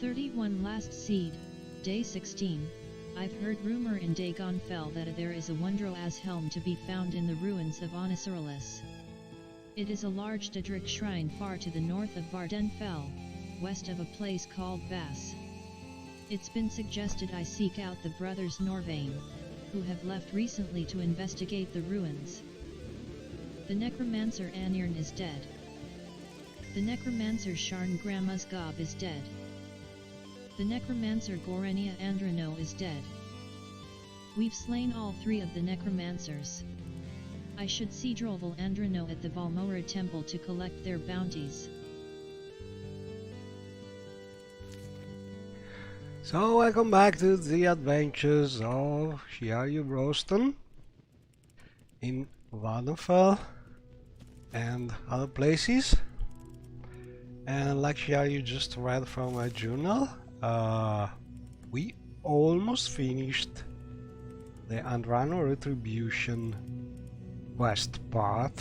31 Last Seed, Day 16. I've heard rumor in Dagon Fell that there is a Wondroaz helm to be found in the ruins of Onisuralis. It is a large Daedric shrine far to the north of Varden Fell, west of a place called Vass. It's been suggested I seek out the brothers Norvain, who have left recently to investigate the ruins. The necromancer Anirn is dead. The necromancer Sharn Gramuzgob is dead. The necromancer Gorenia Andrano is dead. We've slain all three of the necromancers. I should see Drovel Andrano at the Valmora temple to collect their bounties. So welcome back to the adventures of Shiaryu Broston in Vardenfell and other places. And like Shiaryu just read from my journal, we almost finished the Andrano Retribution west part.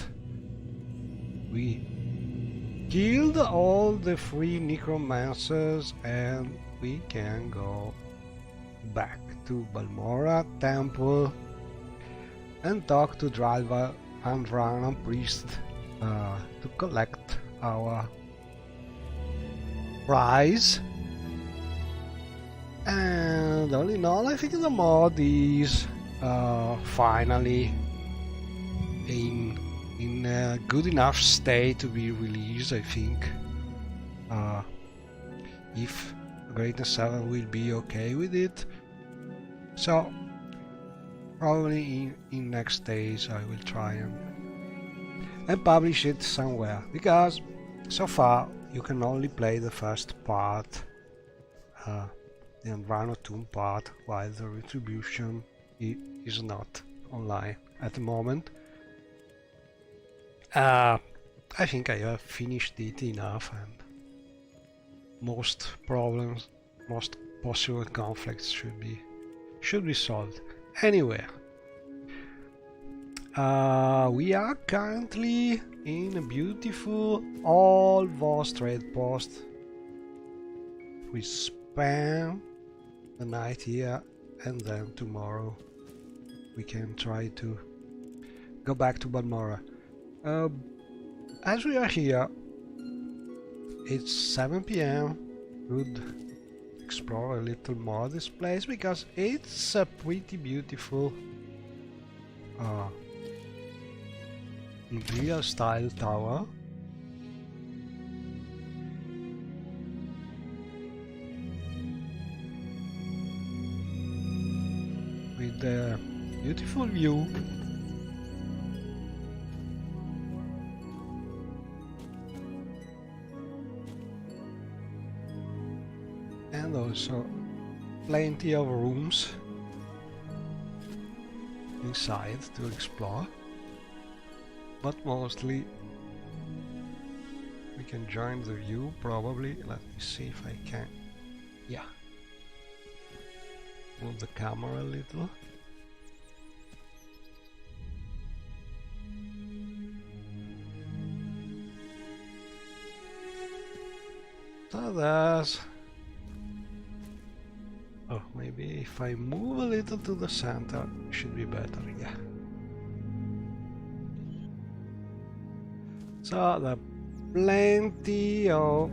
We killed all the three necromancers and we can go back to Balmora temple and talk to Driver Andrano priest to collect our prize. And all in all, I think the mod is finally in a good enough state to be released. I think if Greatness 7 will be okay with it, so probably in next days I will try and publish it somewhere, because so far you can only play the first part, the Andrano Tomb part, while the Retribution is not online at the moment. I think I have finished it enough, and most problems, most possible conflicts should be solved. Anyway, we are currently in a beautiful all-Voss trade post. We spend the night here, and then tomorrow we can try to go back to Balmora. As we are here, it's 7 PM. Would explore a little more this place because it's a pretty beautiful imperial style tower. With a beautiful view. And also plenty of rooms inside to explore, but mostly we can join the view probably. Let me see if I can, yeah, move the camera a little. So there's, oh, maybe if I move a little to the center, it should be better, yeah. So there are plenty of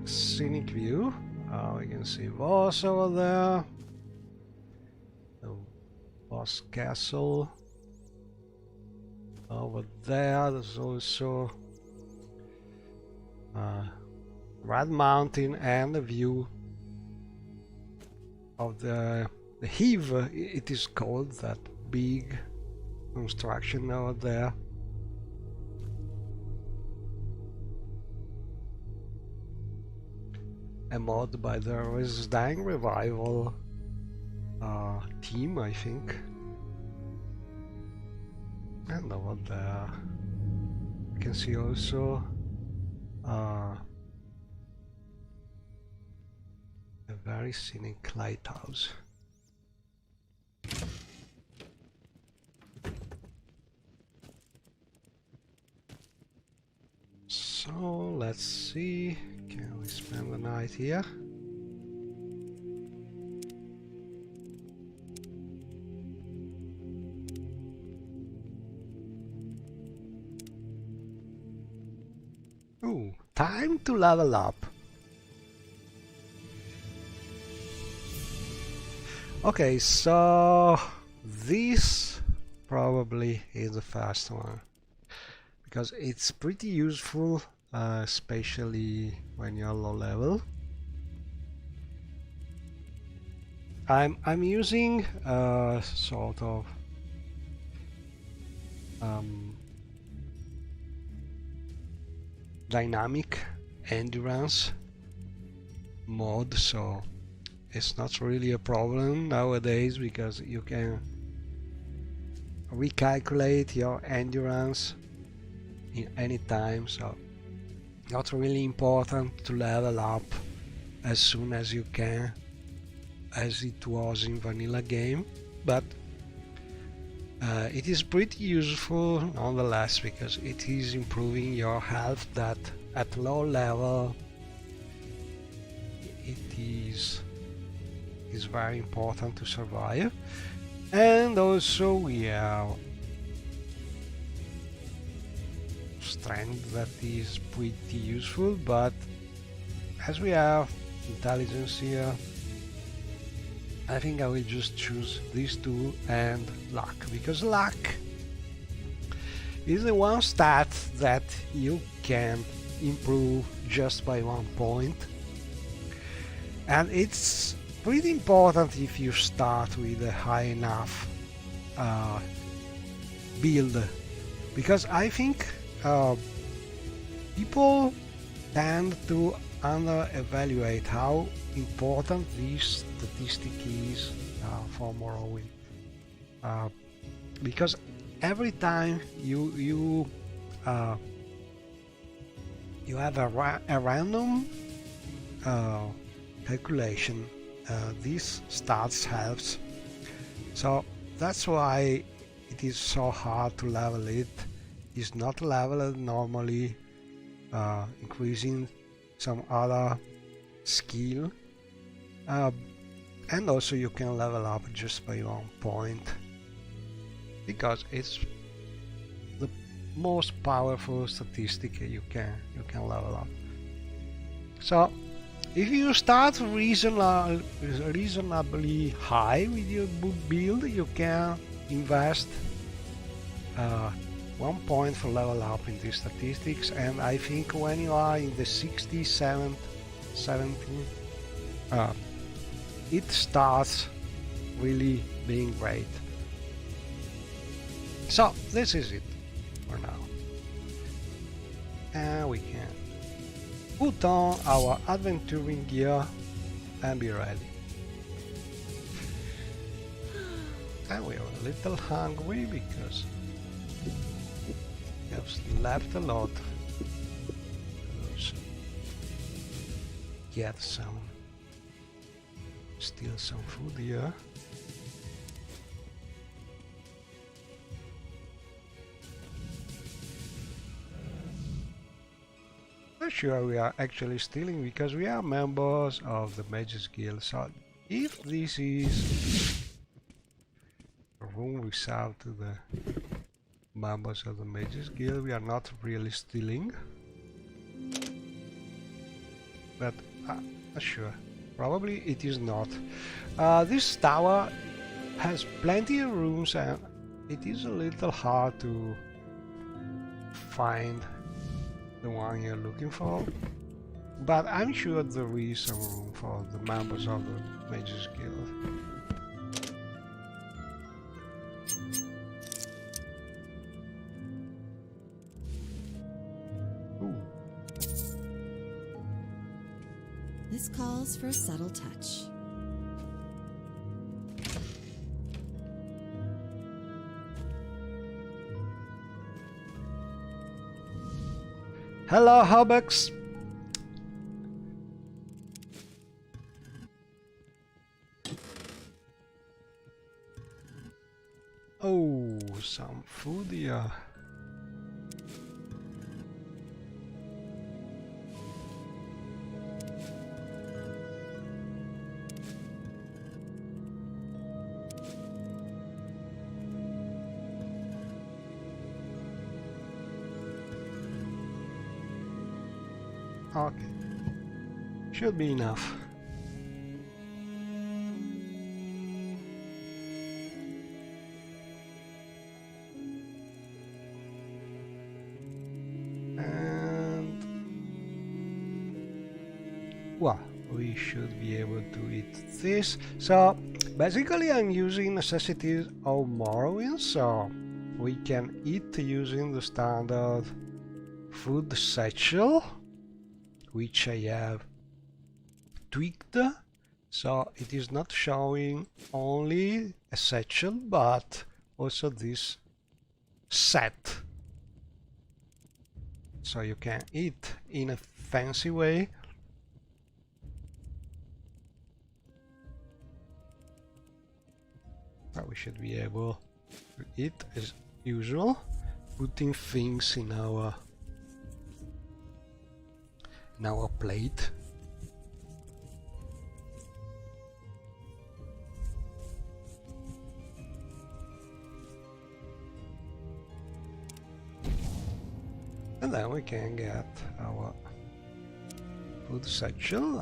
scenic view. We can see Voss over there, the Voss castle. Over there, there's also Red Mountain and a view of the heave, it is called, that big construction over there. A mod by the Resdang Revival team, I think. And over there you can see also a very scenic lighthouse. So let's see, Can we spend the night here? Ooh, time to level up. Okay, so this probably is the first one because it's pretty useful, especially when you're low level. I'm using sort of dynamic endurance mode, so it's not really a problem nowadays because you can recalculate your endurance in any time, so not really important to level up as soon as you can as it was in vanilla game, but it is pretty useful nonetheless because it is improving your health that at low level it is very important to survive. And also we have strength that is pretty useful, but as we have intelligence here, I think I will just choose these two and luck, because luck is the one stat that you can improve just by 1 point, and it's pretty important if you start with a high enough build, because I think people tend to under-evaluate how important this statistic is for Morrowind, because every time you have a random calculation, this stats helps, so that's why it is so hard to level it. It's not leveled normally, increasing some other skill, and also you can level up just by 1 point because it's the most powerful statistic you can level up. So if you start reasonably high with your build, you can invest 1 point for level up in these statistics, and I think when you are in the 67, 70, it starts really being great. So this is it for now, and we can put on our adventuring gear and be ready. And we are a little hungry because we have slept a lot. Get some, steal some food here. Not sure we are actually stealing because we are members of the Mages Guild, so if this is a room reserved to the members of the Mages Guild, we are not really stealing, but not sure. Probably it is not. This tower has plenty of rooms and it is a little hard to find the one you're looking for, but I'm sure there is some room for the members of the Mages Guild. This calls for a subtle touch. Hello, Hobbits! Oh, some food here. Okay. Should be enough. And well, we should be able to eat this. So basically I'm using necessities of Morrowind, so we can eat using the standard food satchel, which I have tweaked, so it is not showing only a satchel but also this set, so you can eat in a fancy way. But we should be able to eat as usual, putting things in our plate. And then we can get our food satchel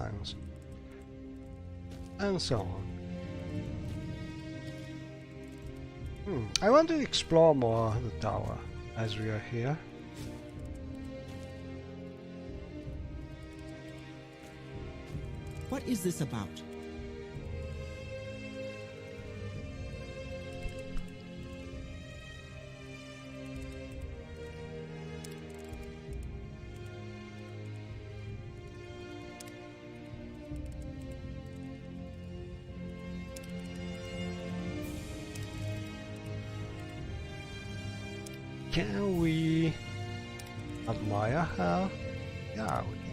and so on. I want to explore more the tower as we are here. What is this about? Can we admire her? Yeah, we can.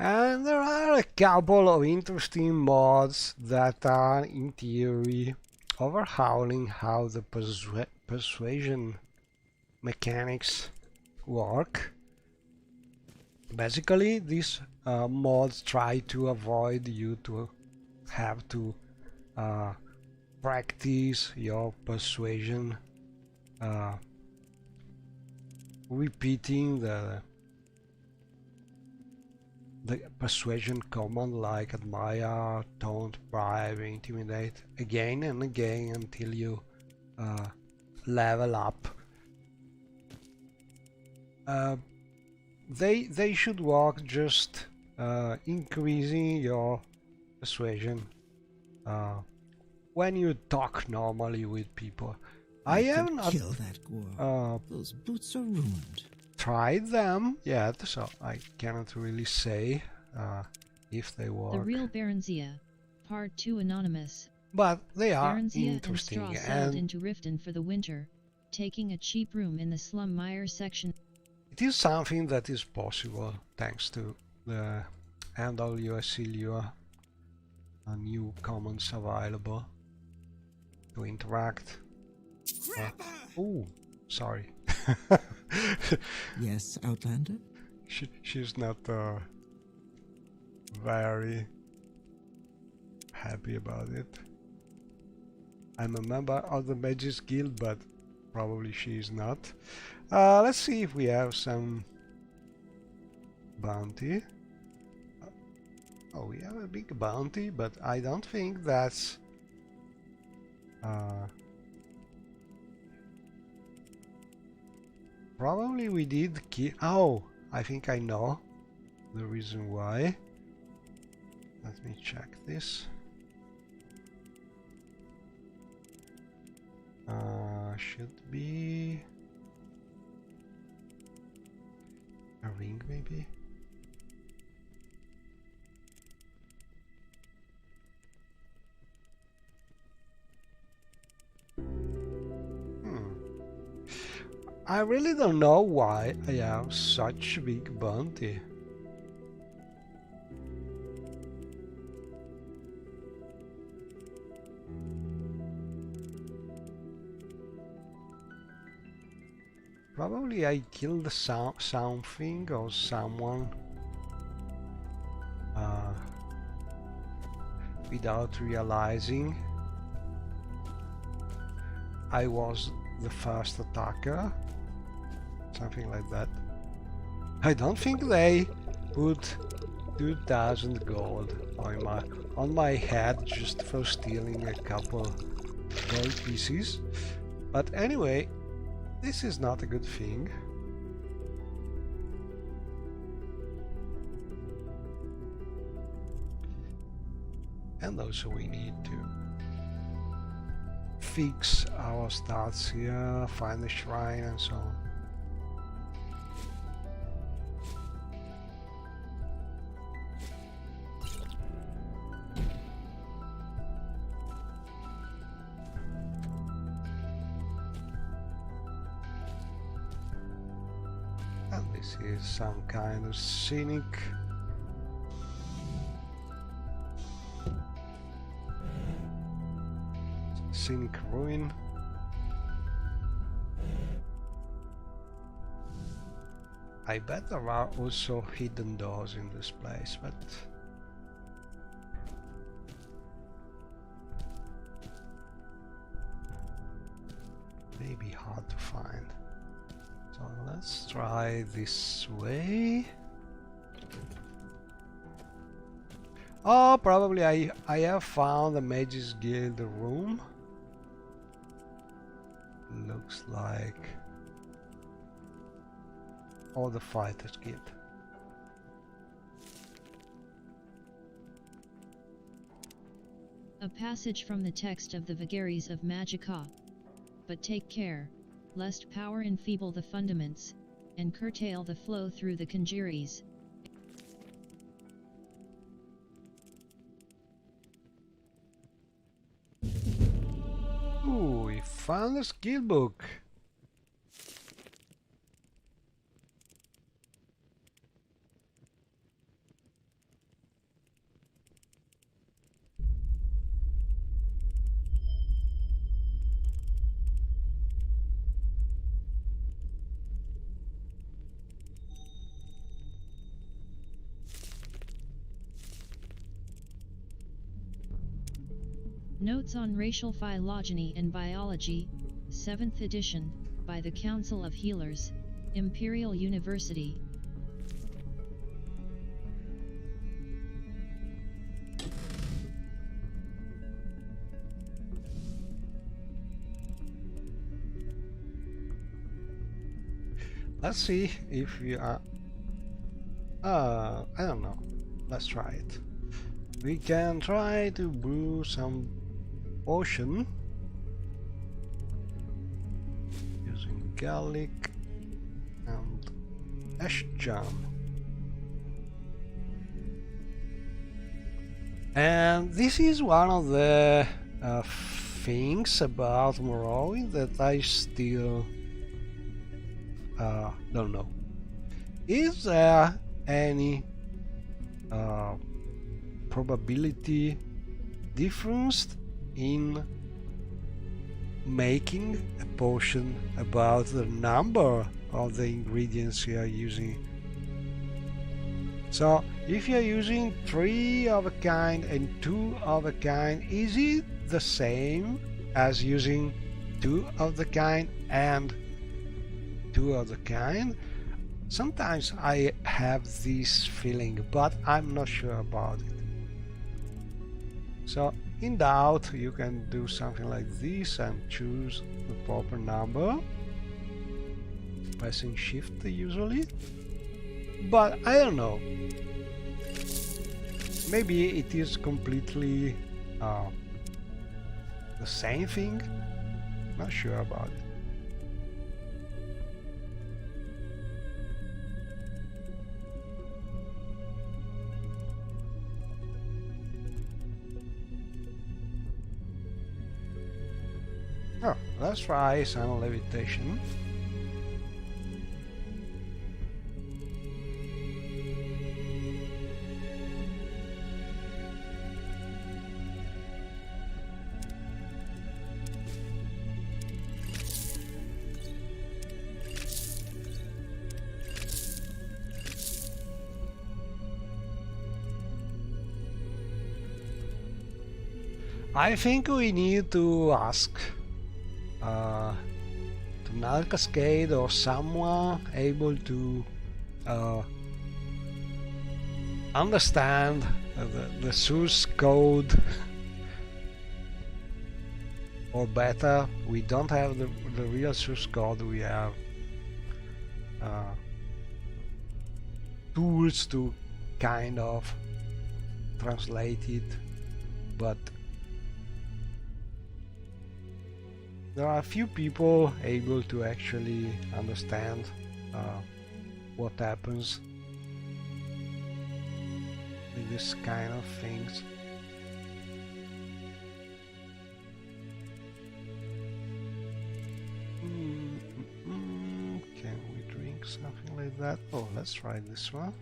And there are a couple of interesting mods that are, in theory, overhauling how the persuasion mechanics work. Basically, these mods try to avoid you to have to practice your persuasion, repeating the persuasion command like admire, taunt, bribe, intimidate again and again until you level up. They should work just increasing your persuasion when you talk normally with people. I have not kill that girl. Those boots are ruined. Tried them yet, so I cannot really say if they work. The real Baronzia, Part 2 Anonymous. But they are Baronzia interesting, and Straw sailed into Riften for the winter, taking a cheap room in the slum mire section. it is something that is possible thanks to the NWSLUA new commands available to interact. Oh, sorry. Yes, Outlander? She's not very happy about it. I'm a member of the Mages Guild, but probably she is not. Let's see if we have some bounty. Oh, we have a big bounty, but I don't think that's probably we did kill. Oh, I think I know the reason why. Let me check this. Should be a ring, maybe. I really don't know why I have such a big bounty. Probably I killed something or someone without realizing I was the first attacker. Something like that. I don't think they put 2000 gold on my head just for stealing a couple gold pieces. But anyway, this is not a good thing. And also we need to fix our stats here, find the shrine and so on. And this is some kind of scenic ruin. I bet there are also hidden doors in this place, but maybe hard to find. So let's try this way. Oh, probably I have found the Mage's Guild room. Looks like all the Fighters Guild. A passage from the text of the Vagaries of Magica. But take care, lest power enfeeble the fundaments, and curtail the flow through the congeries. Ooh, we found a skill book. Notes on Racial Phylogeny and Biology, 7th edition, by the Council of Healers, Imperial University. Let's see if we are... I don't know. Let's try it. We can try to brew some potion using garlic and ash jam. And this is one of the things about Morrowind that I still don't know. Is there any probability difference in making a potion about the number of the ingredients you are using? So if you're using 3 of a kind and 2 of a kind, is it the same as using 2 of the kind and 2 of the kind? Sometimes I have this feeling, but I'm not sure about it. So in doubt, you can do something like this and choose the proper number, pressing shift usually. But I don't know, maybe it is completely the same thing, not sure about it. Oh, let's try some levitation. I think we need to ask to another cascade or someone able to understand the source code. Or better, we don't have the real source code, we have tools to kind of translate it, but there are a few people able to actually understand what happens in this kind of things. Can we drink something like that? Oh, let's try this one.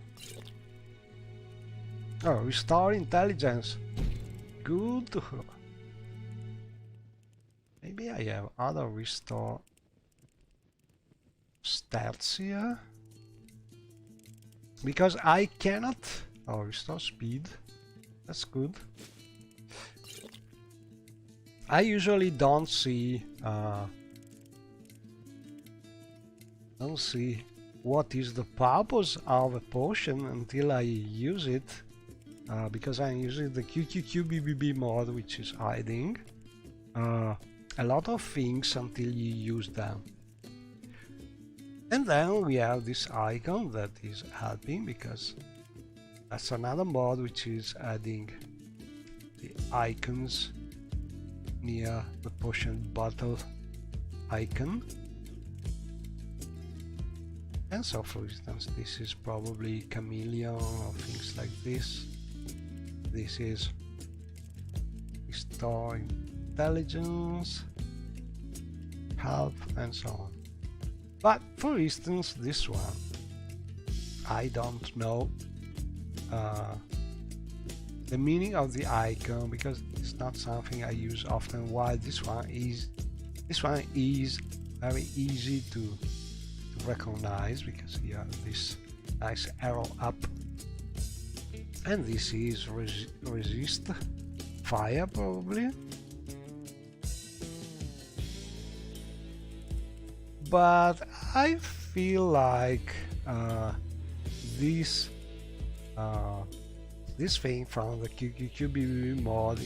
Oh, restore intelligence. Good. Maybe I have other restore stats here. Because I cannot... Oh, restore speed. That's good. I usually don't see what is the purpose of a potion until I use it, because I'm using the QQQBBB mod, which is hiding a lot of things until you use them. And then we have this icon that is helping, because that's another mod which is adding the icons near the potion bottle icon. And so, for instance, this is probably chameleon or things like this. This is restore intelligence, health, and so on. But for instance, this one, I don't know the meaning of the icon, because it's not something I use often, while this one is very easy to recognize, because you have this nice arrow up, and this is resist fire probably. But I feel like this thing from the QQQBB mod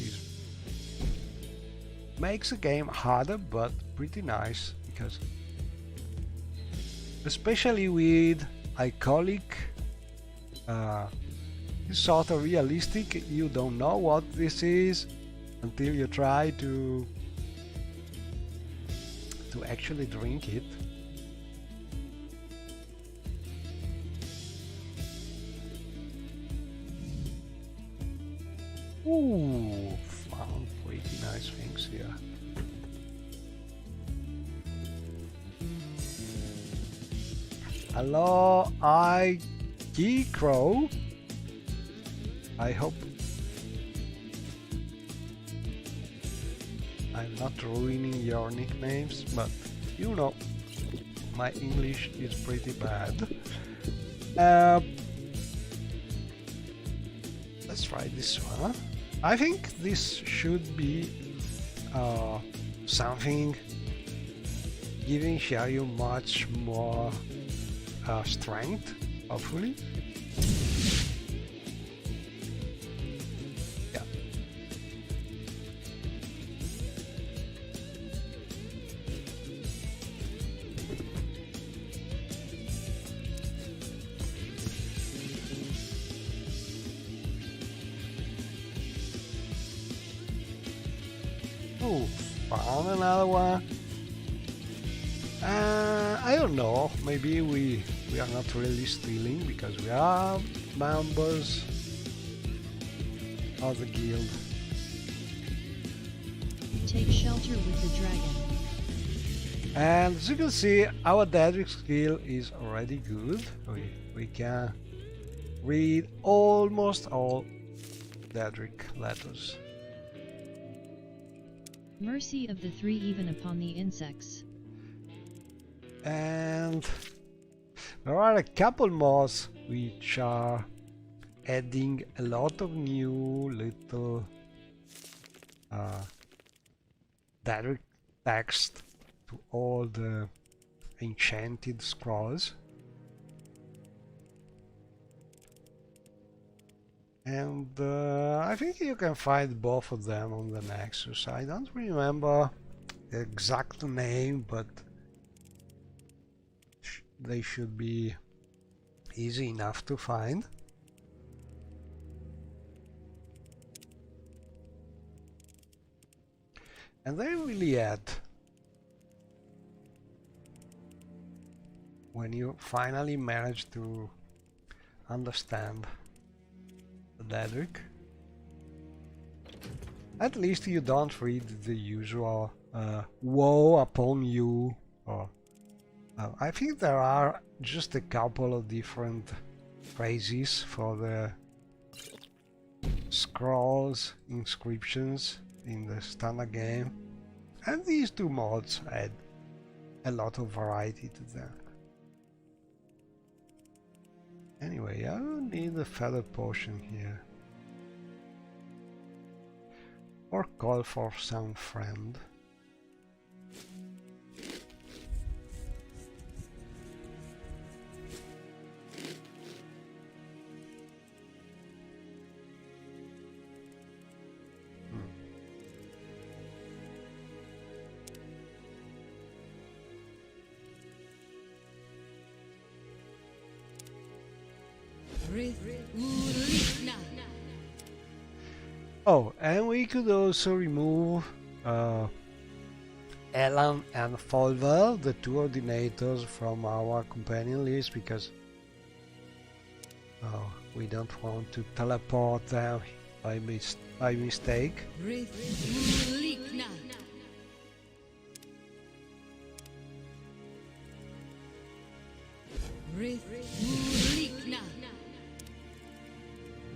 makes the game harder, but pretty nice, because especially with iconic, it's sort of realistic. You don't know what this is until you try to actually drink it. Ooh, found pretty nice things here. Hello, Crow. I hope I'm not ruining your nicknames, but you know, my English is pretty bad. Let's try this one. I think this should be something giving Shiryu much more strength, hopefully. Yeah. Oh, found another one. I don't know, maybe we are not really stealing, because we are members of the guild. Take shelter with the dragon. And as you can see, our Daedric skill is already good. We can read almost all Daedric letters. Mercy of the three even upon the insects. And there are a couple mods which are adding a lot of new little direct text to all the enchanted scrolls. And I think you can find both of them on the Nexus. I don't remember the exact name, but they should be easy enough to find. And they really add, when you finally manage to understand the Daedric, at least you don't read the usual woe upon you, or I think there are just a couple of different phrases for the scrolls, inscriptions in the standard game, and these two mods add a lot of variety to them. Anyway, I will need a feather potion here, or call for some friend. Oh, and we could also remove Elan and Folver, the two ordinators, from our companion list, because we don't want to teleport them by mistake.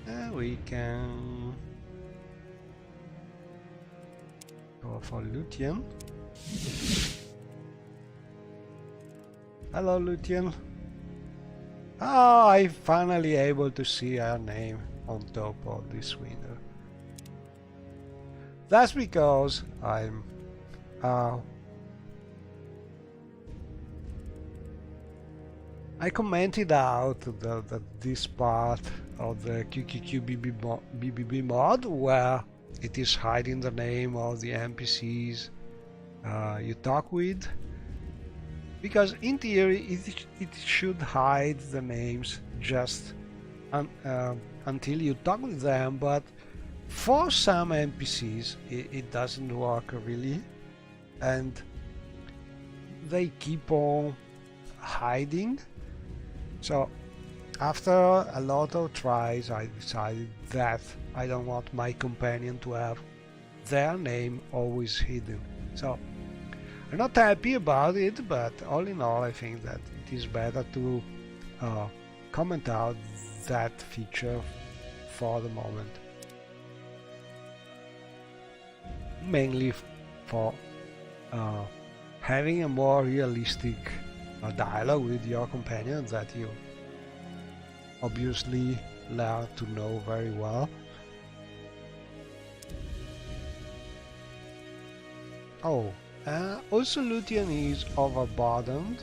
And we can go for Luthien. Hello, Luthien. Ah, I'm finally able to see her name on top of this window. That's because I'm I commented out that this part of the BBB mod where it is hiding the name of the NPCs you talk with, because in theory it should hide the names just until you talk with them, but for some NPCs it doesn't work really, and they keep on hiding. So after a lot of tries, I decided that I don't want my companion to have their name always hidden. So I'm not happy about it, but all in all I think that it is better to comment out that feature for the moment. Mainly for having a more realistic dialogue with your companion that you obviously learn to know very well. Oh, also Luthien is overburdened.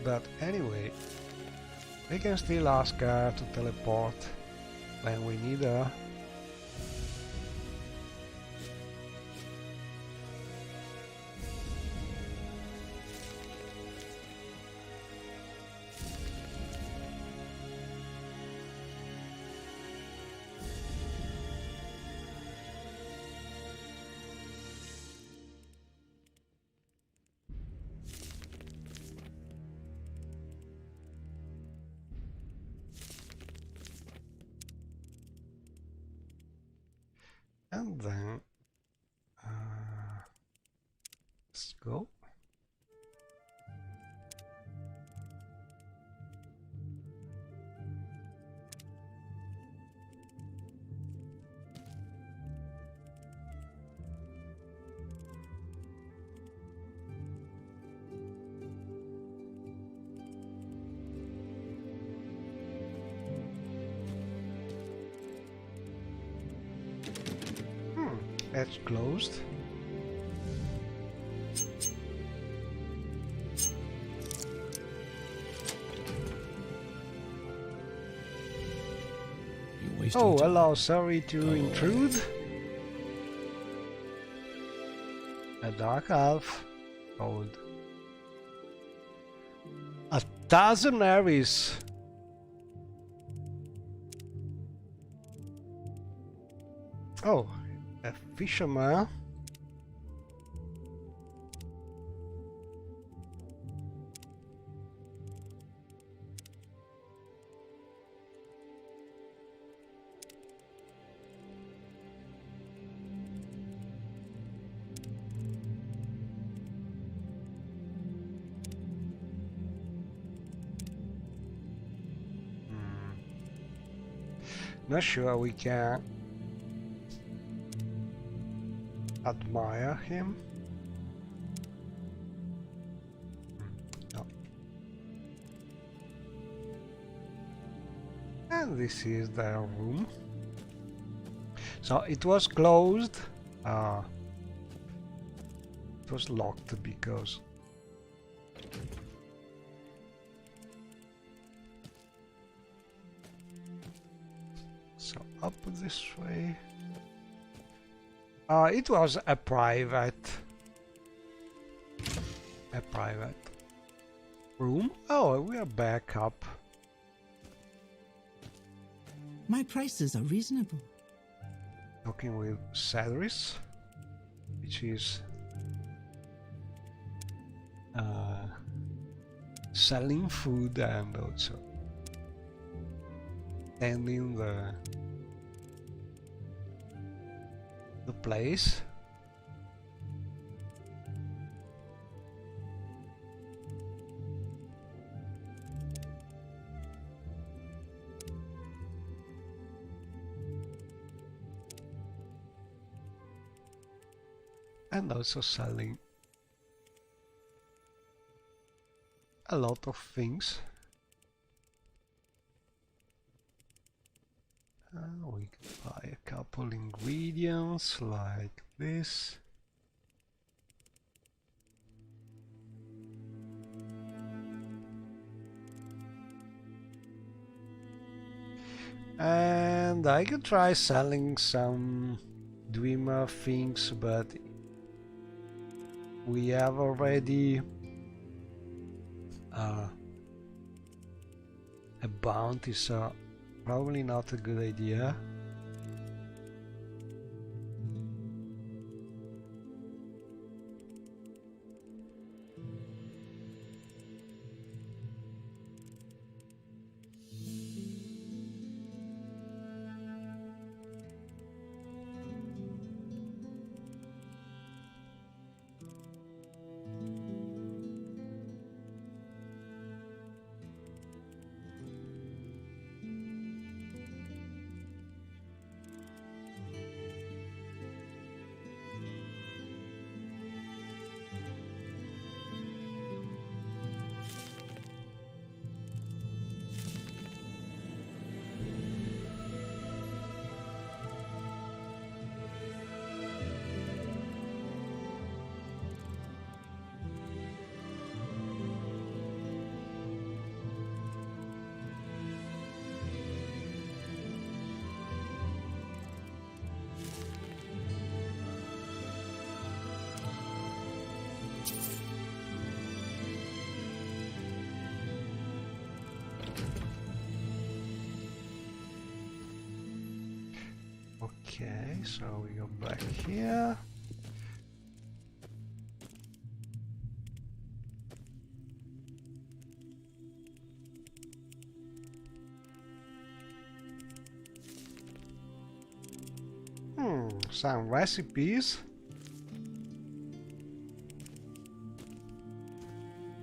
But anyway, we can still ask her to teleport when we need her. And then let's go. That's closed. You waste Oh, your time. hello, sorry to intrude. A dark elf. Gold. 1,000 Aries. Oh, a fisherman. Not sure we can admire him. No. And this is their room. So it was closed. It was locked because so up this way. It was a private room. Oh, we are back up. My prices are reasonable. Talking with Cedris, which is selling food and also tending the place. And also selling a lot of things. We can buy a couple ingredients like this. And I can try selling some Dreamer things, but we have already a bounty, so probably not a good idea. Okay, so we go back here. Some recipes.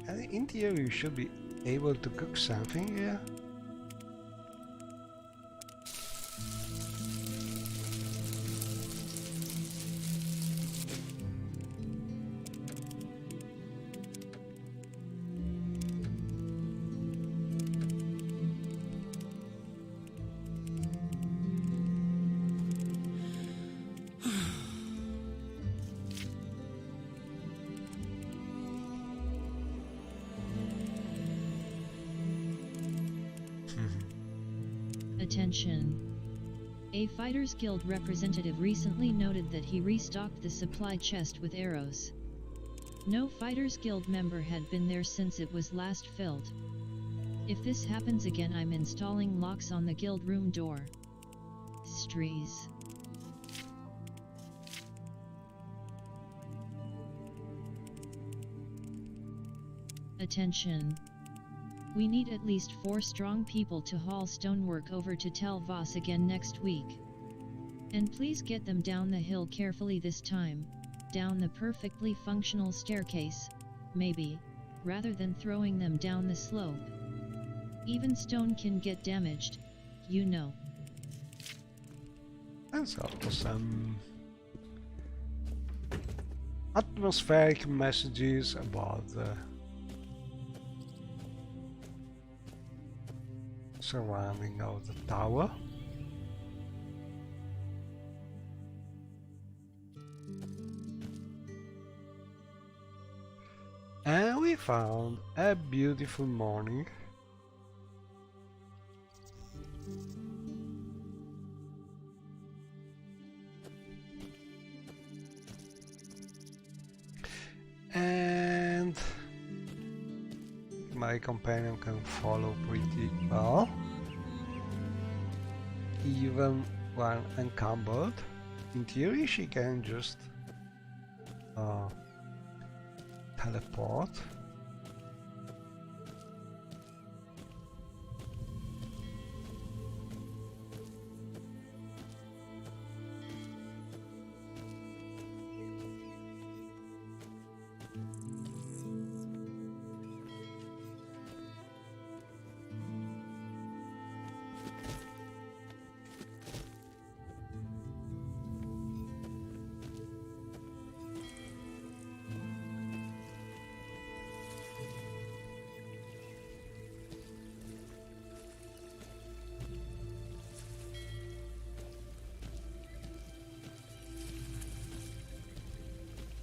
And in theory, you should be able to cook something here. Attention! A Fighters Guild representative recently noted that he restocked the supply chest with arrows. No Fighters Guild member had been there since it was last filled. If this happens again, I'm installing locks on the guild room door. Strees. Attention! We need at least 4 strong people to haul stonework over to Tel Voss again next week. And please get them down the hill carefully this time, down the perfectly functional staircase, maybe, rather than throwing them down the slope. Even stone can get damaged, you know. That's awesome. Atmospheric messages about the surrounding of the tower. And we found a beautiful morning. And my companion can follow pretty well, even when encumbered. In theory, she can just teleport.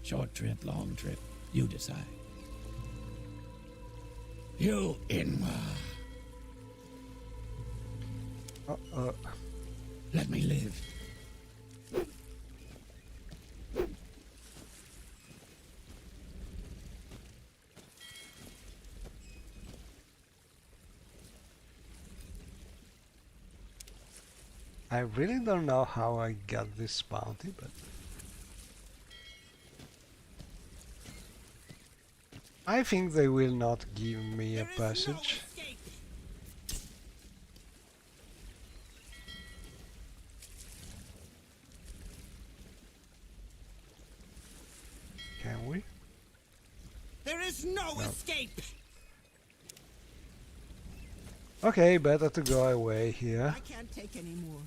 Short trip, long trip, you decide. You Inwa. Let me live. I really don't know how I got this bounty, but I think they will not give me a passage. Can we? There is no escape! Okay, better to go away here. I can't take any more.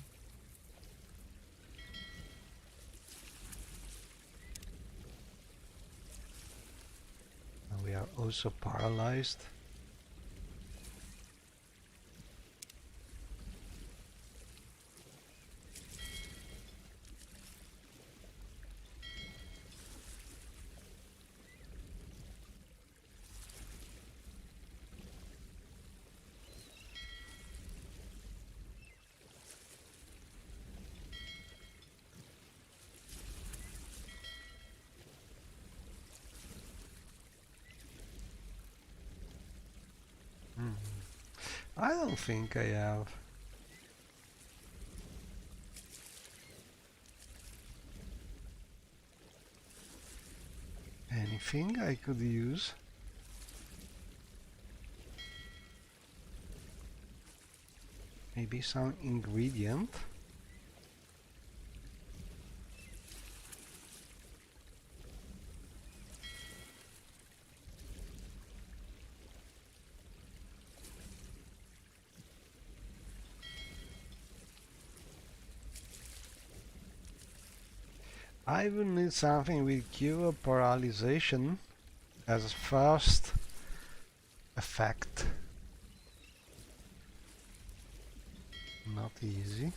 We are also paralyzed. I don't think I have. Anything I could use? Maybe some ingredient? I will need something with cure paralyzation as a first effect. Not easy.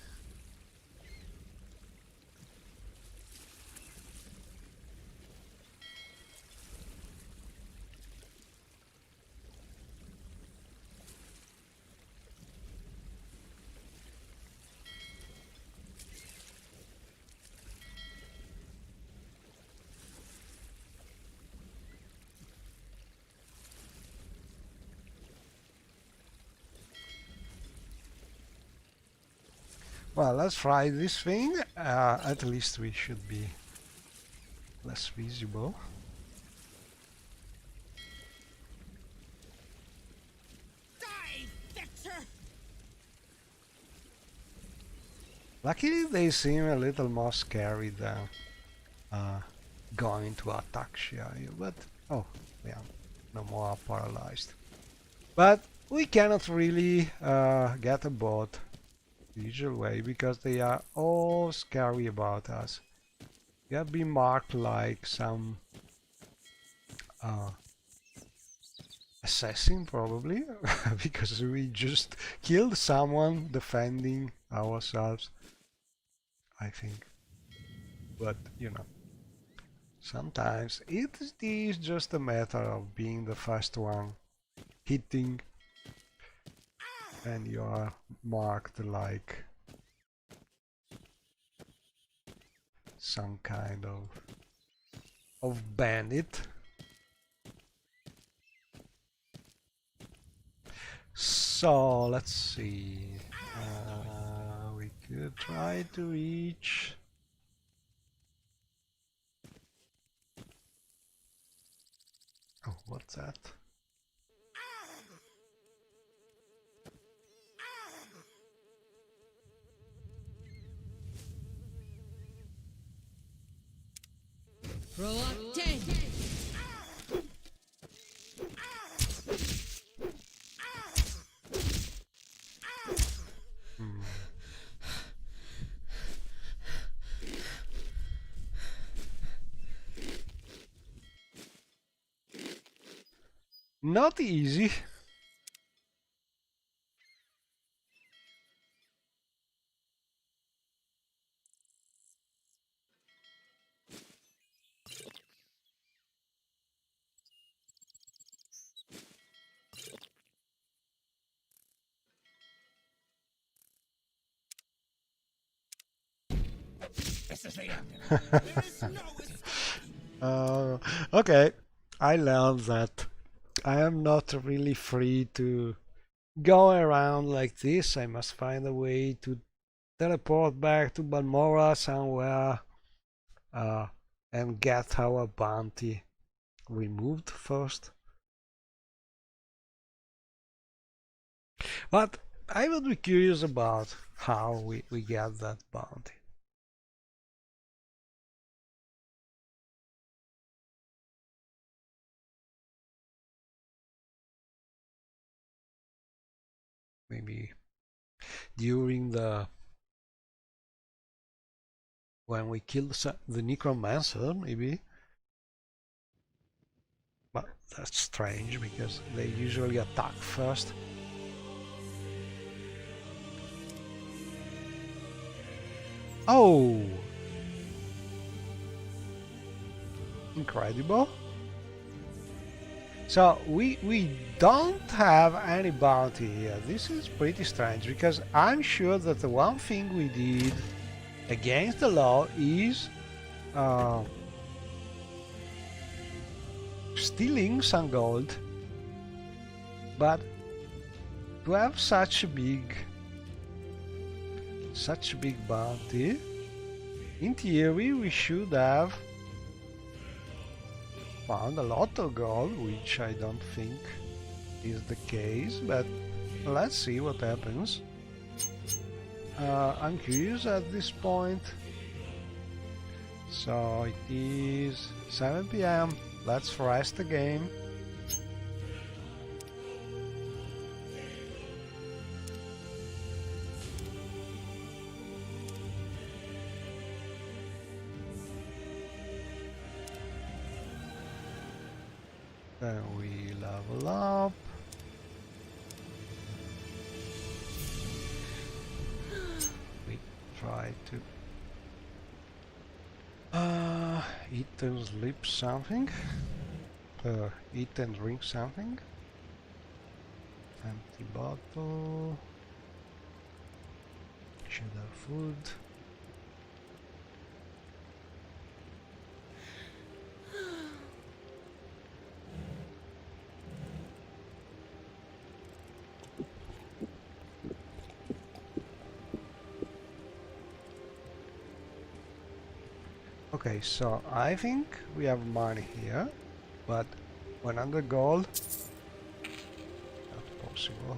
Well, let's try this thing. At least we should be less visible. Die, Fixer! Luckily, they seem a little more scary than going to attack you, but oh, yeah, no more paralyzed. But we cannot really get a boat the usual way because they are all scary about us. We have been marked like some assassin probably because we just killed someone defending ourselves, I think. But you know, sometimes it is just a matter of being the first one hitting and you are marked like some kind of bandit. So let's see. We could try to reach. Oh, what's that? Not easy. This is the end. There is no escape. Okay, I learned that I am not really free to go around like this. I must find a way to teleport back to Balmora somewhere and get our bounty removed first. But I would be curious about how we get that bounty. Maybe during when we kill the necromancer, maybe. But that's strange because they usually attack first. Oh! Incredible. So we don't have any bounty here. This is pretty strange because I'm sure that the one thing we did against the law is stealing some gold, but to have such a big bounty, in theory we should have found a lot of gold, which I don't think is the case, but let's see what happens. I'm curious at this point. So it is 7 p.m. Let's rest again. Then we level up. We try to eat and sleep something. Eat and drink something. Empty bottle. Should have food. Okay, so I think we have money here, but 100 gold? Not possible.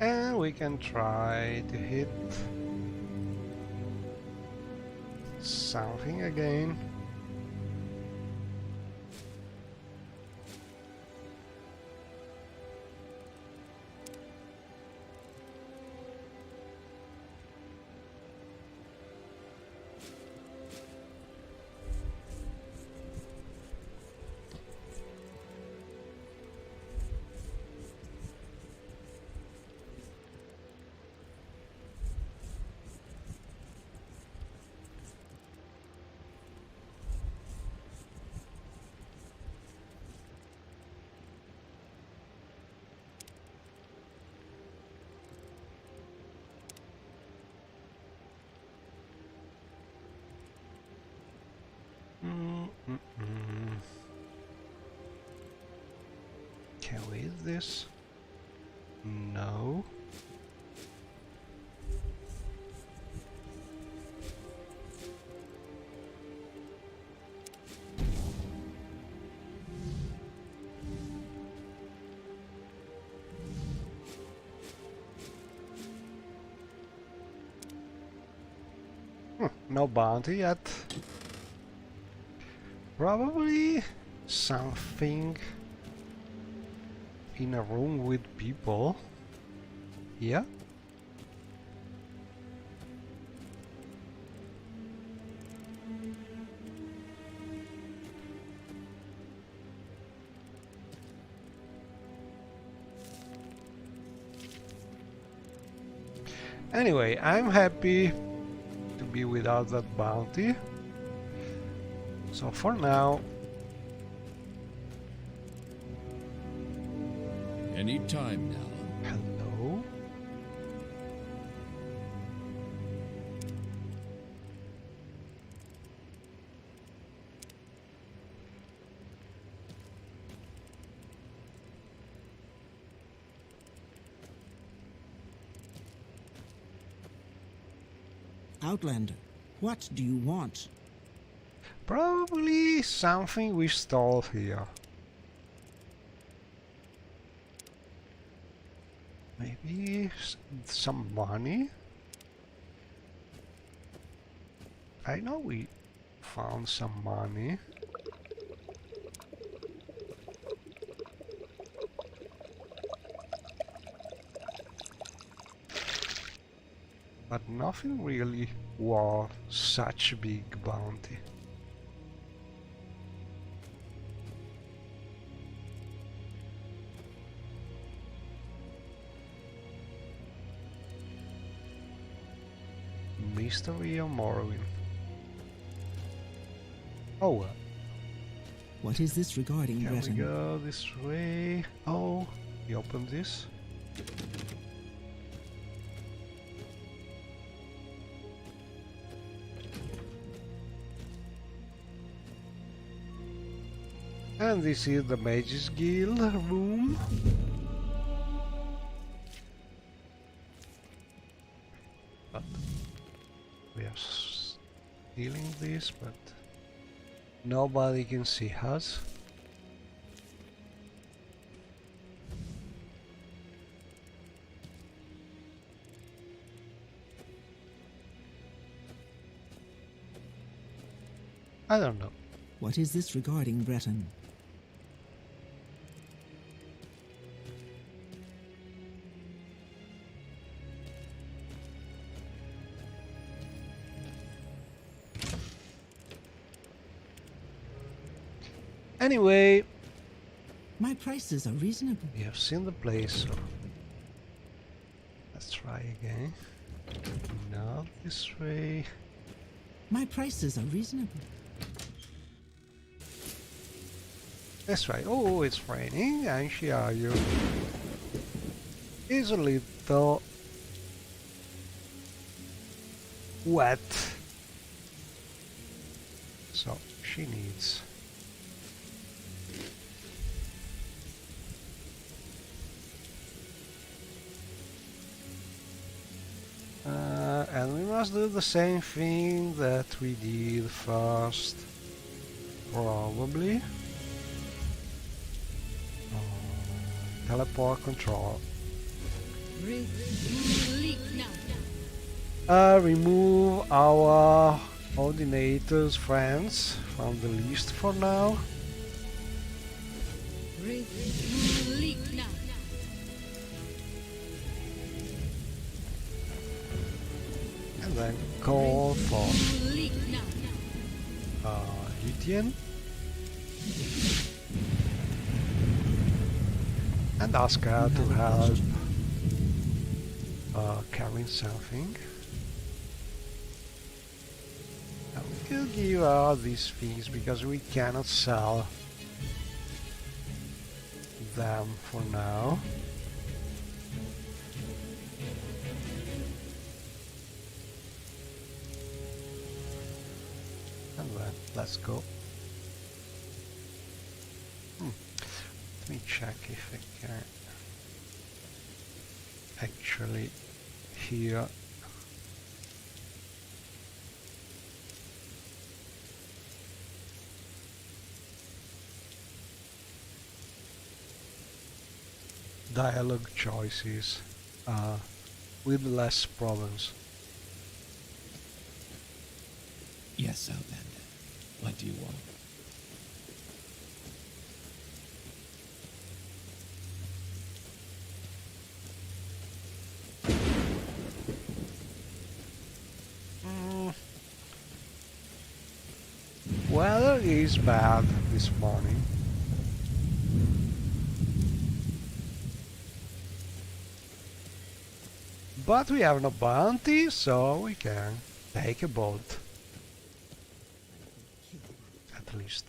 And we can try to hit something again. Can we eat this? No. No bounty yet. Probably something in a room with people. Yeah. Anyway, I'm happy to be without that bounty. So for now, Any time now. hello. Outlander, what do you want? Probably something we stole here. Maybe some money? I know we found some money. But nothing really worth such a big bounty. Mystery of Morrowind. Oh well. What is this regarding, Can we Breton? go this way? Oh, we open this. And this is the Mages Guild room. But we are stealing this, but nobody can see us. I don't know. What is this regarding, Breton? Anyway, My prices are reasonable. we have seen the place, so let's try again. Not this way. My prices are reasonable. This way. Oh, it's raining, and Shiayu is a little wet, so she needs and we must do the same thing that we did first, probably. Teleport control. Remove our ordinators friends from the list for now. And then call for Lydian and ask her to help carrying something. Now we could give her these things because we cannot sell them for now. And then let's go. Let me check if I can actually hear. Dialogue choices with less problems. Yes, Outlander. What do you want? Weather is bad this morning. But we have no bounty, so we can take a boat. At least.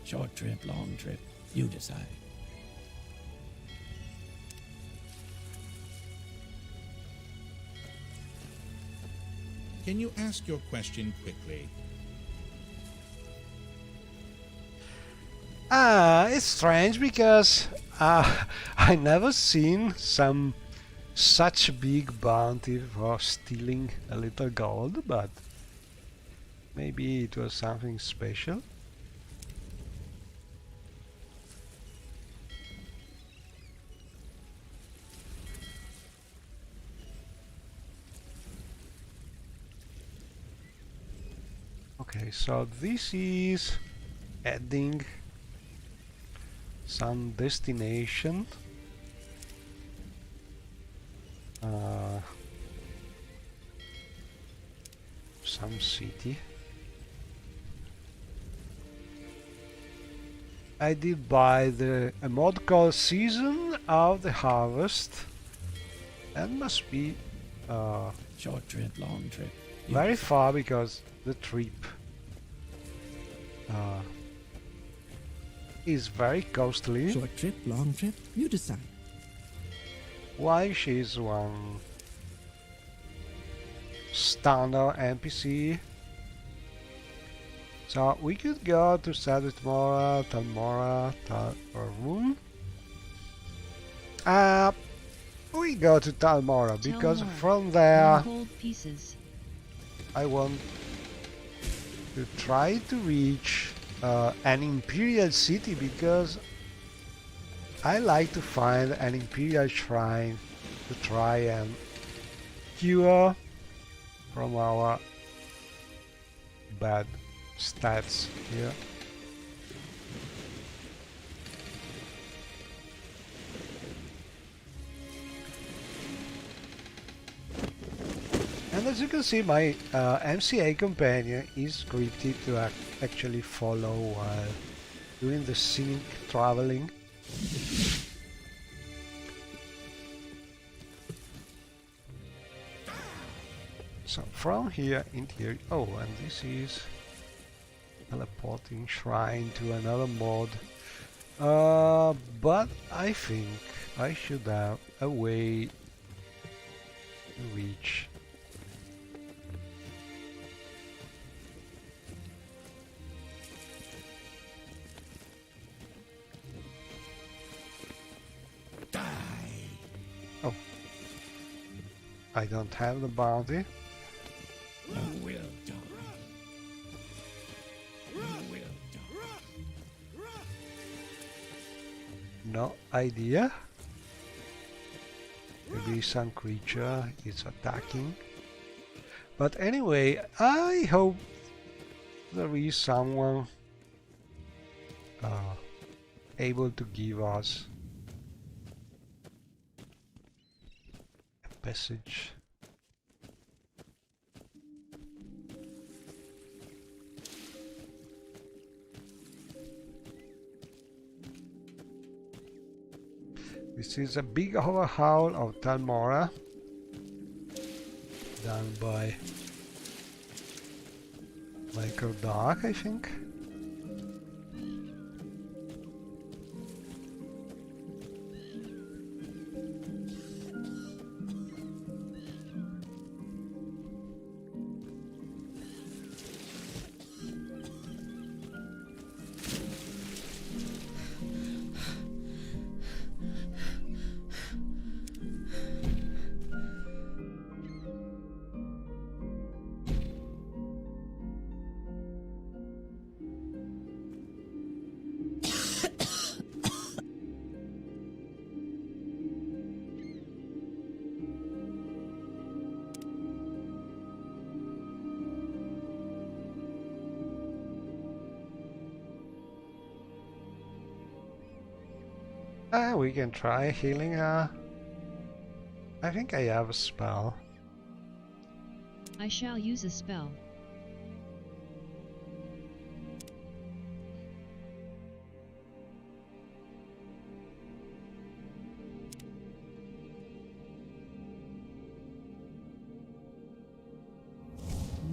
Short trip, long trip. You decide. Can you ask your question quickly? It's strange because I never seen such a big bounty for stealing a little gold, but maybe it was something special. Okay, so this is adding some destination. Some city. I did buy a mod called Season of the Harvest. That must be Short trip, long trip. You very decide. far because the trip is very costly. Short trip, long trip, you decide. Why she's one standard NPC. So we could go to Sadwitmora, Talmora, Talmorum. We go to Talmora because Talmora, from there gold pieces. I want to try to reach an imperial city because I like to find an imperial shrine to try and cure from our bad stats here. And as you can see, my MCA companion is scripted to actually follow while doing the scenic traveling. So from here in here, oh, and this is teleporting shrine to another mod. But I think I should have a way to reach. Oh, I don't have the bounty. You will die. You will die. No idea. Maybe some creature is attacking. But anyway, I hope there is someone able to give us a passage. This is a big overhaul of Talmora, done by Michael Dark, I think. We can try healing her. I think I have a spell. I shall use a spell.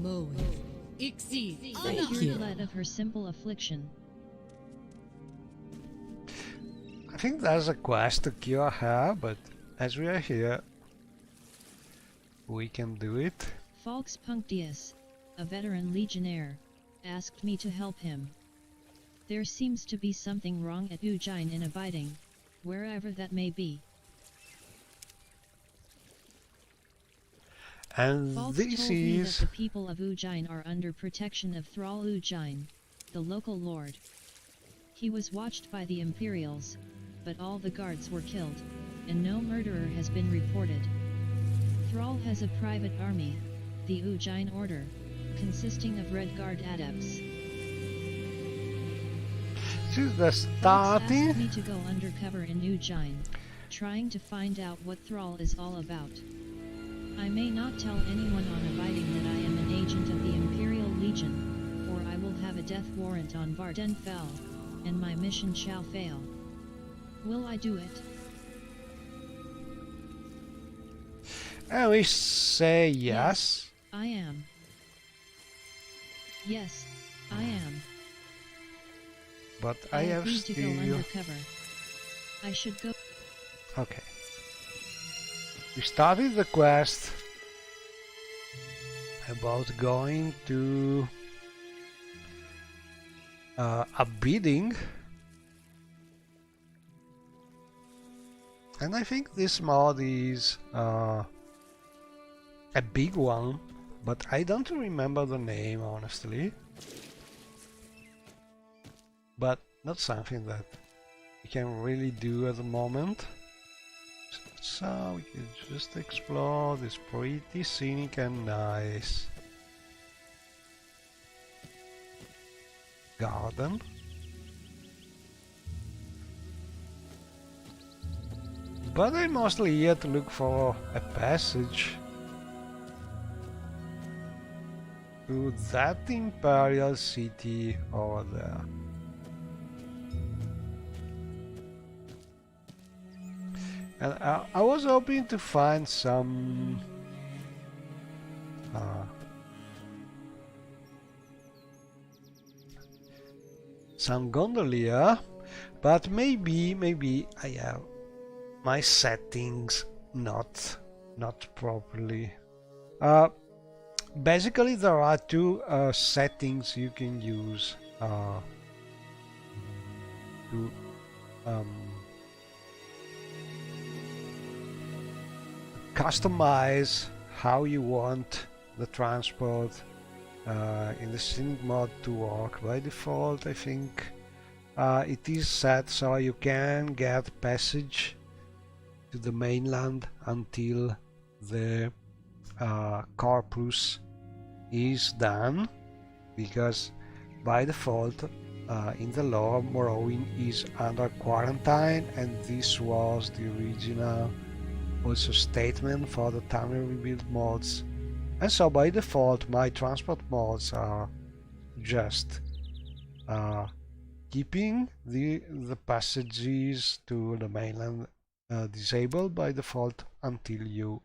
Mowing. Exceed. I cured Let of her simple affliction. I think there's a quest to cure her, but as we are here, we can do it. Falx Punctius, a veteran legionnaire, asked me to help him. There seems to be something wrong at Ujine in abiding, wherever that may be. And Falx this told me is... that the people of Ujine are under protection of Thrall Ujine, the local lord. He was watched by the Imperials, but all the guards were killed, and no murderer has been reported. Thrall has a private army, the Ujine Order, consisting of Red Guard adepts. This is the Falx starting. asked me to go undercover in Ujine, trying to find out what Thrall is all about. I may not tell anyone on abiding that I am an agent of the Imperial Legion, or I will have a death warrant on Vardenfell, and my mission shall fail. Will I do it? And we say yes. I am. Yes, I am. But I have agreed to go still... undercover. I should go. Okay. We started the quest about going to a bidding, and I think this mod is a big one, but I don't remember the name honestly. But not something that we can really do at the moment. So we can just explore this pretty scenic and nice garden. But I'm mostly here to look for a passage. to that imperial city over there. And I was hoping to find some gondolier, but maybe I have my settings not properly. Basically, there are two settings you can use to customize how you want the transport in the scenic mode to work. By default, I think it is set so you can get passage to the mainland until the corpus is done, because by default in the lore Morrowind is under quarantine, and this was the original also statement for the time rebuild mods. And so by default my transport mods are just keeping the passages to the mainland disabled by default until you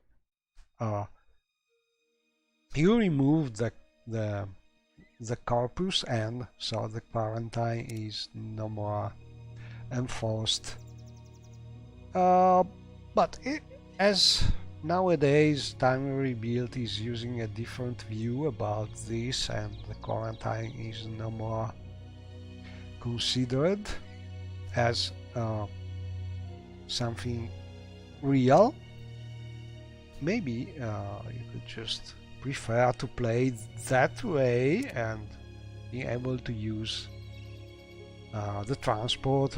remove the corpus, and so the quarantine is no more enforced. But as nowadays Time Rebuild is using a different view about this, and the quarantine is no more considered as something real, maybe you could just prefer to play that way and be able to use the transport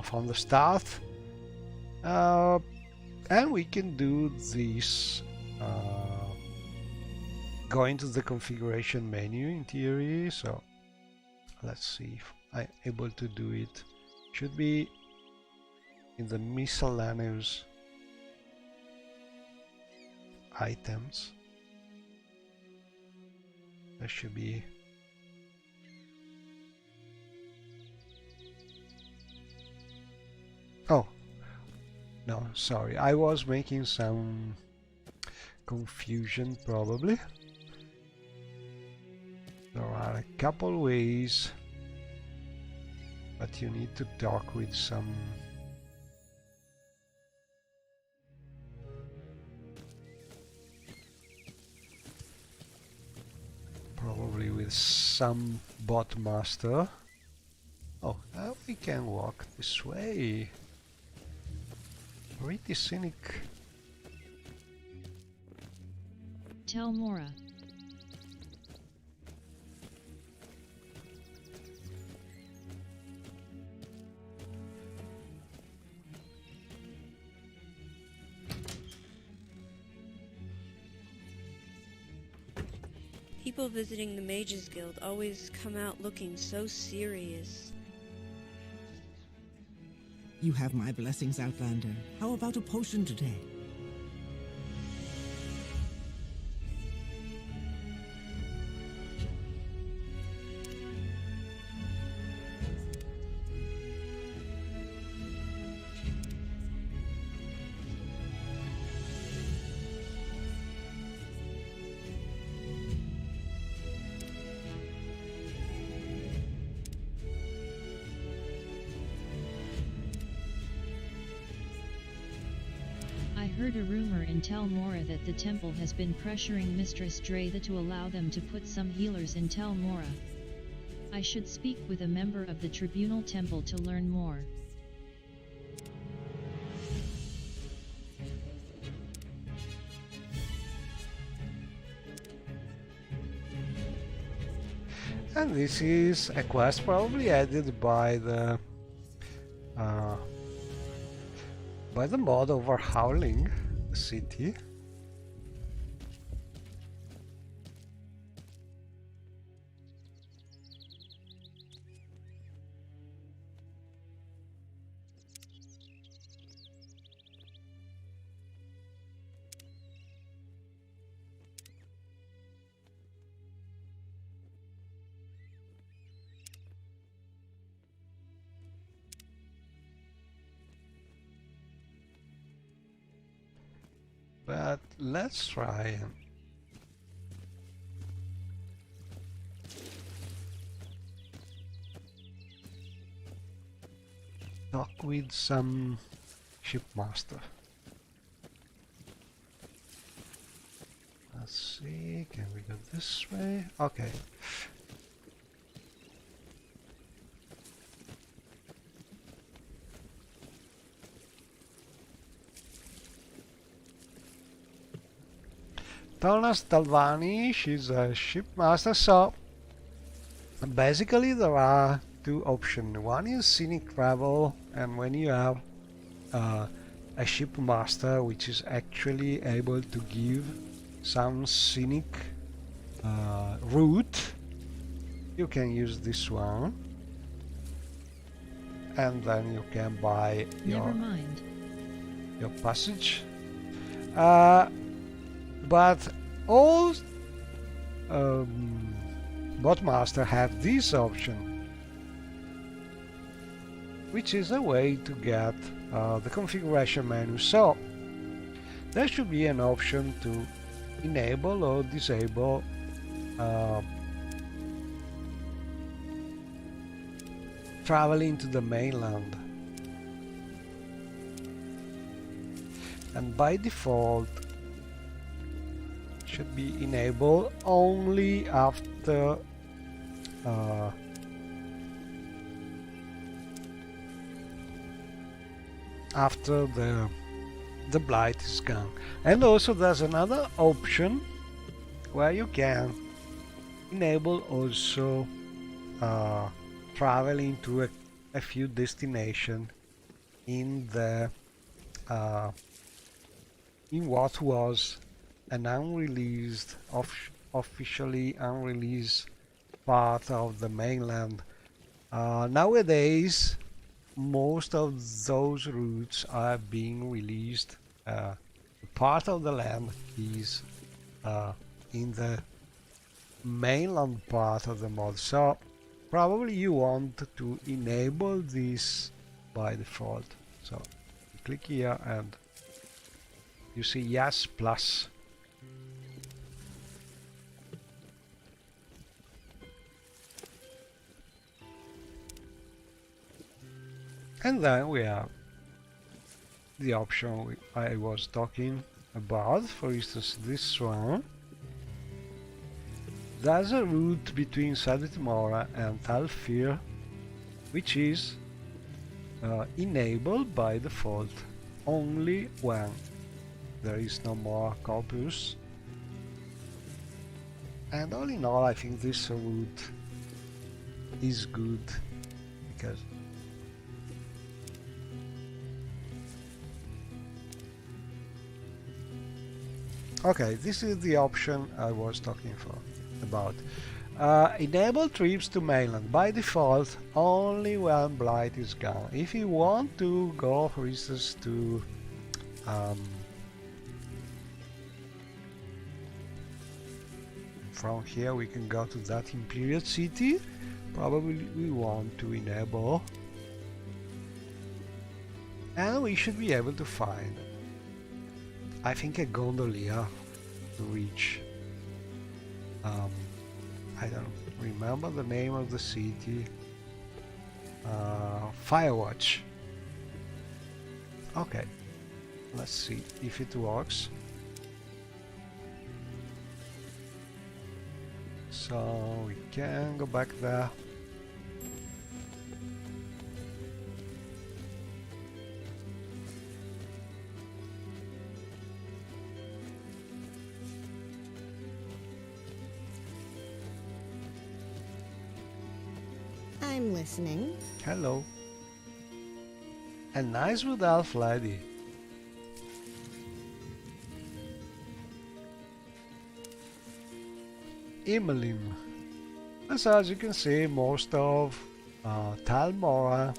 from the start. And we can do this going to the configuration menu in theory. So let's see if I'm able to do it. Should be in the miscellaneous items. There should be oh no, sorry, I was making some confusion probably. There are a couple ways, but you need to talk with some probably with some bot master. Oh, we can walk this way. Pretty scenic. Tell Mora. People visiting the Mages Guild always come out looking so serious. You have my blessings, Outlander. How about a potion today? I heard a rumor in Tel Mora that the temple has been pressuring Mistress Dratha to allow them to put some healers in Tel Mora. I should speak with a member of the Tribunal Temple to learn more. And this is a quest probably added by the mod overhauling the city. but let's try and talk with some shipmaster. Let's see, can we go this way? Okay. Thomas Talvani, she's a shipmaster, so basically there are two options. One is scenic travel, and when you have a shipmaster which is actually able to give some scenic route, you can use this one, and then you can buy Never mind. your passage. But all botmaster have this option, which is a way to get the configuration menu. So there should be an option to enable or disable traveling to the mainland, and by default should be enabled only after the blight is gone. And also there's another option where you can enable also traveling to a few destinations in the in what was an unreleased, officially unreleased part of the mainland. Nowadays, most of those routes are being released. Part of the land is in the mainland part of the mod, so probably you want to enable this by default. So you click here and you see yes plus. And then we have the option I was talking about, for instance this one. There's a route between Sadit Mora and Talfir, which is enabled by default only when there is no more corpus. And all in all, I think this route is good, because okay, this is the option I was talking about. Enable trips to mainland by default only when blight is gone. If you want to go, for instance, to from here we can go to that Imperial City. Probably we want to enable, and we should be able to find, I think, a gondolier to reach. I don't remember the name of the city. Firewatch. Okay, let's see if it works. So we can go back there. I'm listening. Hello. A nice wood elf lady. Imelim. As you can see, most of Talmora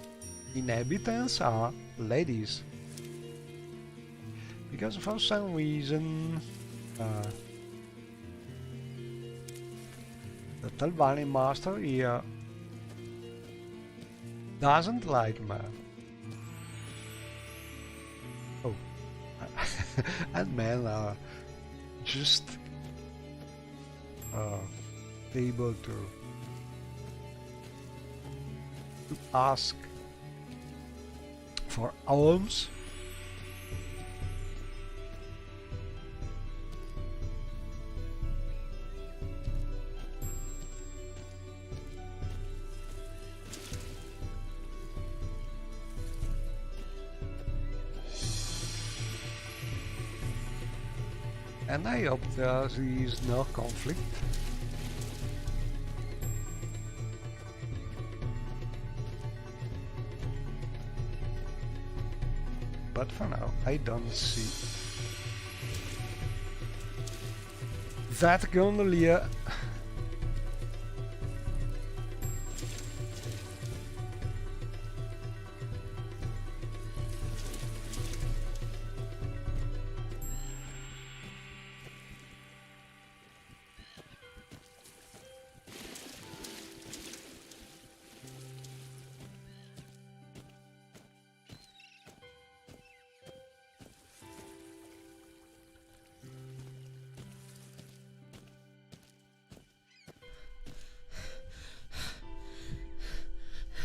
inhabitants are ladies, because for some reason the Talvani master here doesn't like men. Oh. and men are just able to ask for alms. And I hope there is no conflict. But for now, I don't see that gondolier.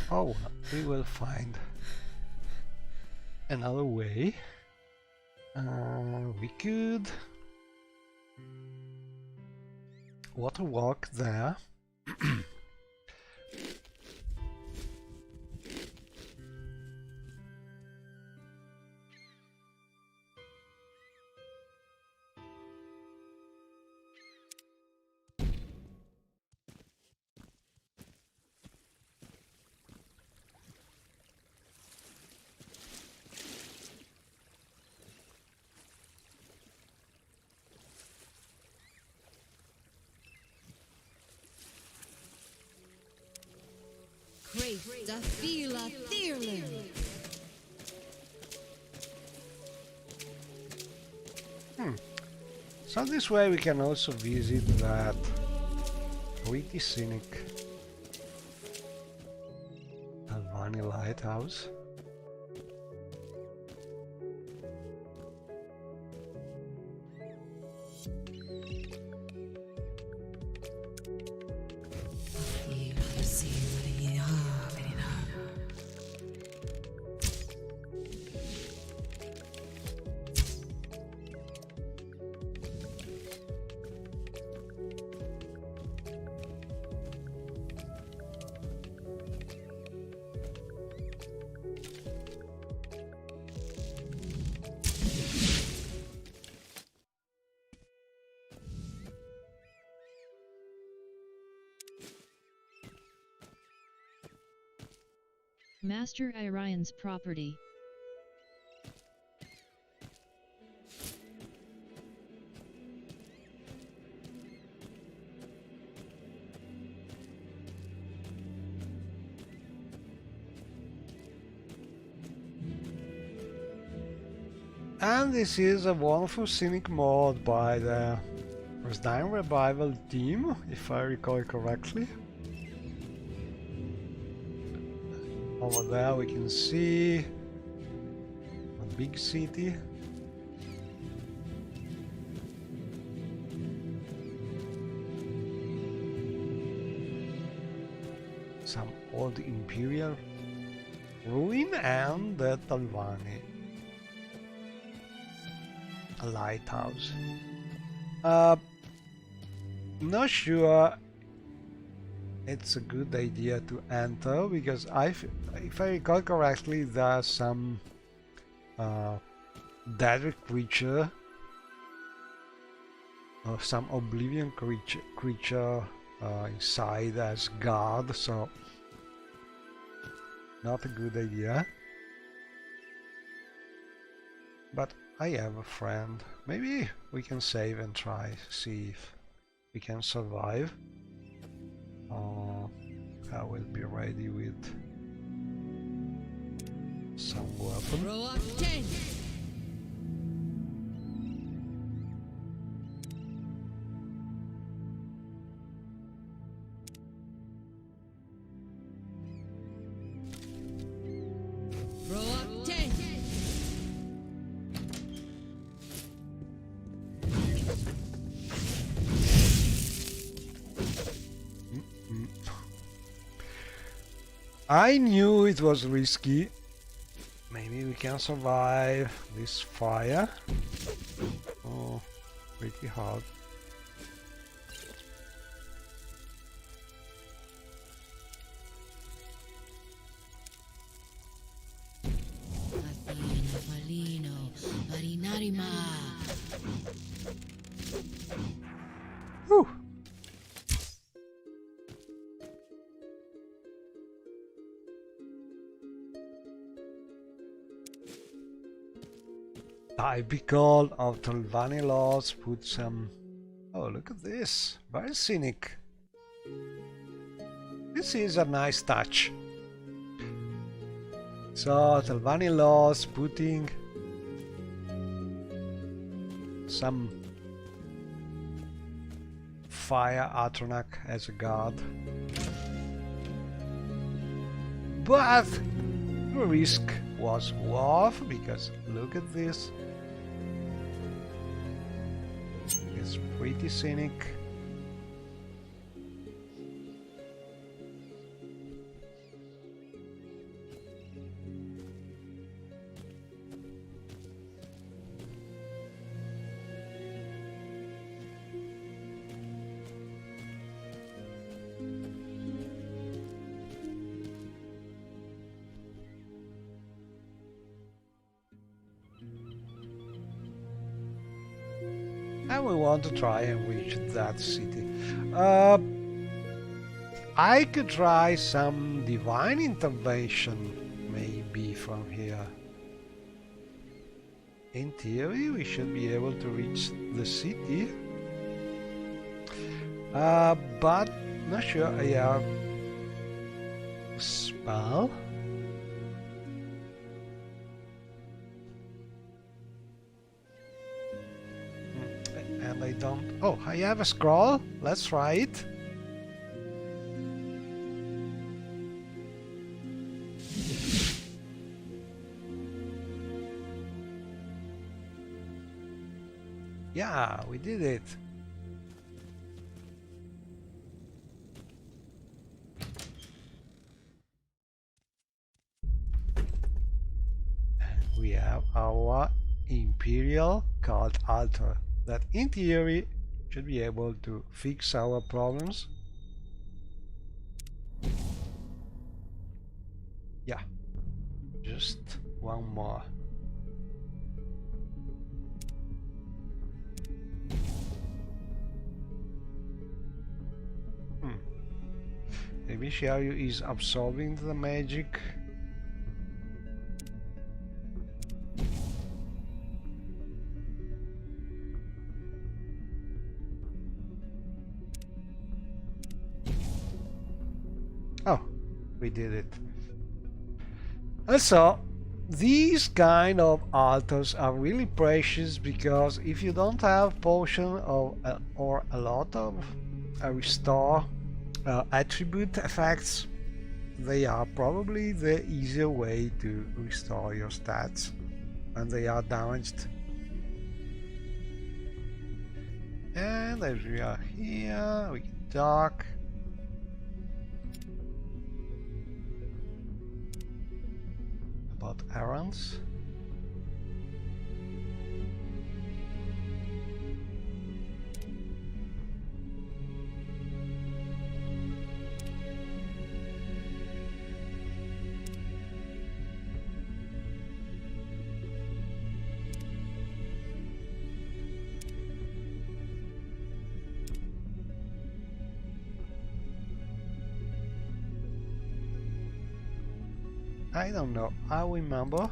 Oh, well, we will find another way. We could water walk there. Great Daphila Thirlin. So this way we can also visit that pretty scenic Albani lighthouse. Master Irion's property. And this is a wonderful scenic mod by the First Time Revival team, if I recall correctly. Over there we can see a big city. Some old imperial ruin and the Talvani, a lighthouse. Not sure it's a good idea to enter, because if I recall correctly, there's some dead creature or some oblivion creature inside as guard, so not a good idea. But I have a friend. Maybe we can save and try, see if we can survive. I will be ready with some weapon. Roak 10. Roak 10. I knew it was risky. Maybe we can survive this fire. Oh, pretty hard. Whew. Typical of Telvanni laws, put some... Oh, look at this. Very scenic. This is a nice touch. So, Telvanni laws putting some fire Atronach as a guard. But the risk was worth, because look at this. It's pretty scenic. And we want to try and reach that city. I could try some divine intervention, maybe from here. In theory, we should be able to reach the city. But not sure I have a spell. And I don't... Oh, I have a scroll. Let's try it. Yeah, we did it. And we have our Imperial Cult Altar that in theory should be able to fix our problems. Yeah, just one more. Maybe Xiaoyu is absorbing the magic. Oh, we did it. Also, these kind of altars are really precious, because if you don't have potion or a lot of restore attribute effects, they are probably the easier way to restore your stats when they are damaged. And as we are here, we can talk. About errands. I don't know, I remember.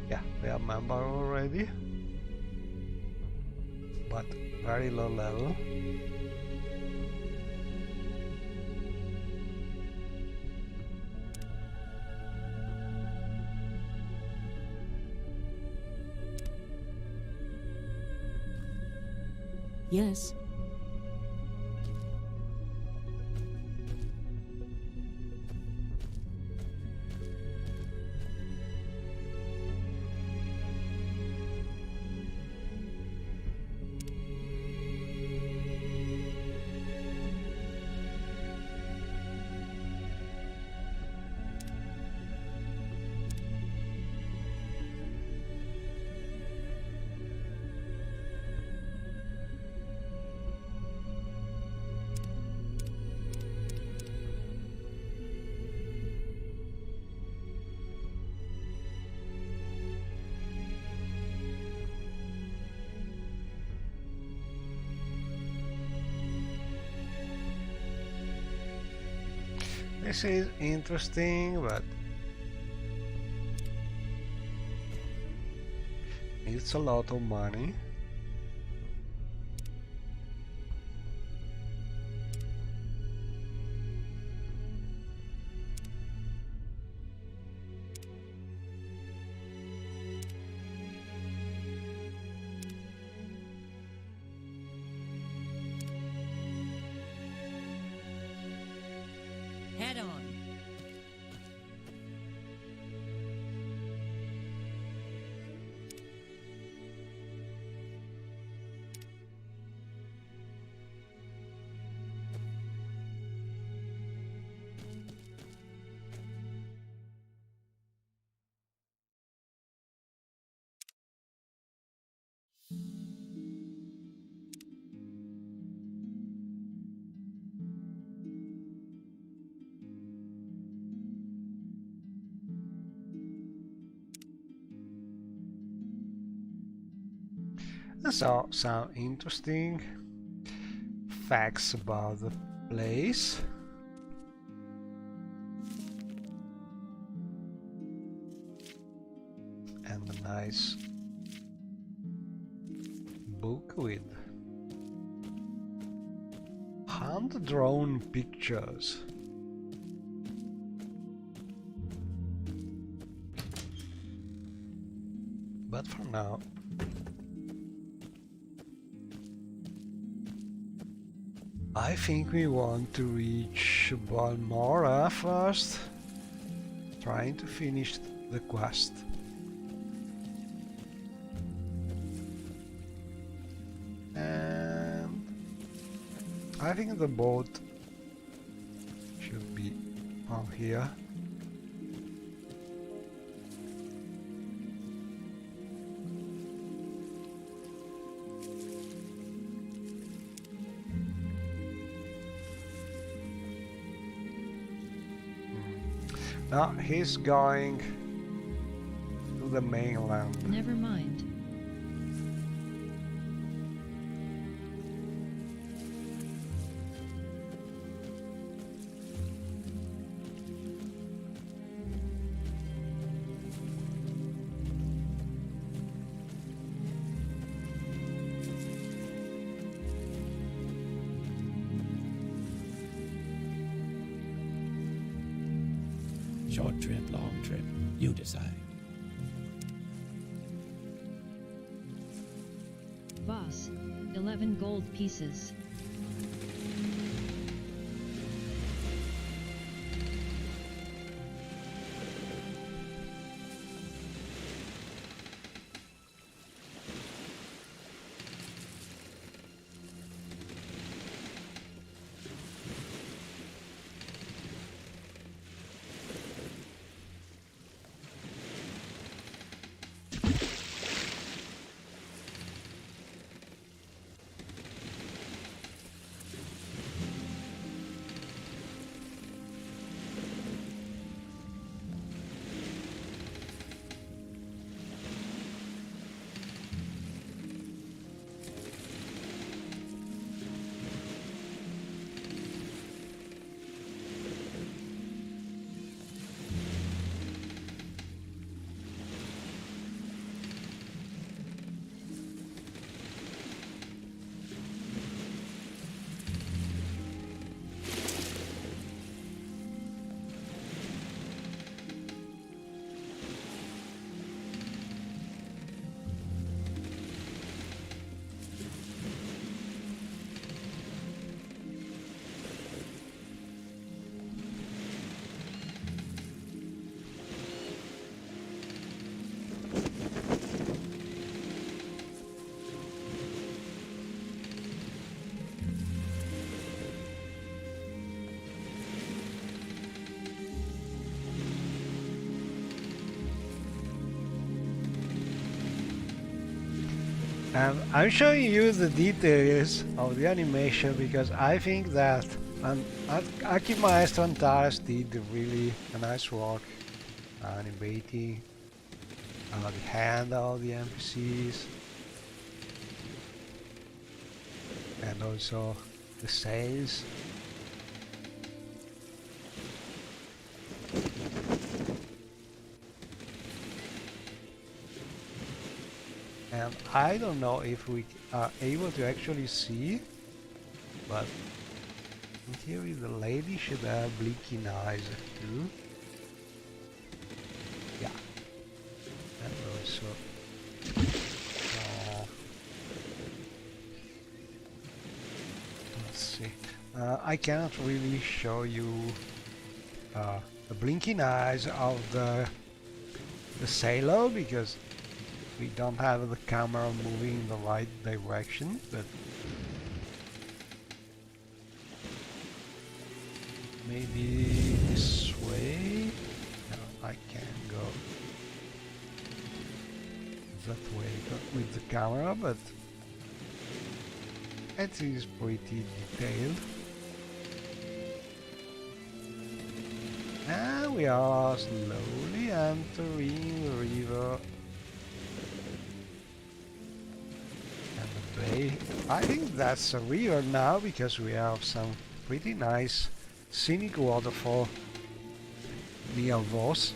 Yeah, we are member already, but very low level. Yes. This is interesting, but it's a lot of money. Head on. So, some interesting facts about the place. And a nice book with hand-drawn pictures. But for now, I think we want to reach Balmora first, trying to finish the quest. And I think the boat should be on here. Now he's going to the mainland. Never mind. Short trip, long trip, you decide. Boss, 11 gold pieces. And I'm showing you the details of the animation because I think that Aki Maestro and Taras did really a nice work animating the hand of the NPCs and also the sails. And I don't know if we are able to actually see, but in theory the lady should have blinking eyes too. Yeah. And also let's see. I cannot really show you the blinking eyes of the sailor because we don't have the camera moving in the right direction, but maybe this way. No, I can't go that way with the camera, but it is pretty detailed. And we are slowly entering the river and the bay. I think that's a river now because we have some pretty nice scenic waterfall near Voss.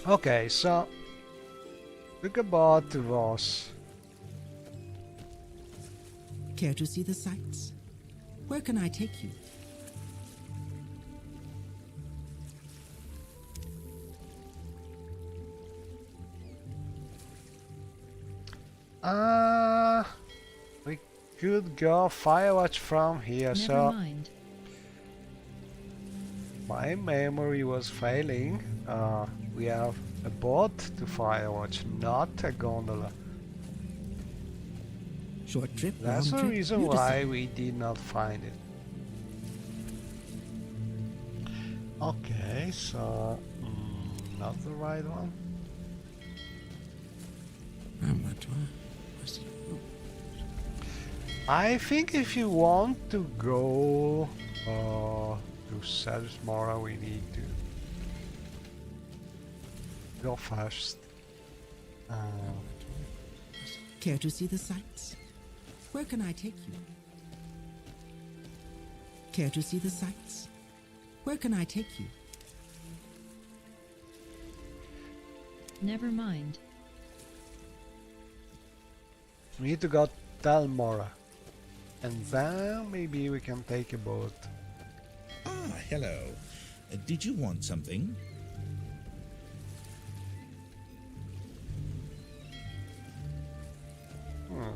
Okay, so look about Voss. Care to see the sights? Where can I take you? We could go Firewatch from here, Never so mind. my memory was failing. We have a boat to Firewatch, not a gondola. Short trip, That's long the trip, reason you why decide. we did not find it. Okay, so not the right one. I think if you want to go to Sadismora, we need to go fast. Care to see the sights? Where can I take you? Care to see the sights? Where can I take you? Never mind. We need to go Dalmora, and then maybe we can take a boat. Ah, hello. Did you want something?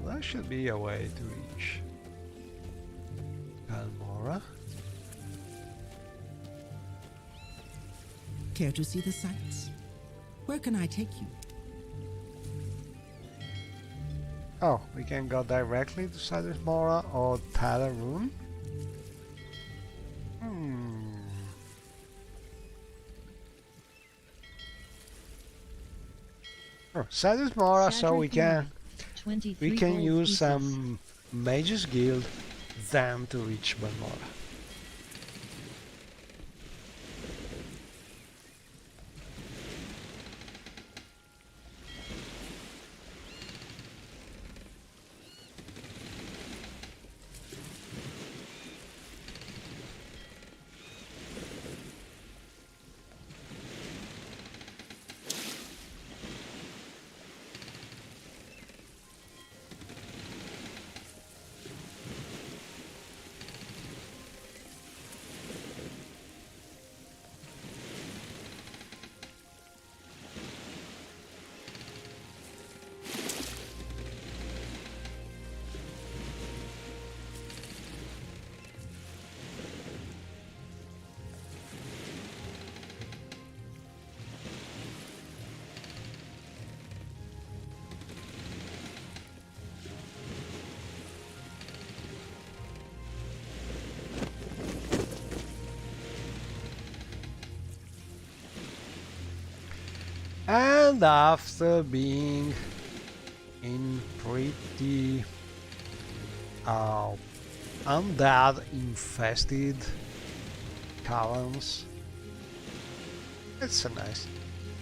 There should be a way to reach Dalmora. Care to see the sights? Where can I take you? Oh, we can go directly to Sadismora or Talaroon. Oh, Sadismora, so we can 23 gold use pieces. some Mages Guild then to reach Balmora. And after being in pretty undead infested caverns, it's a nice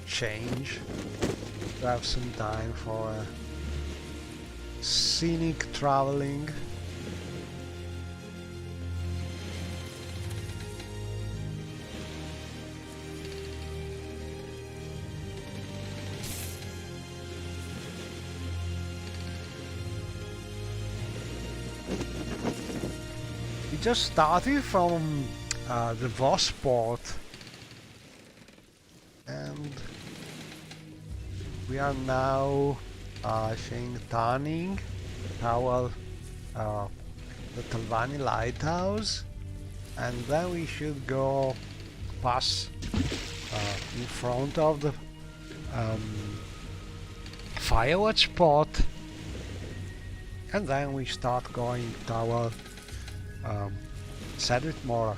change to have some time for scenic traveling. We just started from the boss port, and we are now I think turning toward the Talvani lighthouse, and then we should go pass in front of the Firewatch spot, and then we start going toward Cedric Mora.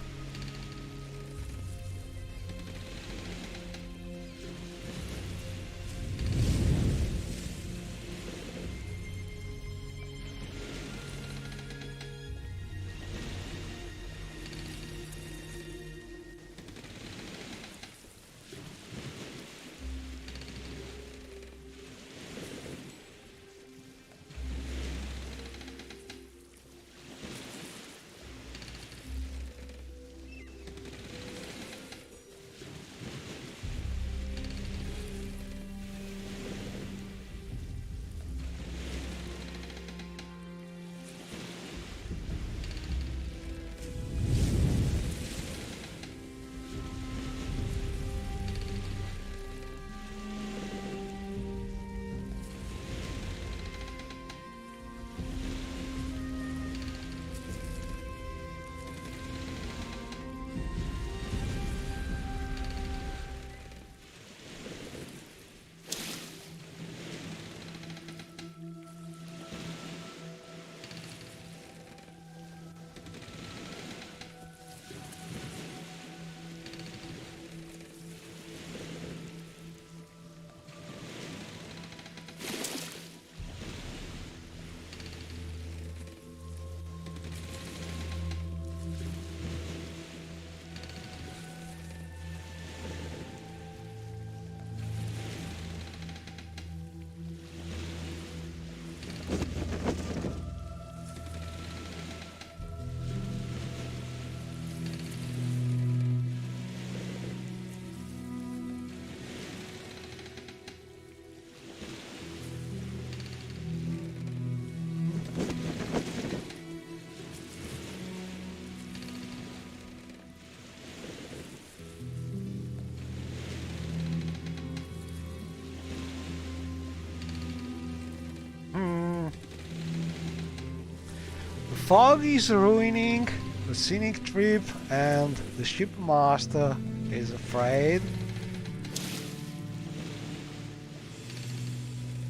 The fog is ruining the scenic trip, and the shipmaster is afraid.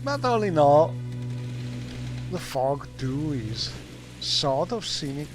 But all in all, the fog too is sort of scenic.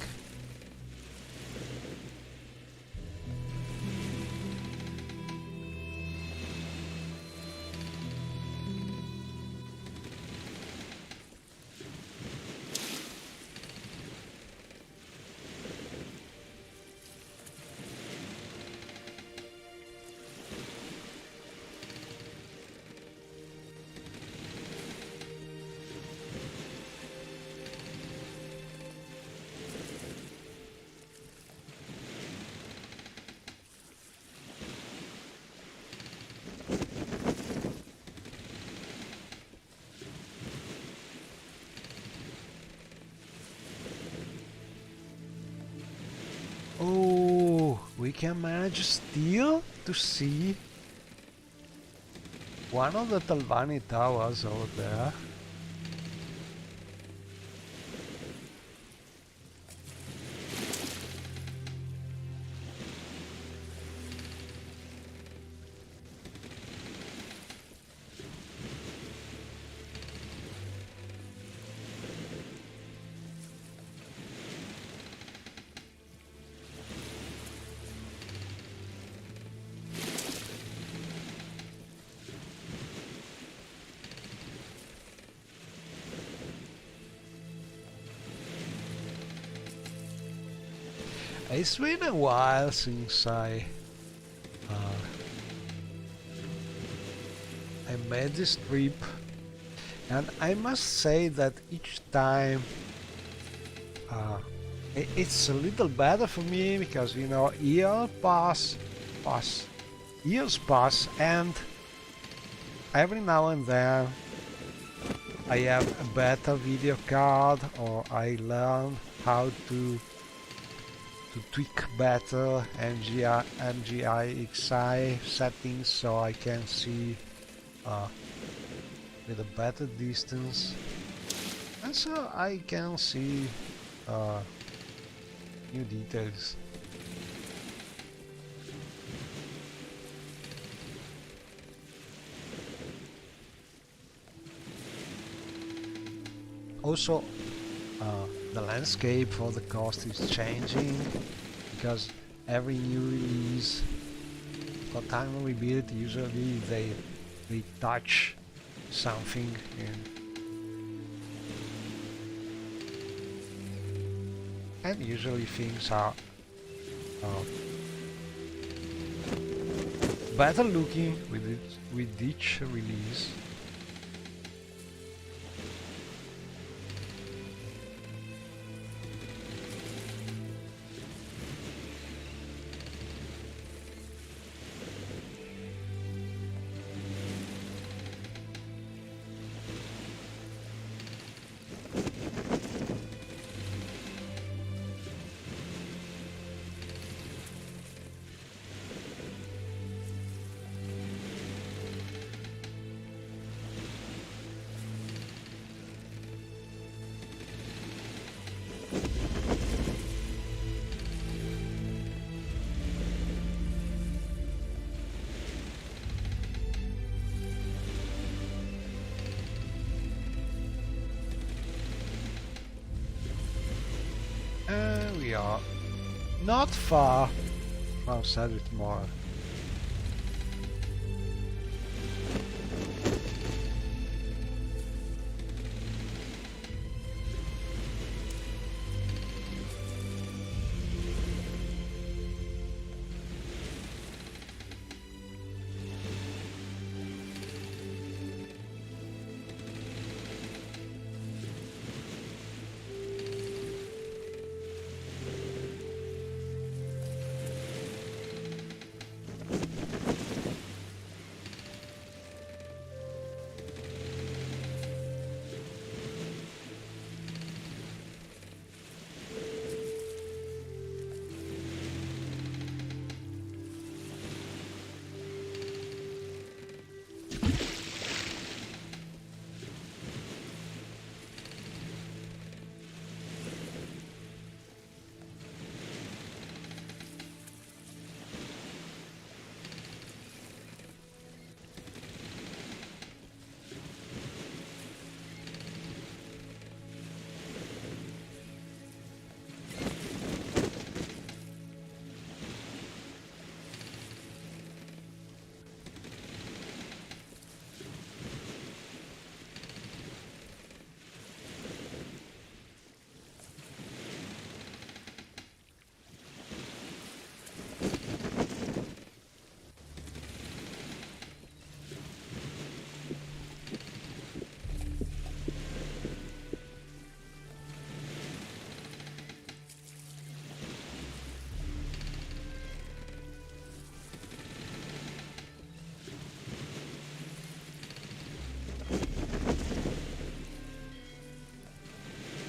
Oh, we can manage still to see one of the Talvani towers over there. It's been a while since uh, I made this trip, and I must say that each time uh, it's a little better for me because you know years pass, and every now and then I have a better video card, or I learn how to tweak better MGI settings so I can see with a better distance, and so I can see new details. Also, the landscape for the coast is changing because every new release for time rebuild usually they touch something and usually things are better looking with each release. We are not far from Cedric Moore.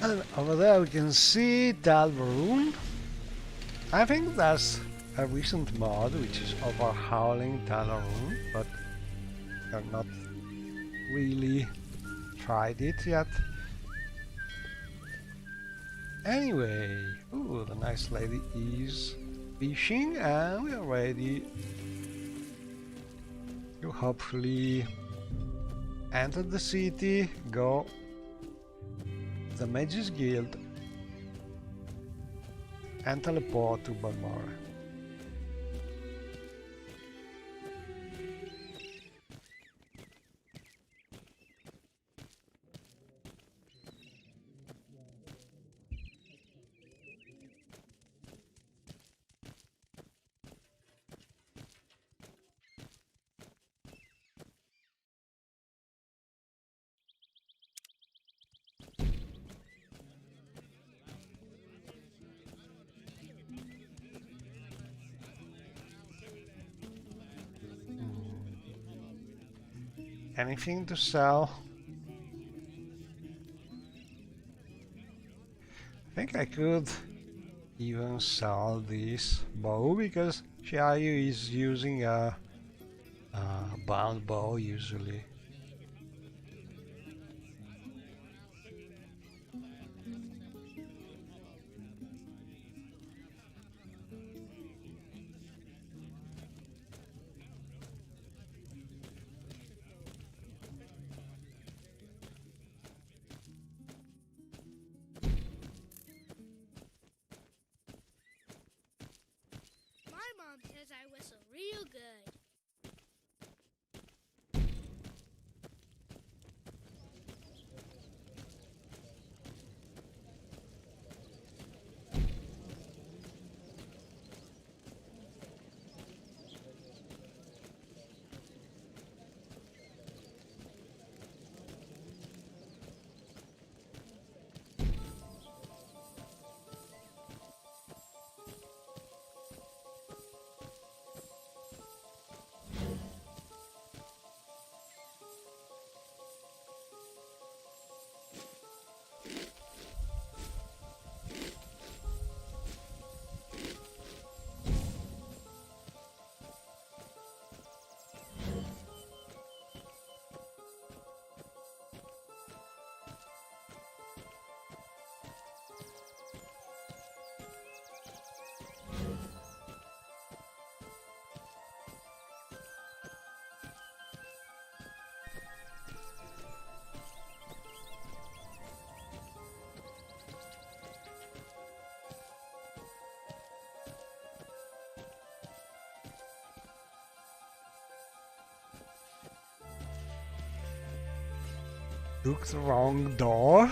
And over there we can see Talvaroon. I think that's a recent mod which is overhauling Talvaroon, but I've not really tried it yet. Anyway, ooh, the nice lady is fishing and we are ready to hopefully enter the city, go the Mages Guild and teleport to Balmora. anything to sell. I think I could even sell this bow because Xiaoyu is using a bound bow usually. My mom says I whistle real good. Took the wrong door.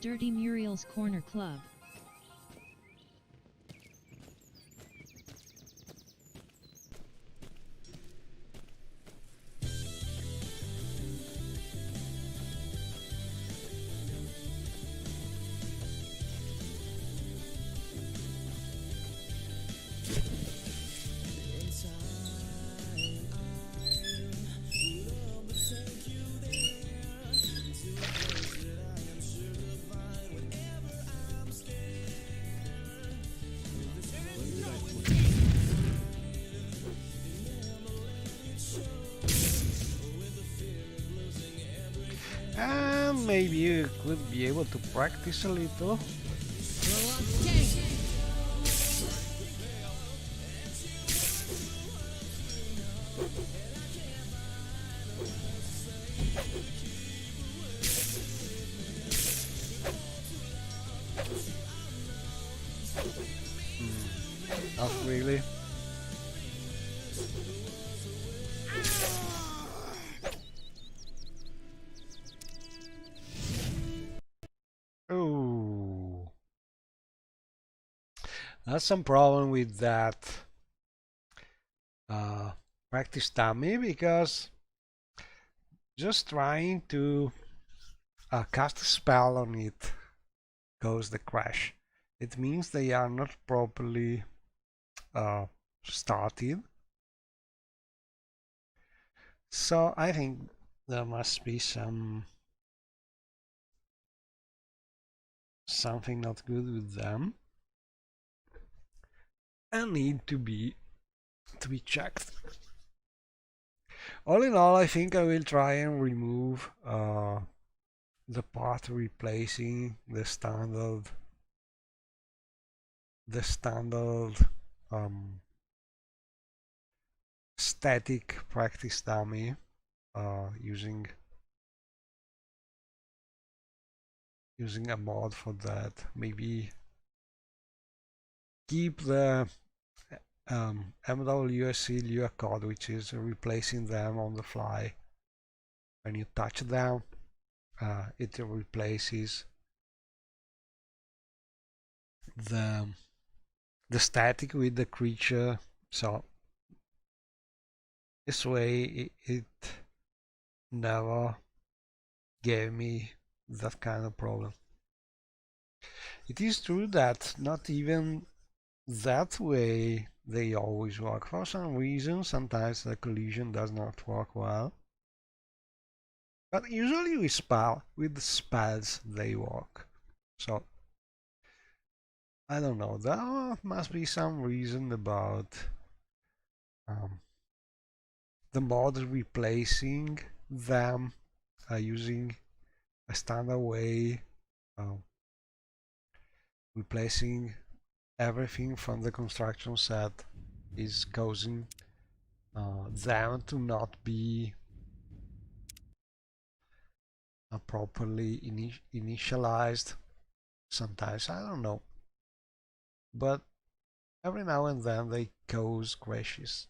Dirty Muriel's Corner Club. And maybe you could be able to practice a little. Throw up tank. Not really. Oh, that's some problem with that practice dummy because just trying to cast a spell on it goes the crash. It means they are not properly started. So I think there must be something not good with them and need to be checked. All in all, I think I will try and remove the part replacing the standard static practice dummy using a mod for that. Maybe keep the MWSC Lua code, which is replacing them on the fly. When you touch them, it replaces the static with the creature, so this way it never gave me that kind of problem. It is true that not even that way they always work. For some reason, sometimes the collision does not work well. But usually with spells they work. So I don't know. There must be some reason about the mod replacing them using a standard way, replacing everything from the construction set is causing them to not be properly initialized. Sometimes, I don't know, but every now and then they cause crashes.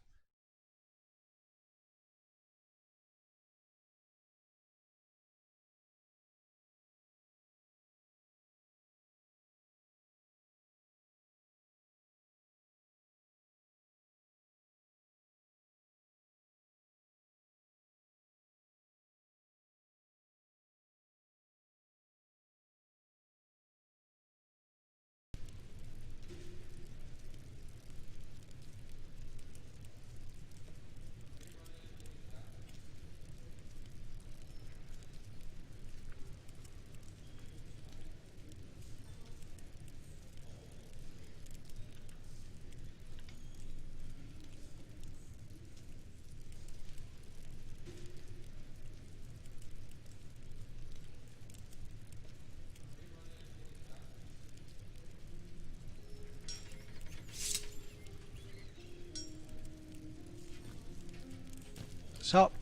So,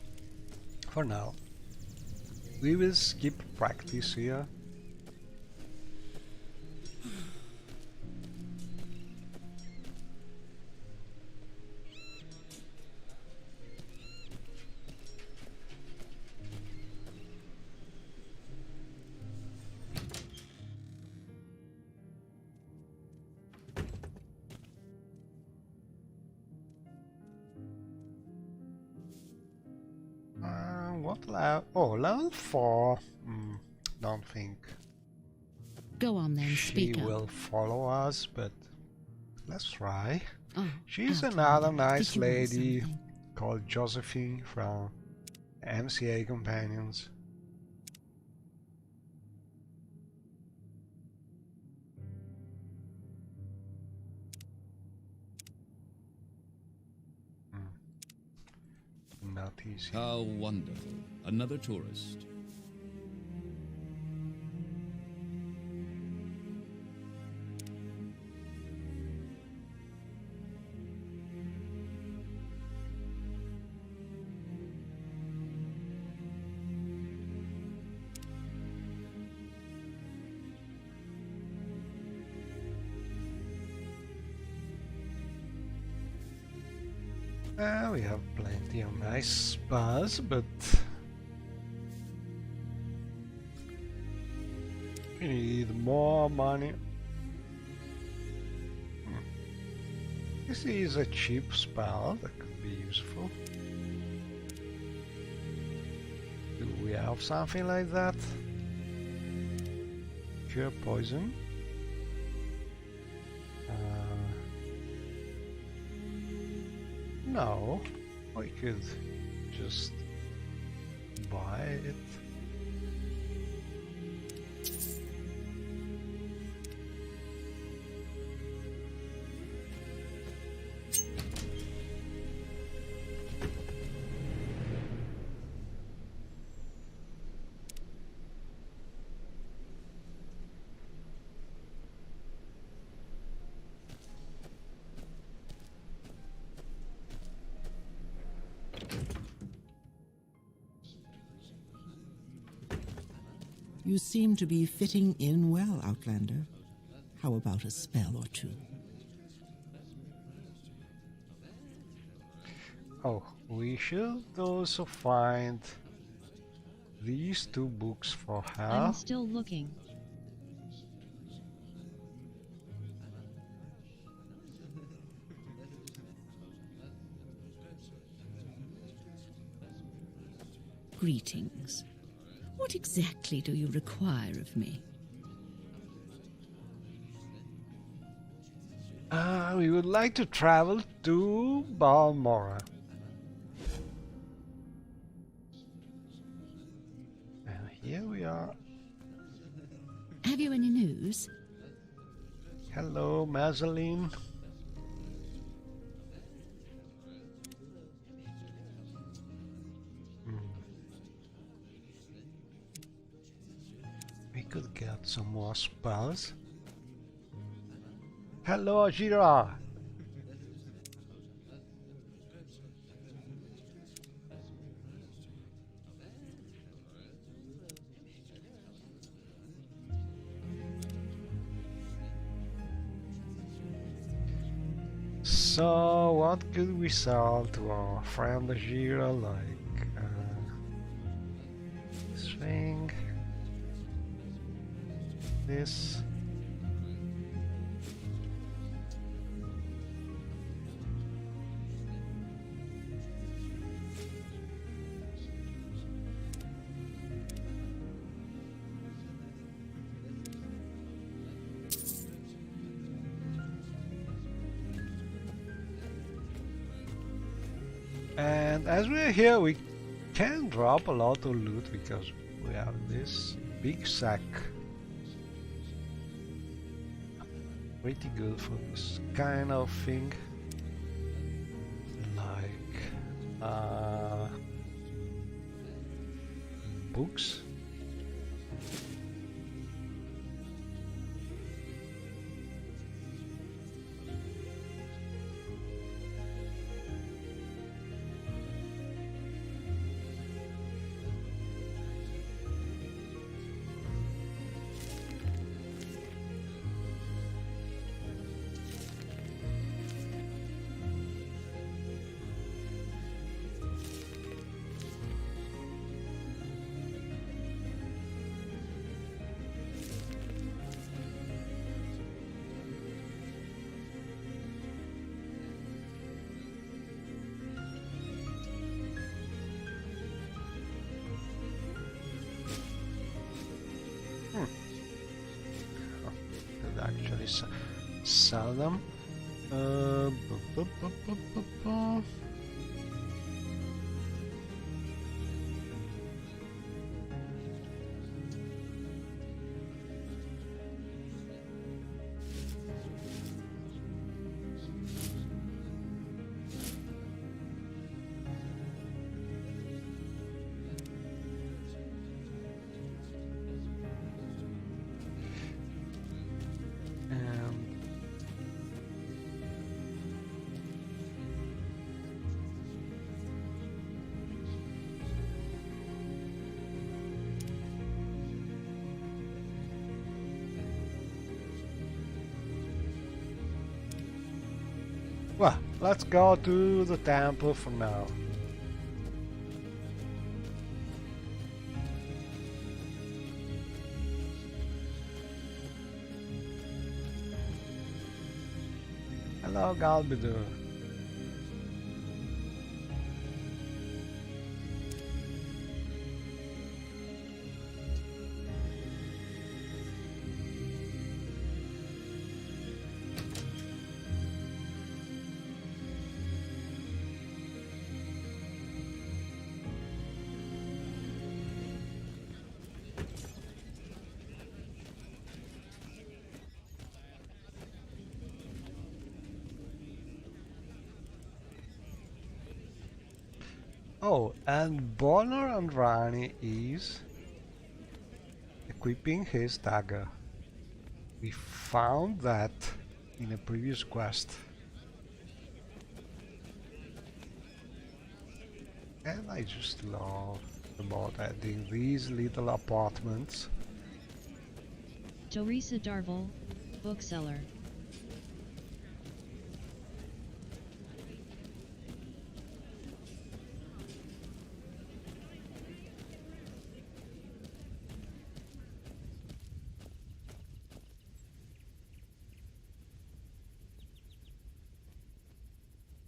for now, we will skip practice here. What level? Oh, level 4. Don't think Go on then, she speak up. will follow us, but let's try. Oh, She's Outlander, another nice did you want lady something? called Josephine from MCA Companions. Not easy. How wonderful. Another tourist. We have plenty of nice spas, but we need more money. This is a cheap spell that could be useful. Do we have something like that? Cure poison. No, we could just buy it. You seem to be fitting in well, Outlander. How about a spell or two? Oh, we should also find these 2 books for her. I'm still looking. Greetings. What exactly do you require of me? We would like to travel to Balmora. And here we are. Have you any news? Hello, Mazzoline. We could get some more spells. Hello, Ajira. So, what could we sell to our friend Ajira? Like, this thing, this. And as we're here, we can drop a lot of loot because we have this big sack. Pretty good for this kind of thing. Like books. Could actually sell them. Well, let's go to the temple for now. Hello, Galbidur. Oh, and Bonner Andrani is equipping his dagger. We found that in a previous quest. And I just love about adding these little apartments. Teresa Darvel, bookseller.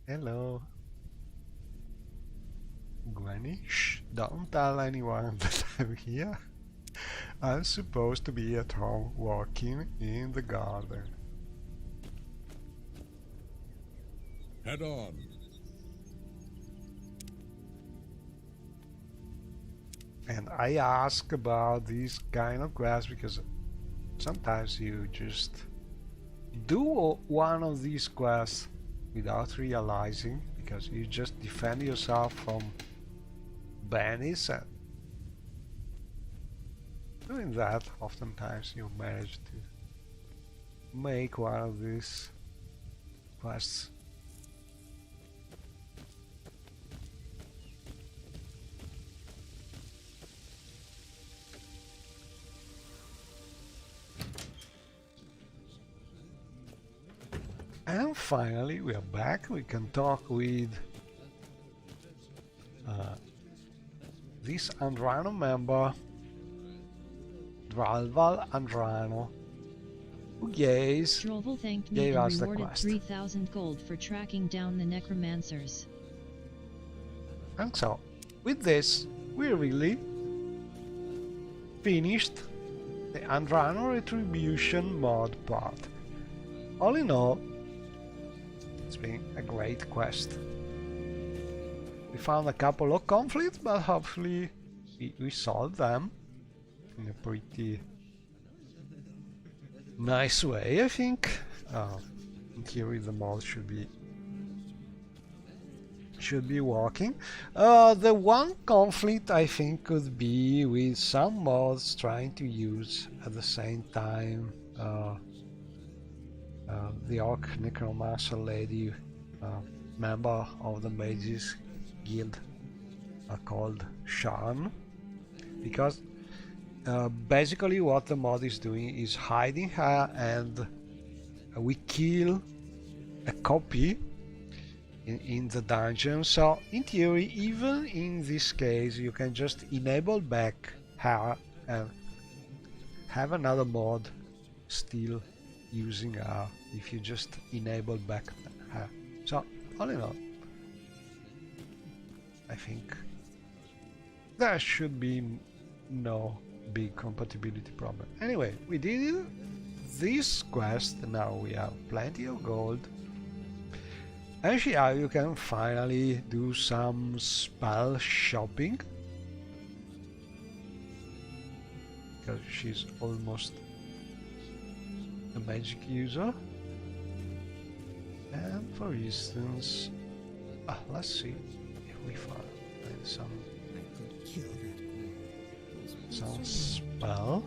Hello. Granny? Shh. Don't tell anyone that I'm here. I'm supposed to be at home walking in the garden. Head on. And I ask about these kind of quests because sometimes you just do one of these quests without realizing, because you just defend yourself from bandits, and doing that oftentimes you manage to make one of these quests. And finally we are back. We can talk with this Andrano member, Dralval Andrano, who gave Drovel thanked me and us the rewarded quest. 3,000 gold for tracking down the necromancers. And so, with this, we really finished the Andrano Retribution mod part. All in all, it's been a great quest. We found a couple of conflicts, but hopefully we solved them in a pretty nice way, I think. In theory the mod should be working. The one conflict I think could be with some mods trying to use at the same time the Orc Necromancer lady, member of the Mages Guild, called Shan, because basically what the mod is doing is hiding her, and we kill a copy in the dungeon. So in theory, even in this case, you can just enable back her and have another mod still using her if you just enable back her. So all in all, I think there should be no big compatibility problem. Anyway, we did this quest. Now we have plenty of gold. And here you can finally do some spell shopping, because she's almost a magic user. And for instance, let's see if we find some spell.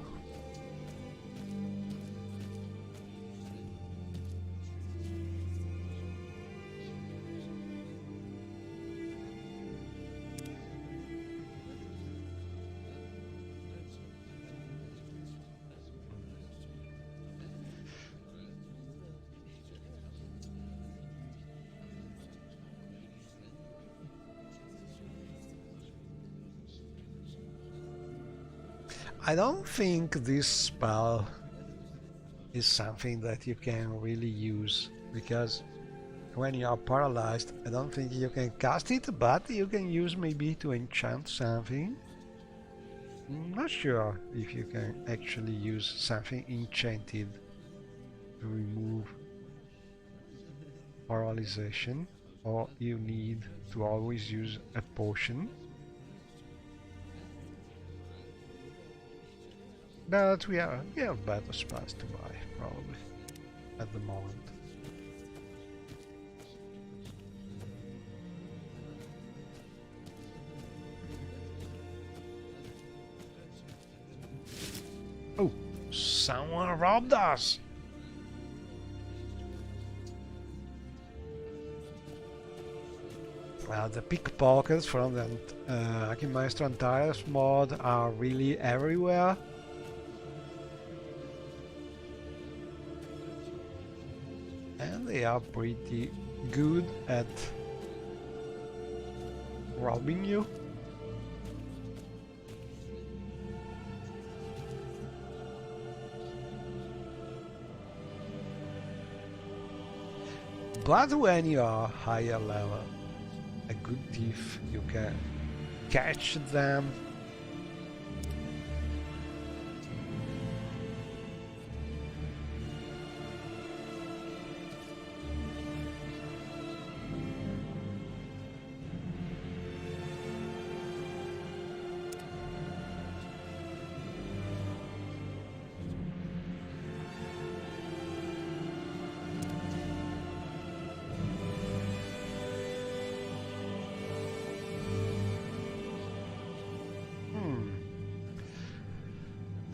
I don't think this spell is something that you can really use, because when you are paralyzed, I don't think you can cast it, but you can use maybe to enchant something. I'm not sure if you can actually use something enchanted to remove paralyzation, or you need to always use a potion. But we have better spells to buy, probably, at the moment. Oh, someone robbed us! The pickpockets from the Hackmaster Antares mod are really everywhere. And they are pretty good at robbing you. But when you are higher level, a good thief, you can catch them.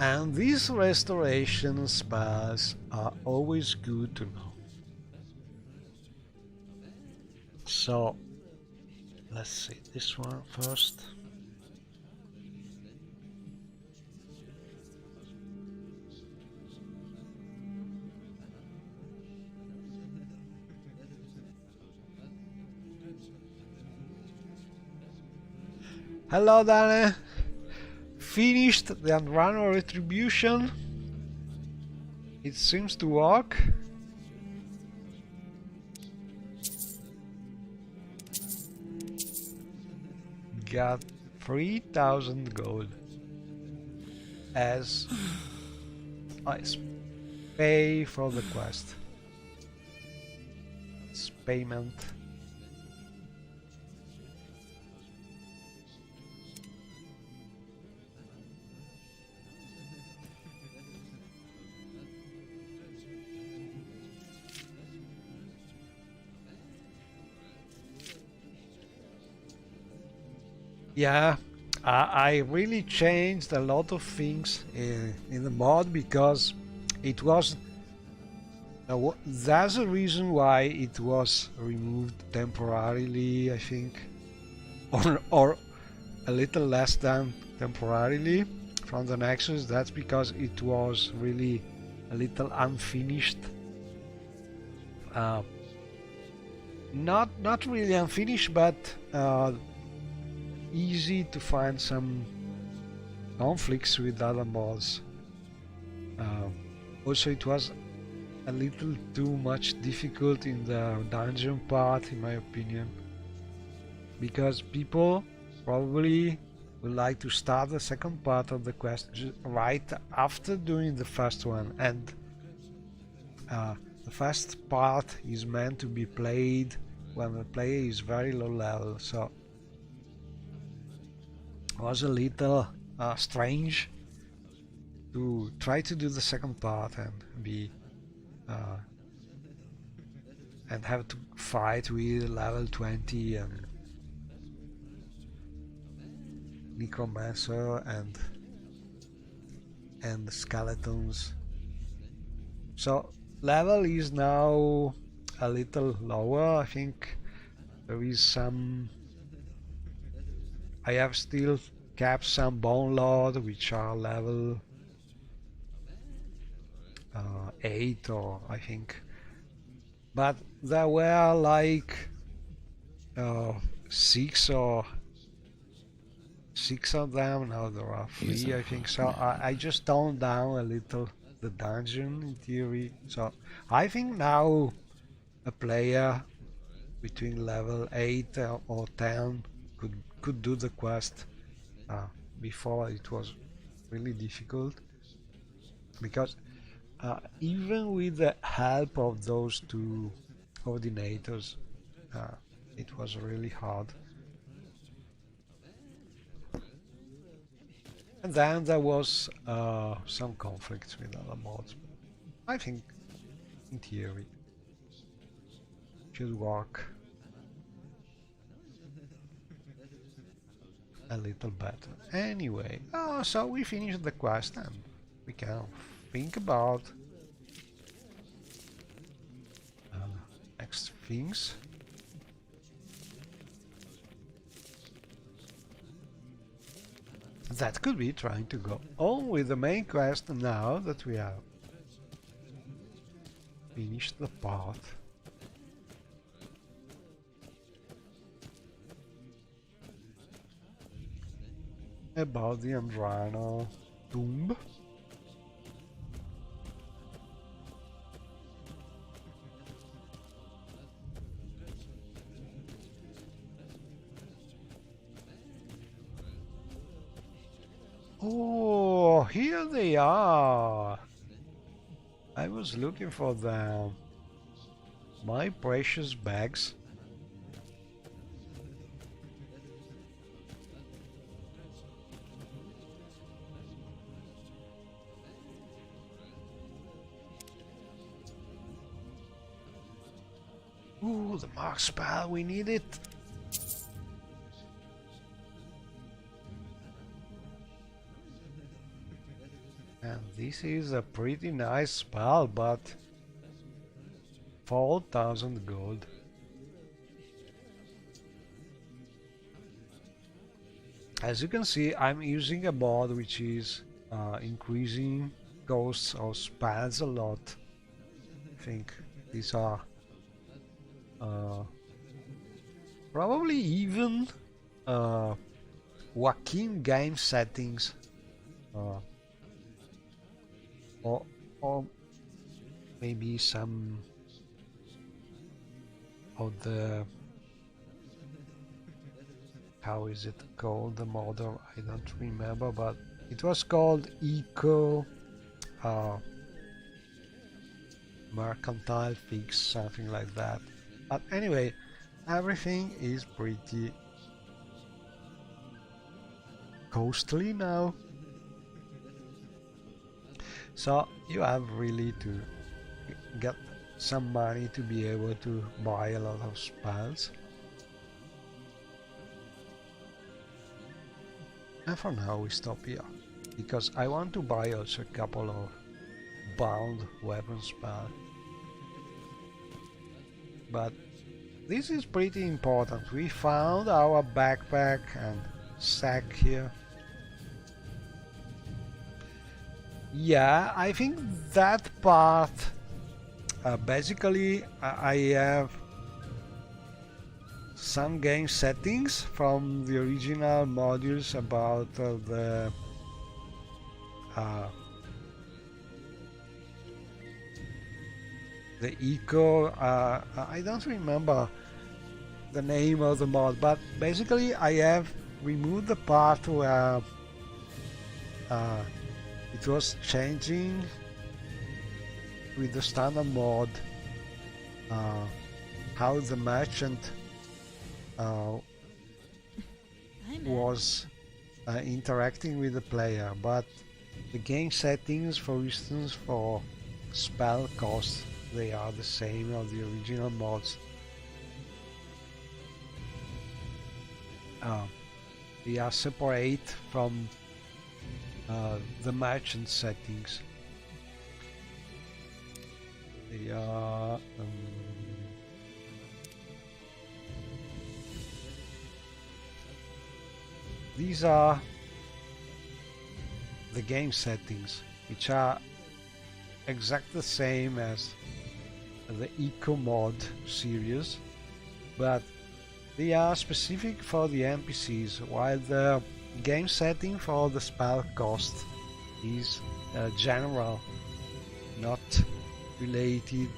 And these restoration spells are always good to know. So, let's see this one first. Hello, Dane. Finished the Unrunner Retribution. It seems to work. Got 3,000 gold as pay for the quest. It's payment. Yeah, I really changed a lot of things in the mod because it was that's the reason why it was removed temporarily, I think, or a little less than temporarily from the Nexus. That's because it was really a little unfinished. Not really unfinished, but easy to find some conflicts with other mods. Also, it was a little too much difficult in the dungeon part, in my opinion, because people probably would like to start the second part of the quest right after doing the first one, and the first part is meant to be played when the player is very low level, so was a little strange to try to do the second part and be and have to fight with level 20 and necromancer and skeletons. So level is now a little lower. I think there is some. I have still kept some Bone Lord, which are level 8, or I think, but there were like 6 of them. Now there are 3, I think. So I just toned down a little the dungeon in theory. So I think now a player between level 8 or 10 could do the quest. Before it was really difficult, because even with the help of those 2 coordinators, it was really hard. And then there was some conflicts with other mods. I think in theory should work a little better. Anyway, so we finished the quest and we can think about next things. That could be trying to go on with the main quest now that we have finished the part. About the Andrano tomb. Oh, here they are. I was looking for them. My precious bags. Ooh, the mark spell, we need it. And this is a pretty nice spell, but 4,000 gold. As you can see, I'm using a mod which is increasing ghosts or spells a lot. I think these are probably even Joaquin game settings, or maybe some of the, how is it called, the model, I don't remember, but it was called Eco Mercantile Fix, something like that. But anyway, everything is pretty costly now, so you have really to get some money to be able to buy a lot of spells. And for now we stop here, because I want to buy also a couple of bound weapon spells. But this is pretty important. We found our backpack and sack here. Yeah, I think that part, basically I have some game settings from the original modules about the eco, I don't remember the name of the mod, but basically I have removed the part where it was changing with the standard mod, how the merchant was interacting with the player, but the game settings, for instance, for spell cost, they are the same as the original mods. They are separate from the merchant settings. They are these are the game settings, which are exactly the same as the Eco mod series, but they are specific for the NPCs, while the game setting for the spell cost is general, not related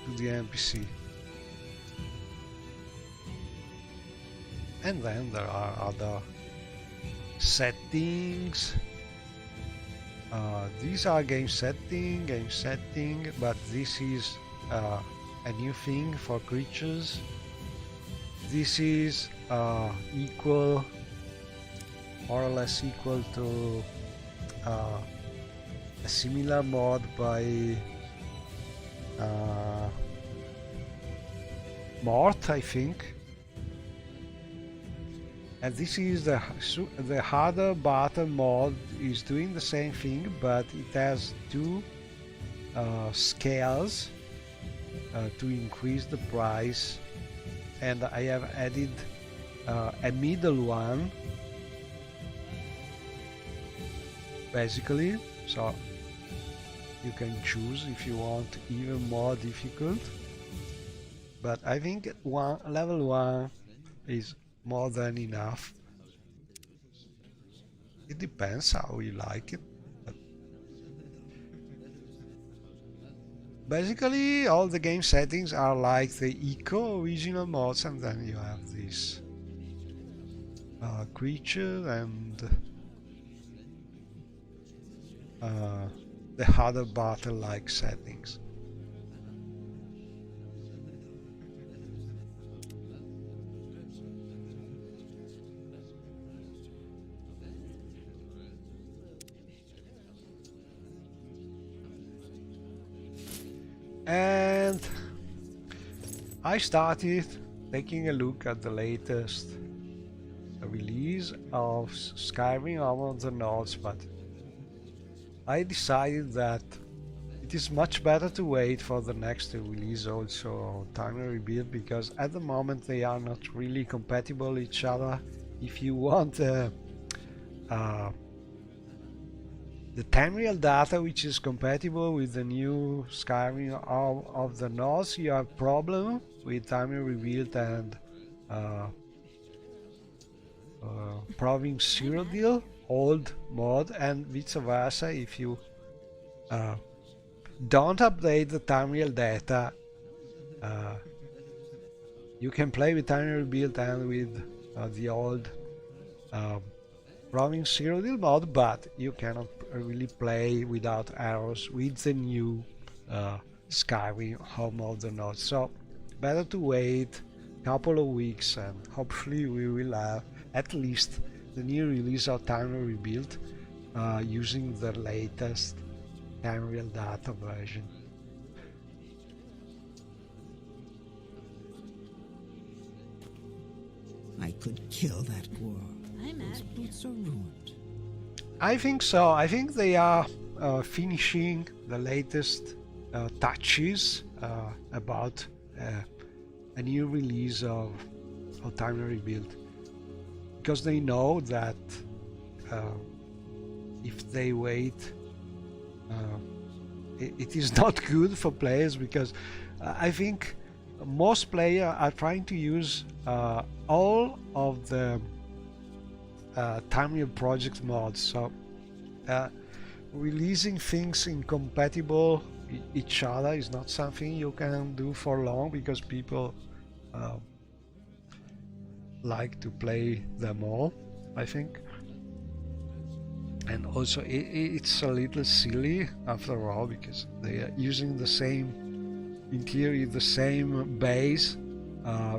to the NPC. And then there are other settings. These are game setting, but this is a new thing for creatures. This is equal, more or less equal to a similar mod by Mort, I think. And this is the harder button mod, is doing the same thing, but it has two scales to increase the price, and I have added a middle one, basically, so you can choose if you want even more difficult, but I think level 1 is more than enough. It depends how you like it. But basically, all the game settings are like the Eco original mods, and then you have this creature and the harder battle-like settings. And I started taking a look at the latest release of Skyrim on the nodes, but I decided that it is much better to wait for the next release also on Timer Rebuild, because at the moment they are not really compatible with each other. If you want the Tamriel data which is compatible with the new Skyrim of the nodes, you have problem with Timer Rebuild and Province Zero Deal, old mod, and vice versa. If you don't update the Tamriel data, you can play with Timer Rebuild and with the old Province Zero Deal mod, but you cannot really play without arrows with the new Skyrim home of the nodes. So better to wait a couple of weeks, and hopefully we will have at least the new release of Timer Rebuild using the latest Tamriel data version. I could kill that Gwar. I'm Those at boots are ruined. I think so. I think they are finishing the latest touches about a new release of Timer Rebuild, because they know that if they wait, it is not good for players, because I think most players are trying to use all of the Tamriel project mods, so releasing things incompatible each other is not something you can do for long, because people like to play them all, I think. And also it's a little silly after all, because they are using the same, in theory, the same base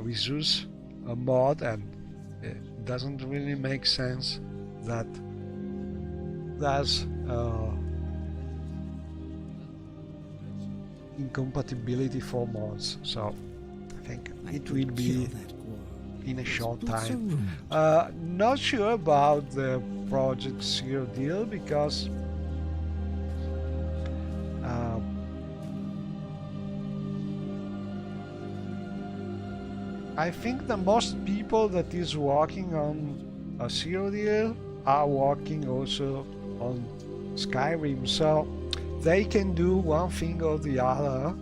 resource mod, and it doesn't really make sense that there's incompatibility for mods. So I think it will be in a short time. Not sure about the Project Zero Deal, because I think the most people that is working on a Zero Deal are working also on Skyrim, so they can do one thing or the other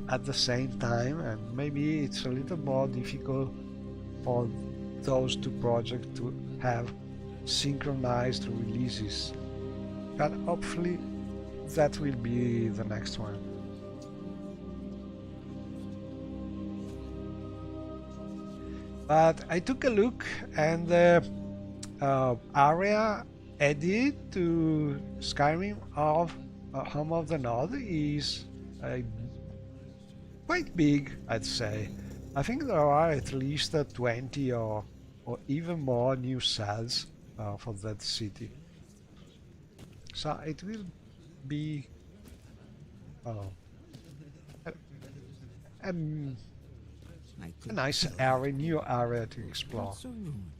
at the same time, and maybe it's a little more difficult for those two projects to have synchronized releases, but hopefully that will be the next one. But I took a look, and the area added to Skyrim of Home of the Node is quite big, I'd say. I think there are at least 20 or even more new cells for that city. So it will be a nice area, new area to explore. Boots are ruined.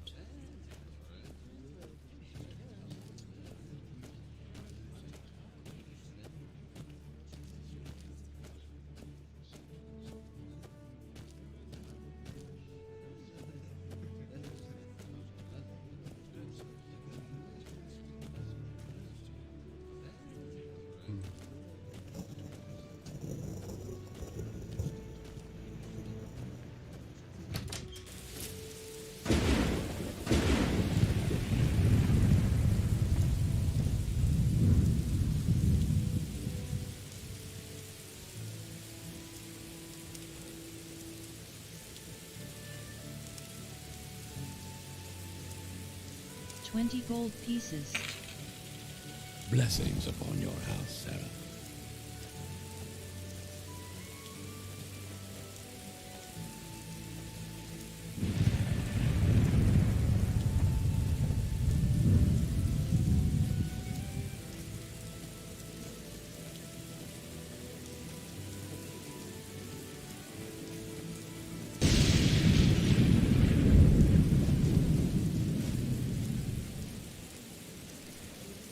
$20 gold pieces. Blessings upon your house, Sarah.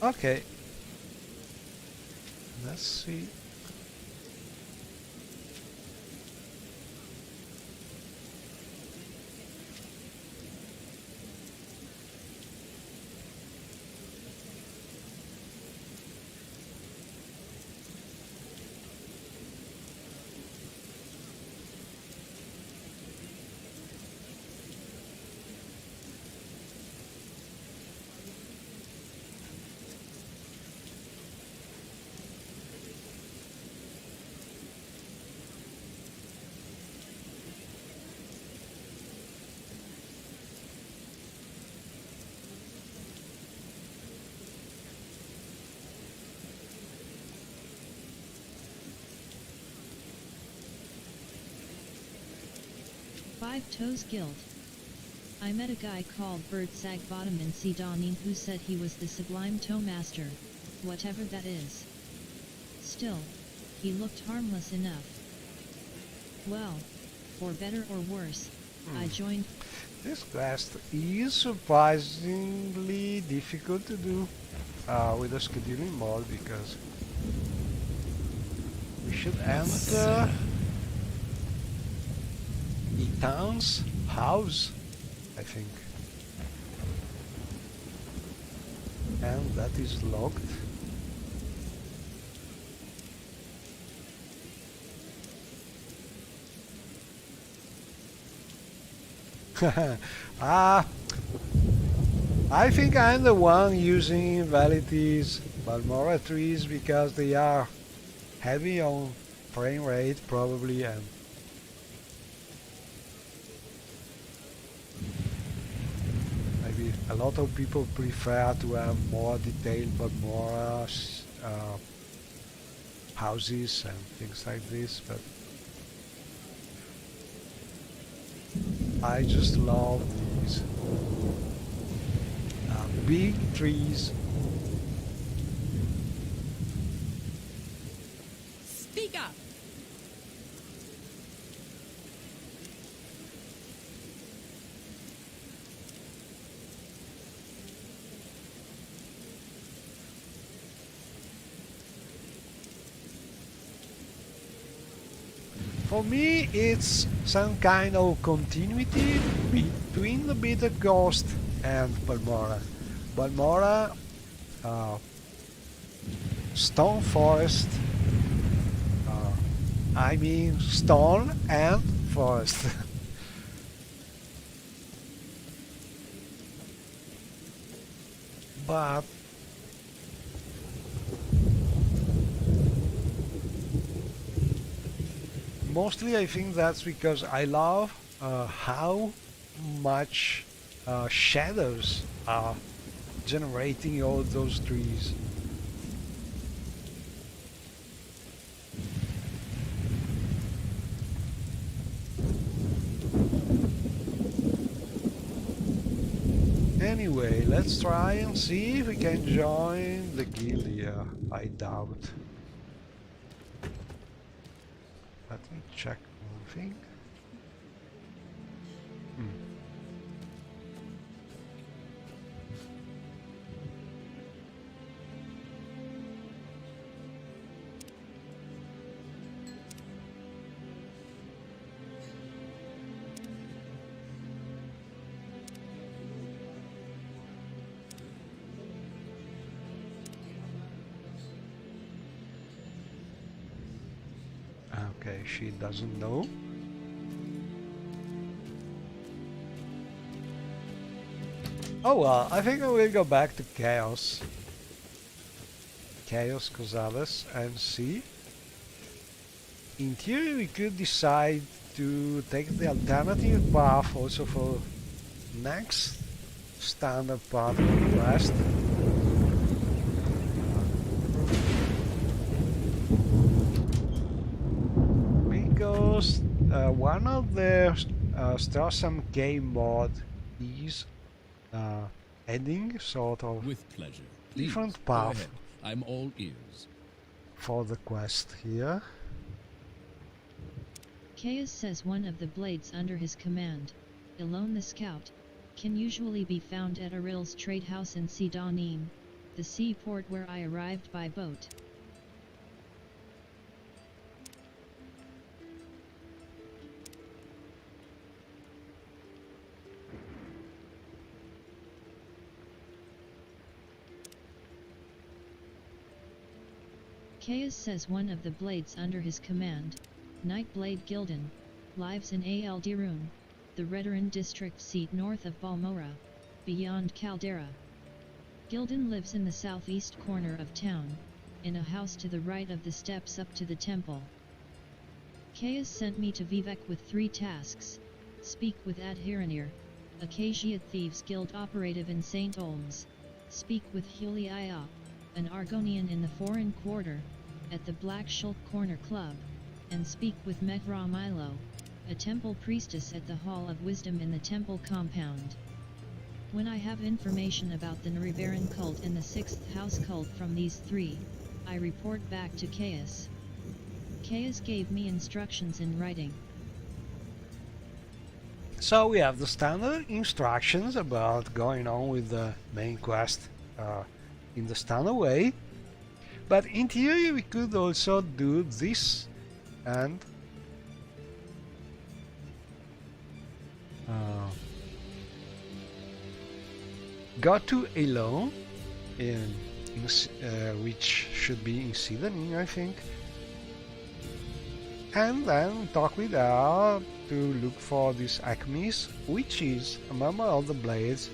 Okay. Let's see. Five Toes Guild. I met a guy called Bird Sagbottom in Sedanin who said he was the Sublime Toe Master, whatever that is. Still, he looked harmless enough. Well, for better or worse, I joined. This quest is surprisingly difficult to do with the scheduling mode because we should enter Ethan's house, I think. And that is locked. I think I'm the one using Vality's Balmora trees because they are heavy on frame rate probably, and maybe a lot of people prefer to have more detailed Balmora houses and things like this, but I just love these big trees. Speak up! For me, it's some kind of continuity between the Bitter Ghost and Balmora. Balmora, stone forest, I mean stone and forest. But mostly I think that's because I love how much shadows are generating all those trees. Anyway, let's try and see if we can join the guild here. I doubt. Let me check one thing. Okay, she doesn't know. Oh well, I think I will go back to Chaos Gonzalez and see. In theory we could decide to take the alternative path also for next standard part of the quest. one of the Strassam K mod is adding sort of With pleasure. Please, different go path ahead. I'm all ears. for the quest here. Caius says one of the blades under his command, Elone the Scout, can usually be found at Aril's trade house in Sidanin, the seaport where I arrived by boat. Caius says one of the blades under his command, Nightblade Gildan, lives in Al Dirun, the Redoran district seat north of Balmora, beyond Caldera. Gildan lives in the southeast corner of town, in a house to the right of the steps up to the temple. Caius sent me to Vivek with 3 tasks: speak with Adhiranir, Acacia Thieves Guild operative in St. Olms, speak with Huliaya, an Argonian in the foreign quarter, at the Black Shulk Corner Club, and speak with Metra Milo, a temple priestess at the Hall of Wisdom in the temple compound. When I have information about the Nrivaran cult and the 6th house cult from these 3, I report back to Caius. Caius gave me instructions in writing. So we have the standard instructions about going on with the main quest in the standard way, but in theory we could also do this and go to Elone, which should be in Sidanin, I think, and then talk with her to look for this Acmes, which is a member of the Blades,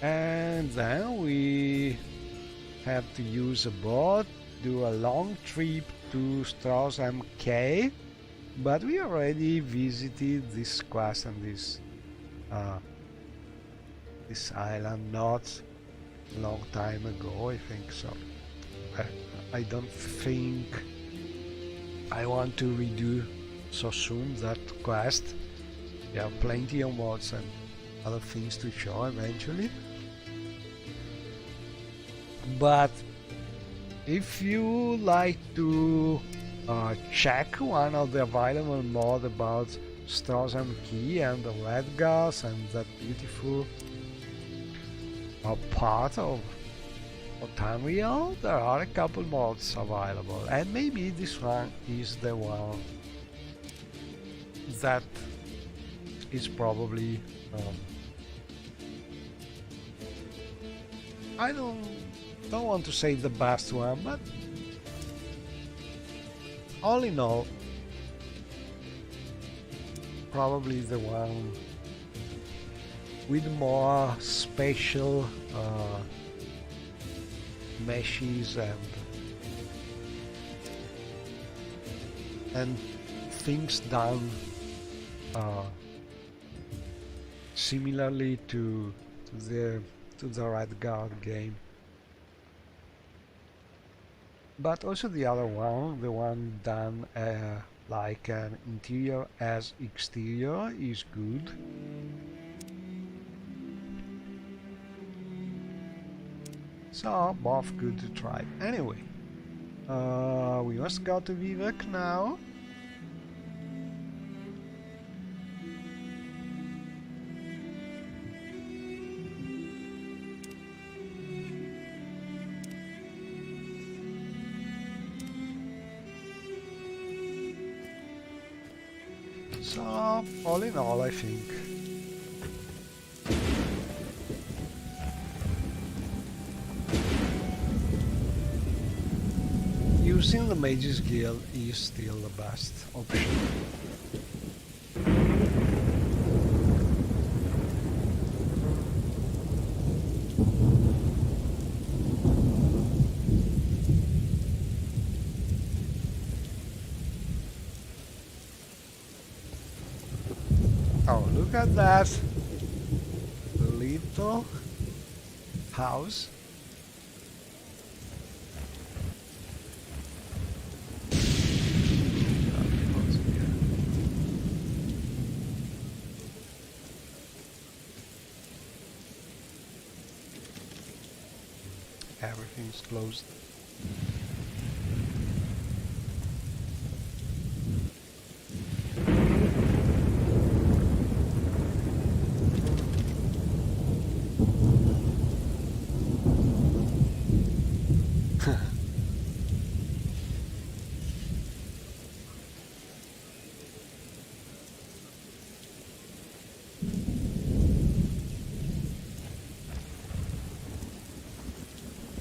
and then we have to use a boat, do a long trip to Strassam K, but we already visited this quest and this island not a long time ago, I think so. I don't think I want to redo so soon that quest. We have plenty of mods and other things to show eventually. But if you like to check one of the available mods about Strassam Key and the Redgas and that beautiful part of Tamriel, there are a couple mods available, and maybe this one is the one that is probably I don't want to say the best one, but all in all probably the one with more special meshes and things done similarly to the Red Guard game. But also the other one, the one done like an interior as exterior, is good. So both good to try. Anyway, we must go to Vivek now. So, all in all, I think using the Mages Guild is still the best option. Oh, look at that little house. Everything's closed.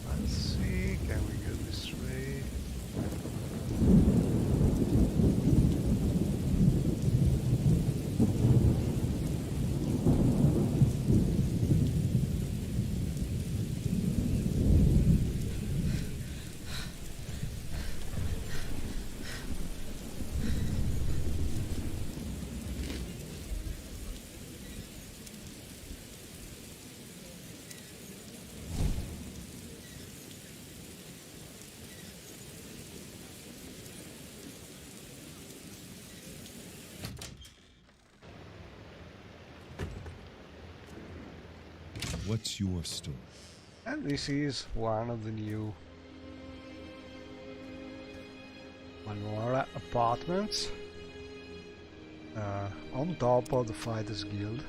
Let's see, can we go this way? What's your story? And this is one of the new Manora apartments on top of the Fighters Guild.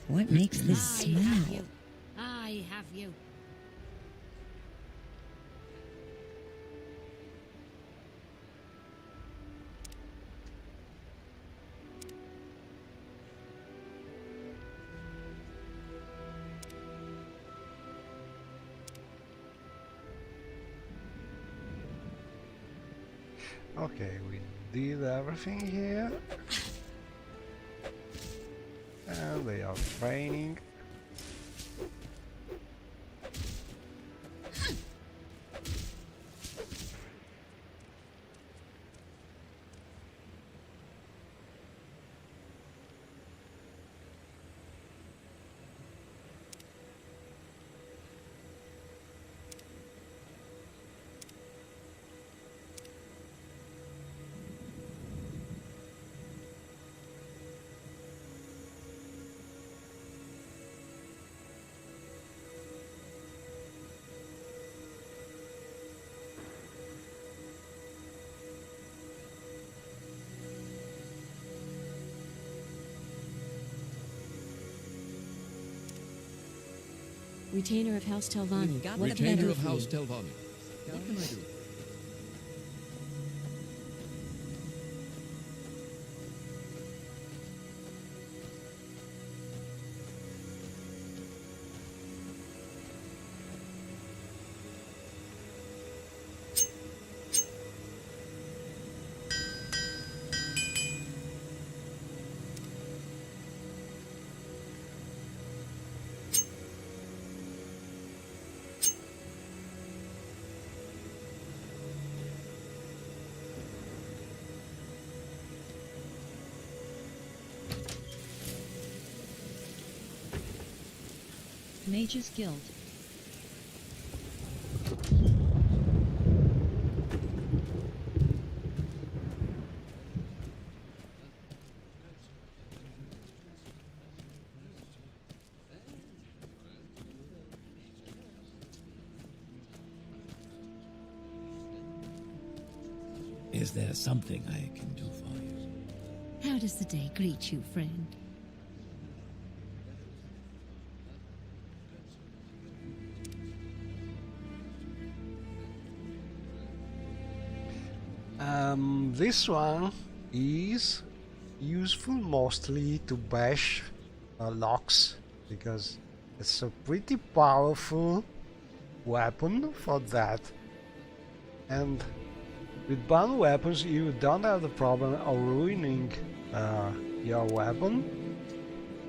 What makes this smell? I have you. Okay, we did everything here. And they are training. Retainer of House Telvanni. What Retainer can I of do for House you? Telvanni. What can I do? Mages Guild. Is there something I can do for you? How does the day greet you, friend? This one is useful mostly to bash locks, because it's a pretty powerful weapon for that. And with bound weapons you don't have the problem of ruining your weapon,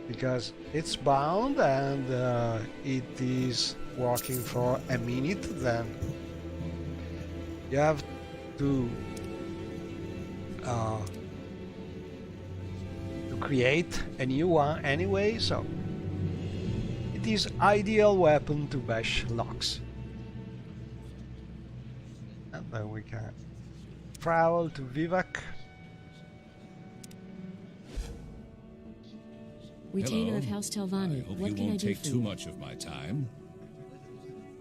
because it's bound and it is working for a minute. Then you have to create a new one anyway, so it is ideal weapon to bash locks. And then we can travel to Vivek. Retainer Hello. of House I Telvanni. hope What you can I won't do take for too you? much of my time.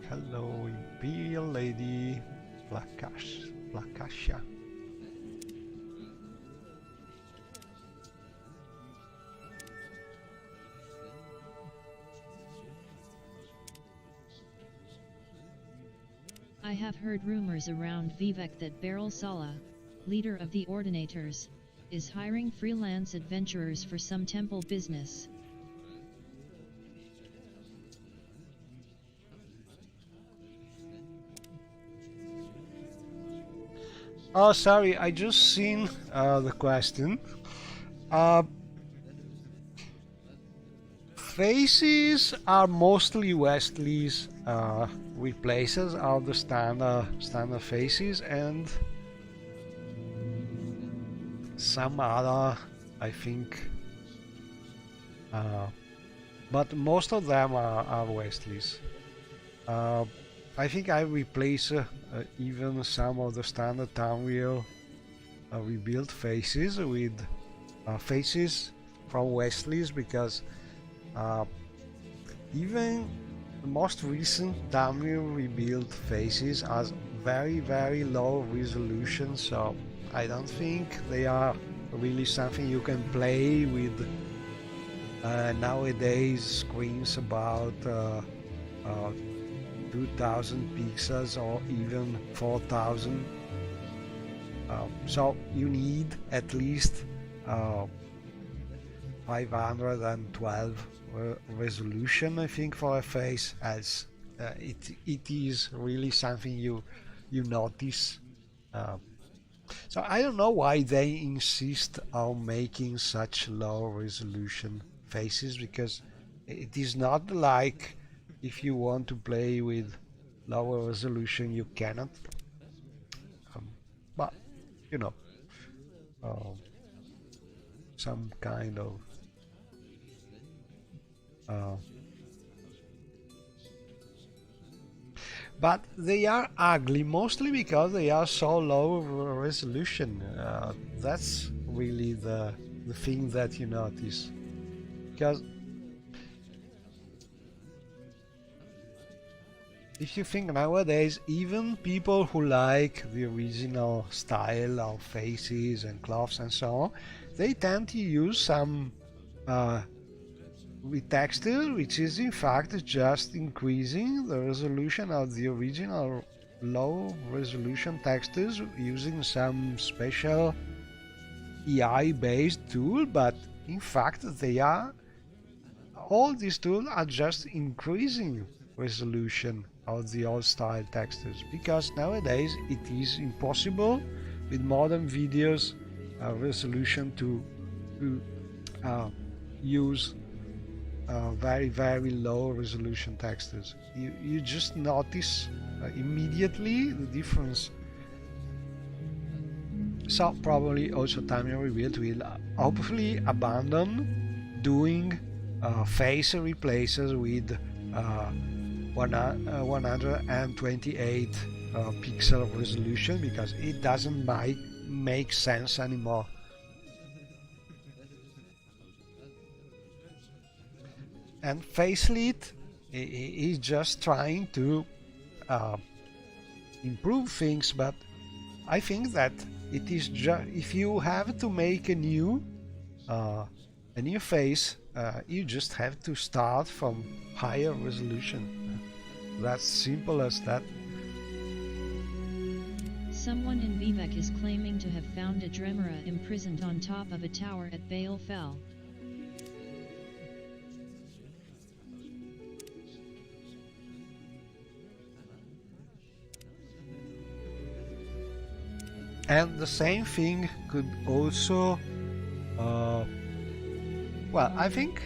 Hello, Imperial Lady Plakasha. I have heard rumors around Vivek that Beryl Sala, leader of the Ordinators, is hiring freelance adventurers for some temple business. Oh, sorry, I just seen the question. Uh, faces are mostly Wesley's replaces of the standard faces, and some other, I think, but most of them are Wesley's. I think I replace even some of the standard Townwheel rebuilt faces with faces from Wesley's, because even the most recent Townwheel rebuilt faces are very low resolution, so I don't think they are really something you can play with nowadays screens about 2000 pixels or even 4000. So you need at least 512 resolution, I think, for a face, as it is really something you notice. So I don't know why they insist on making such low resolution faces, because it is not like if you want to play with lower resolution you cannot. But you know, some kind of but they are ugly mostly because they are so low resolution. That's really the thing that you notice, because if you think nowadays, even people who like the original style of faces and cloths and so on, they tend to use some retexture, which is in fact just increasing the resolution of the original low resolution textures using some special AI based tool, but in fact all these tools are just increasing resolution of the old style textures, because nowadays it is impossible with modern videos resolution to use very low resolution textures. You just notice immediately the difference. So probably also Time Rebuild will hopefully abandon doing face replaces with 128 pixel resolution, because it doesn't make sense anymore. And Facelit is just trying to improve things, but I think that it is just, if you have to make a new face, you just have to start from higher resolution. That's simple as that. Someone in Vivek is claiming to have found a Dremora imprisoned on top of a tower at Baal Fell. And the same thing could also, well, I think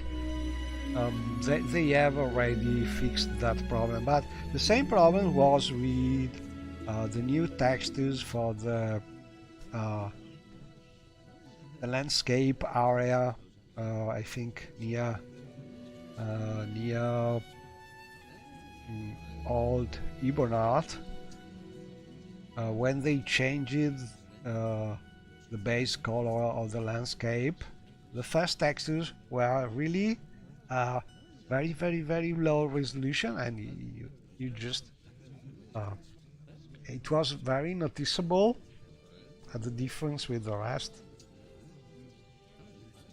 they have already fixed that problem, but the same problem was with the new textures for the landscape area, I think near old Ibonart. When they changed the base color of the landscape, the first textures were really very low resolution, and you just it was very noticeable the difference with the rest.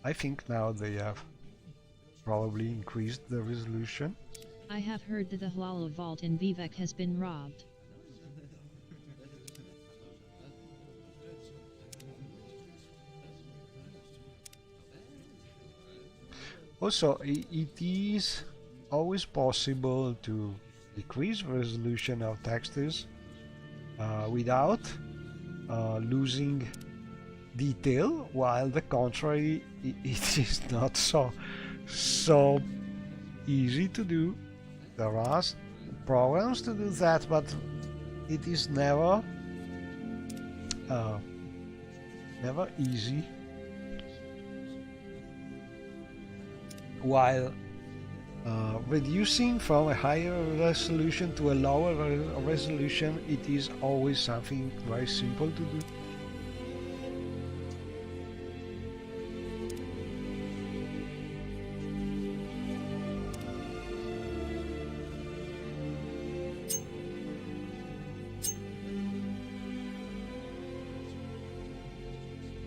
I think now they have probably increased the resolution. I have heard that the Halal vault in Vivek has been robbed. Also, it is always possible to decrease resolution of textures without losing detail, while the contrary, it is not so easy to do. There are programs to do that, but it is never easy. While reducing from a higher resolution to a lower resolution, it is always something very simple to do.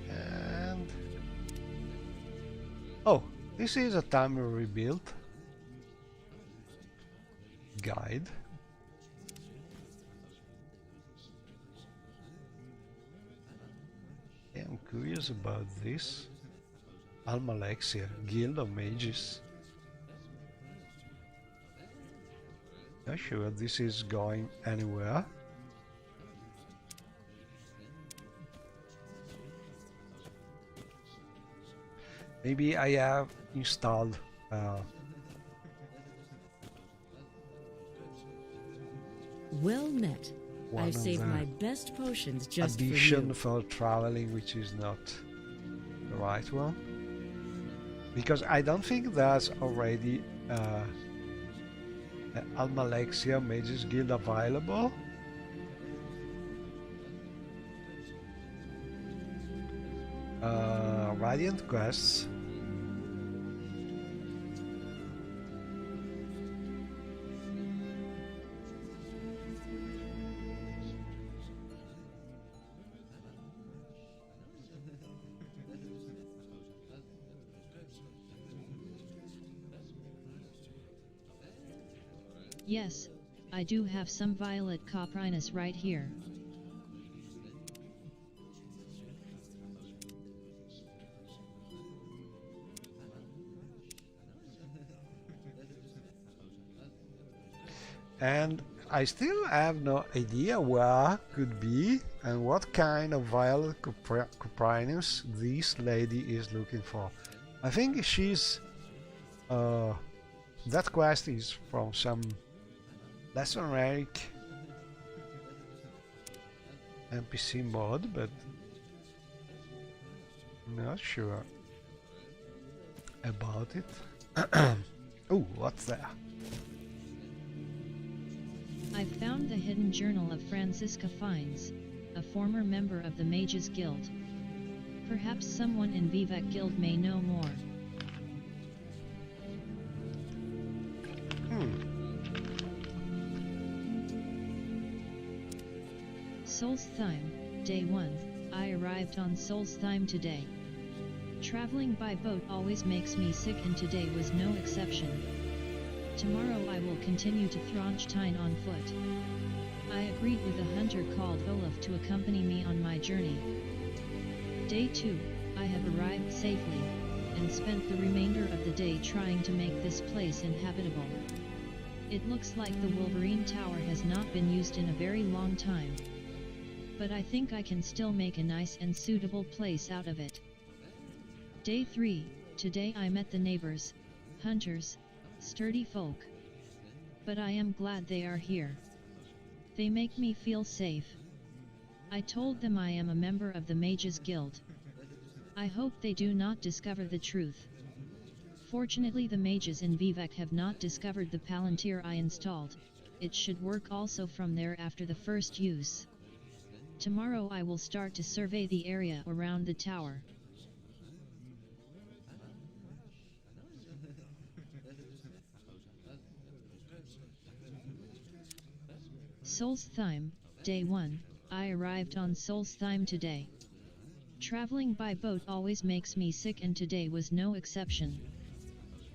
And oh, this is a timer rebuild guide. Yeah, I'm curious about this. Almalexia, Guild of Mages. Not sure this is going anywhere. Maybe I have installed Well met. one I've of saved the my best potions just for addition you. for traveling, which is not the right one, because I don't think there's already Almalexia Mages Guild available. Radiant quests. Yes, I do have some violet coprinus right here. And I still have no idea where could be and what kind of violet coprinus this lady is looking for. I think she's that quest is from some less generic NPC mod, but I'm not sure about it. Oh, what's there? I've found the hidden journal of Francisca Fines, a former member of the Mages Guild. Perhaps someone in Vivek Guild may know more. Solstheim, Day 1, I arrived on Solstheim today. Traveling by boat always makes me sick, and today was no exception. Tomorrow I will continue to Thronstein on foot. I agreed with a hunter called Olaf to accompany me on my journey. Day 2, I have arrived safely, and spent the remainder of the day trying to make this place inhabitable. It looks like the Wolverine Tower has not been used in a very long time. But I think I can still make a nice and suitable place out of it. Day 3, today I met the neighbors, hunters, sturdy folk. But I am glad they are here. They make me feel safe. I told them I am a member of the Mages Guild. I hope they do not discover the truth. Fortunately the mages in Vivek have not discovered the Palantir I installed. It should work also from there after the first use. Tomorrow I will start to survey the area around the tower. Solstheim, Day 1, I arrived on Solstheim today. Traveling by boat always makes me sick and today was no exception.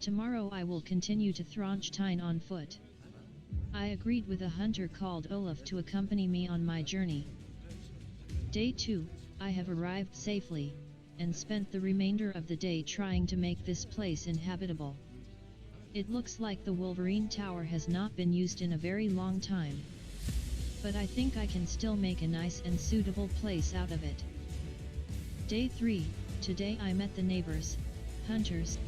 Tomorrow I will continue to Thronstein on foot. I agreed with a hunter called Olaf to accompany me on my journey. Day 2, I have arrived safely, and spent the remainder of the day trying to make this place inhabitable. It looks like the Wolverine Tower has not been used in a very long time. But I think I can still make a nice and suitable place out of it. Day 3, today I met the neighbors, hunters.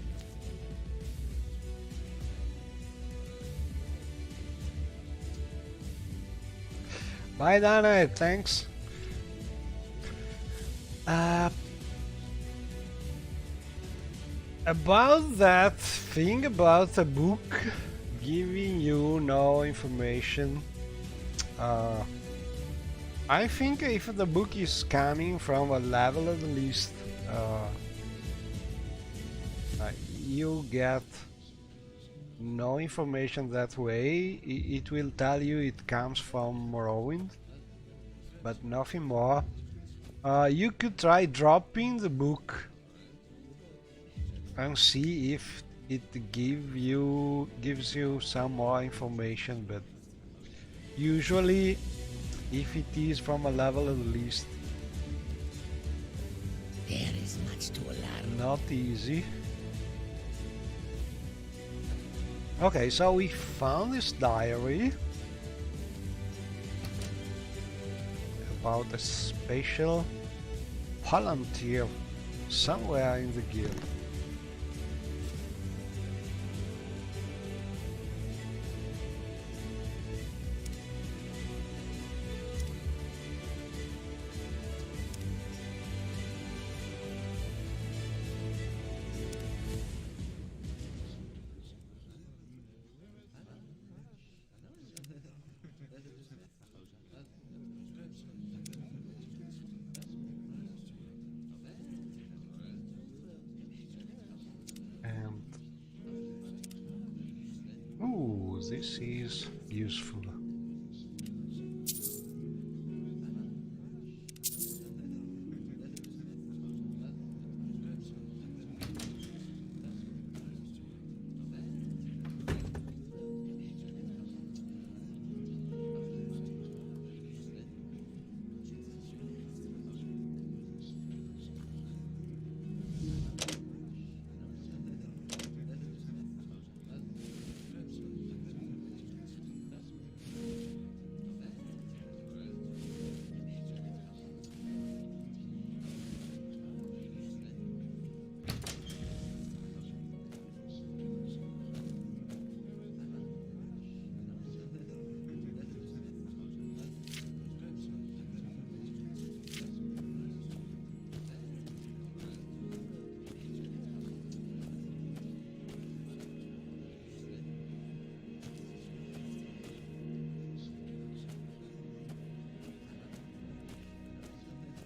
Bye Dana, thanks. About that thing about a book giving you no information, I think if the book is coming from a level at least, you get no information that way. It will tell you it comes from Morrowind, but nothing more. You could try dropping the book and see if it gives you some more information, but usually if it is from a level at least, There is much to learn. not easy. Okay, so we found this diary about a special Palantir somewhere in the guild. Ooh, this is useful.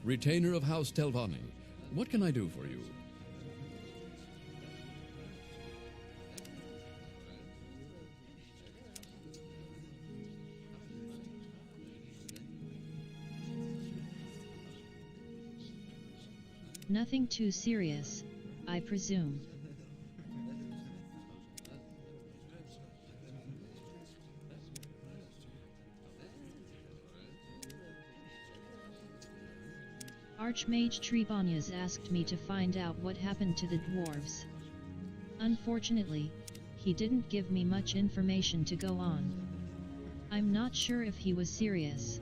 Retainer of House Telvanni, what can I do for you? Nothing too serious, I presume. Archmage Trebonius asked me to find out what happened to the dwarves. Unfortunately, he didn't give me much information to go on. I'm not sure if he was serious.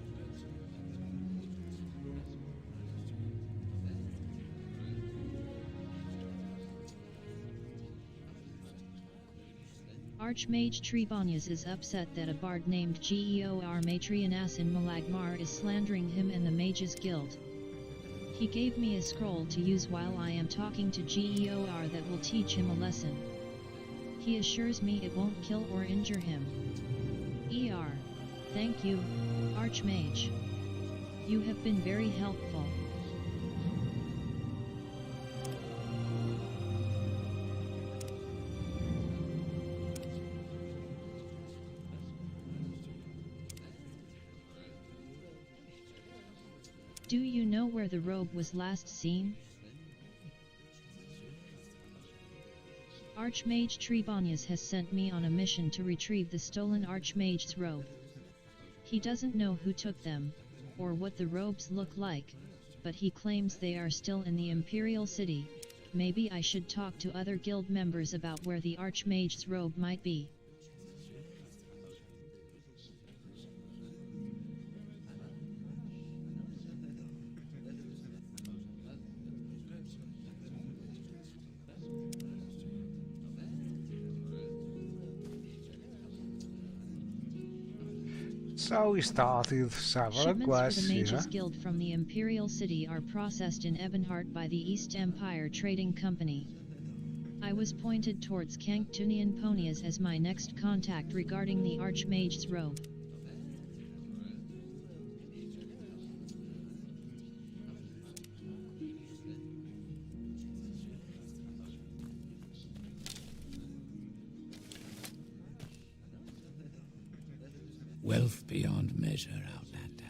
Archmage Trebonius is upset that a bard named Geor Matrianas in Malagmar is slandering him and the Mages Guild. He gave me a scroll to use while I am talking to Geor that will teach him a lesson. He assures me it won't kill or injure him. Thank you, Archmage. You have been very helpful. Do you know where the robe was last seen? Archmage Trebonius has sent me on a mission to retrieve the stolen Archmage's robe. He doesn't know who took them, or what the robes look like, but he claims they are still in the Imperial City. Maybe I should talk to other guild members about where the Archmage's robe might be. So we started several Shipments quests for the Mages here. Guild from the Imperial City are processed in Ebonheart by the East Empire Trading Company. I was pointed towards Canktunian Ponias as my next contact regarding the Archmage's robe. Wealth beyond measure, Outlander.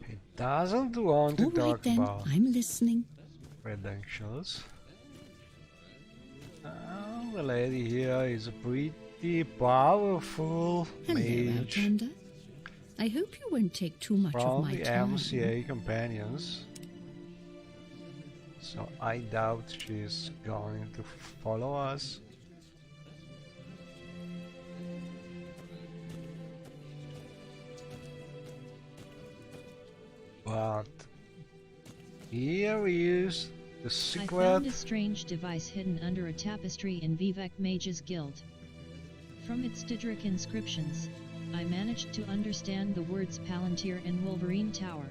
He doesn't want to All right talk then, about I'm listening. credentials. The lady here is a pretty powerful Hello, mage Outlander. I hope you won't take too much of from my the time. MCA companions. So I doubt she's going to follow us. But here is the I secret. found a strange device hidden under a tapestry in Vivek Mage's Guild. From its Didrik inscriptions, I managed to understand the words Palantir and Wolverine Tower.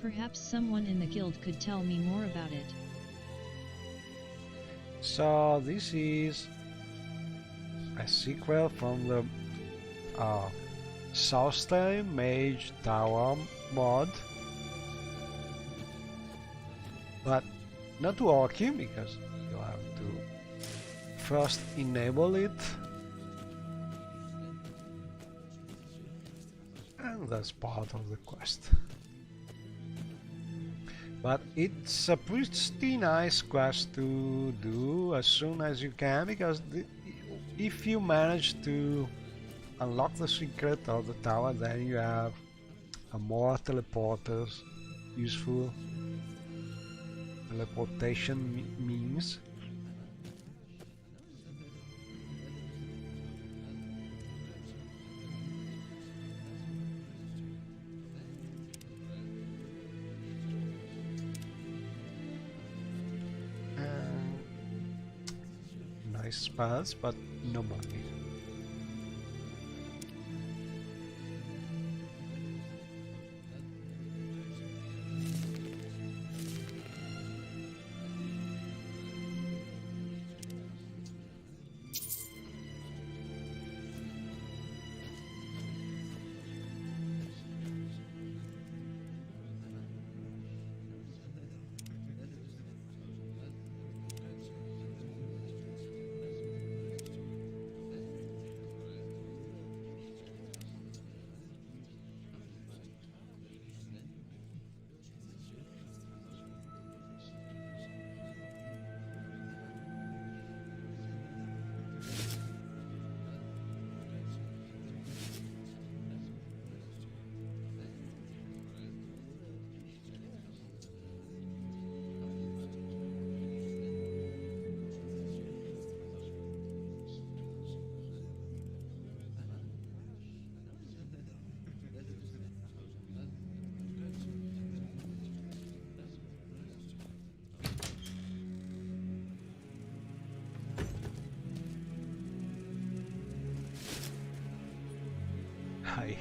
Perhaps someone in the guild could tell me more about it. So this is a sequel from the Southern Mage Tower mod, but not working because you have to first enable it, and that's part of the quest. But it's a pretty nice quest to do as soon as you can, because if you manage to unlock the secret of the tower, then you have more teleporters, useful teleportation means. Nice spells, but no money.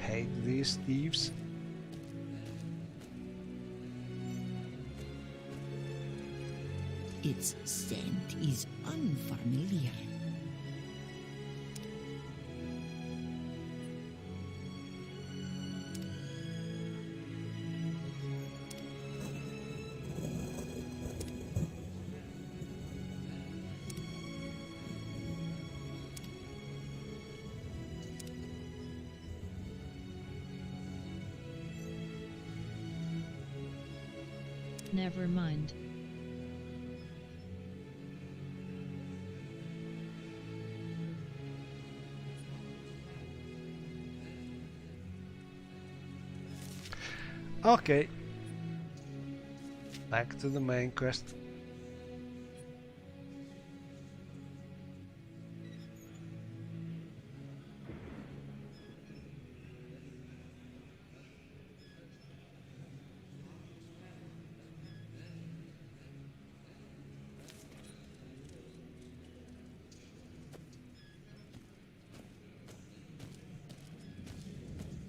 hate these thieves. Its scent is unfamiliar. Never mind. Okay. Back to the main quest.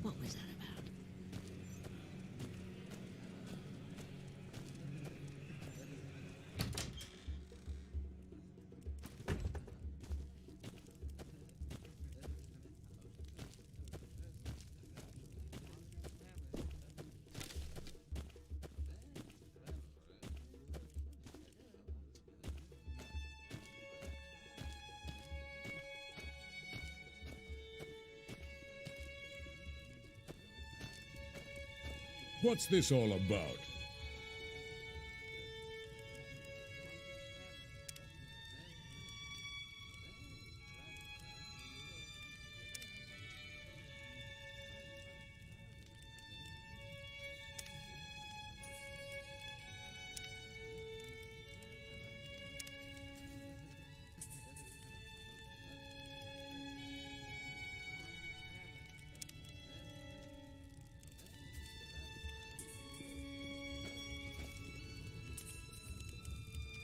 What was that about? What's this all about?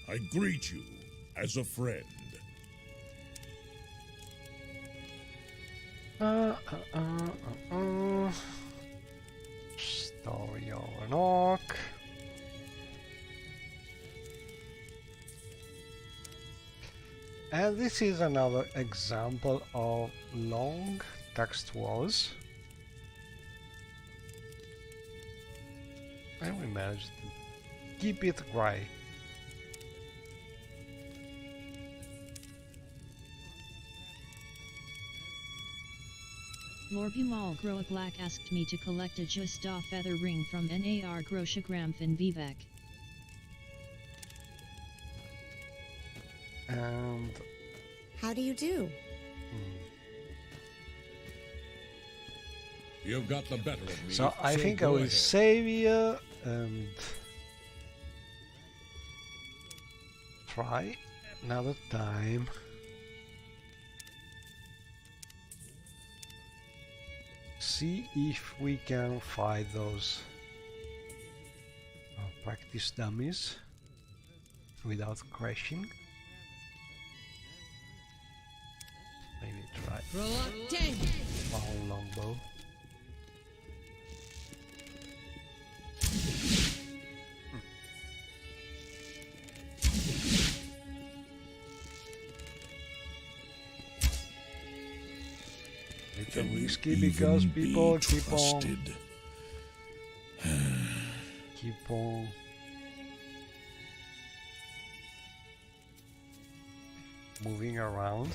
I greet you as a friend. Story of an orc. And this is another example of long text walls. And we managed to keep it grey. Lorbimal Groaglak asked me to collect a Justa feather ring from Nar Groshagram in Vivek. And How do you do? You've got the better of me. so I think I go will ahead. save here and try another time. See if we can fight those practice dummies without crashing. Maybe try long longbow. Little risky because people keep on moving around.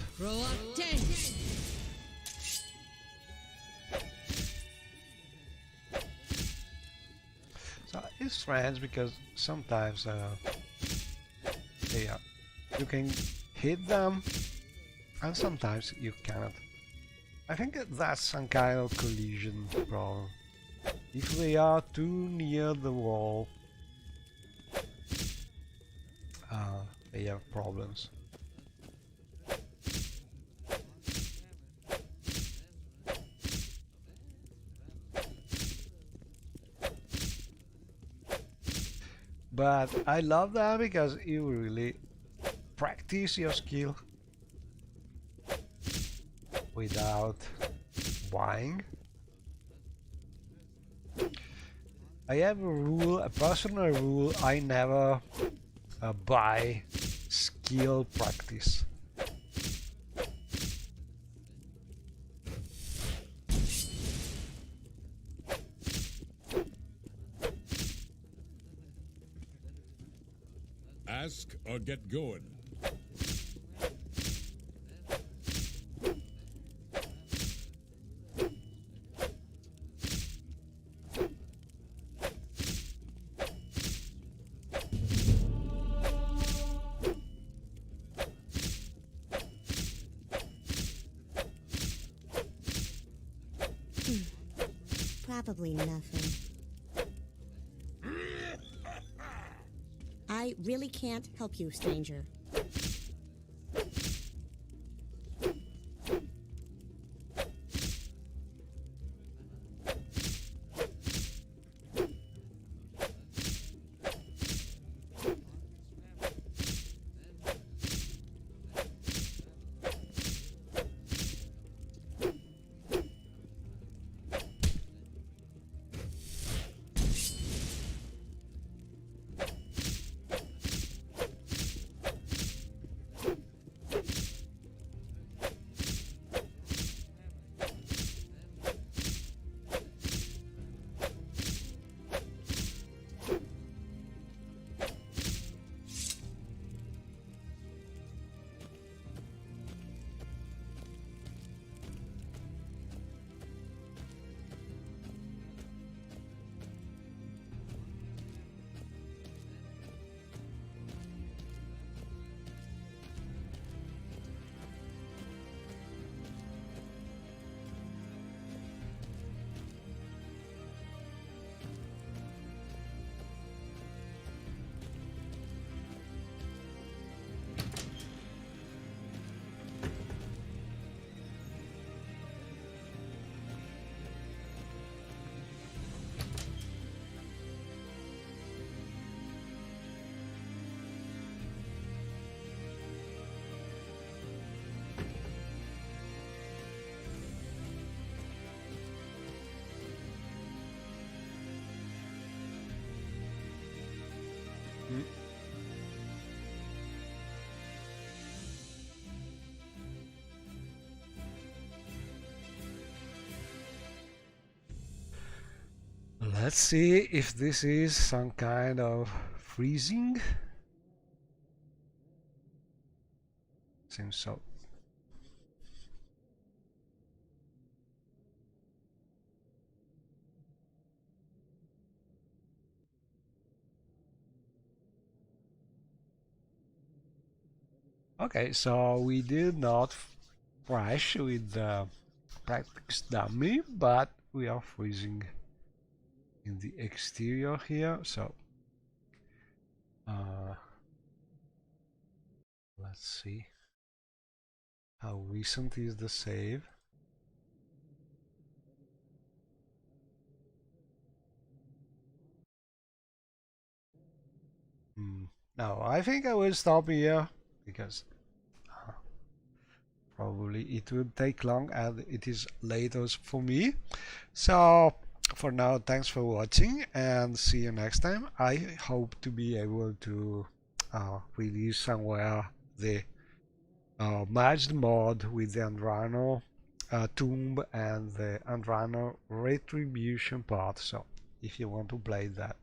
So it's strange because sometimes you can hit them and sometimes you cannot. I think that's some kind of collision problem. If they are too near the wall, they have problems. But I love that because you really practice your skill without buying. I have a rule, a personal rule, I never buy skill practice. Ask or get going. Probably nothing. I really can't help you, stranger. Let's see if this is some kind of freezing. Seems so. Okay, so we did not crash with the practice dummy, but we are freezing in the exterior here, so let's see how recent is the save. No, I think I will stop here because probably it would take long and it is late also for me. So for now, thanks for watching and see you next time. I hope to be able to release somewhere the merged mod with the Andrano tomb and the Andrano retribution part. So if you want to play that,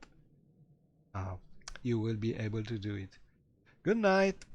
you will be able to do it. Good night.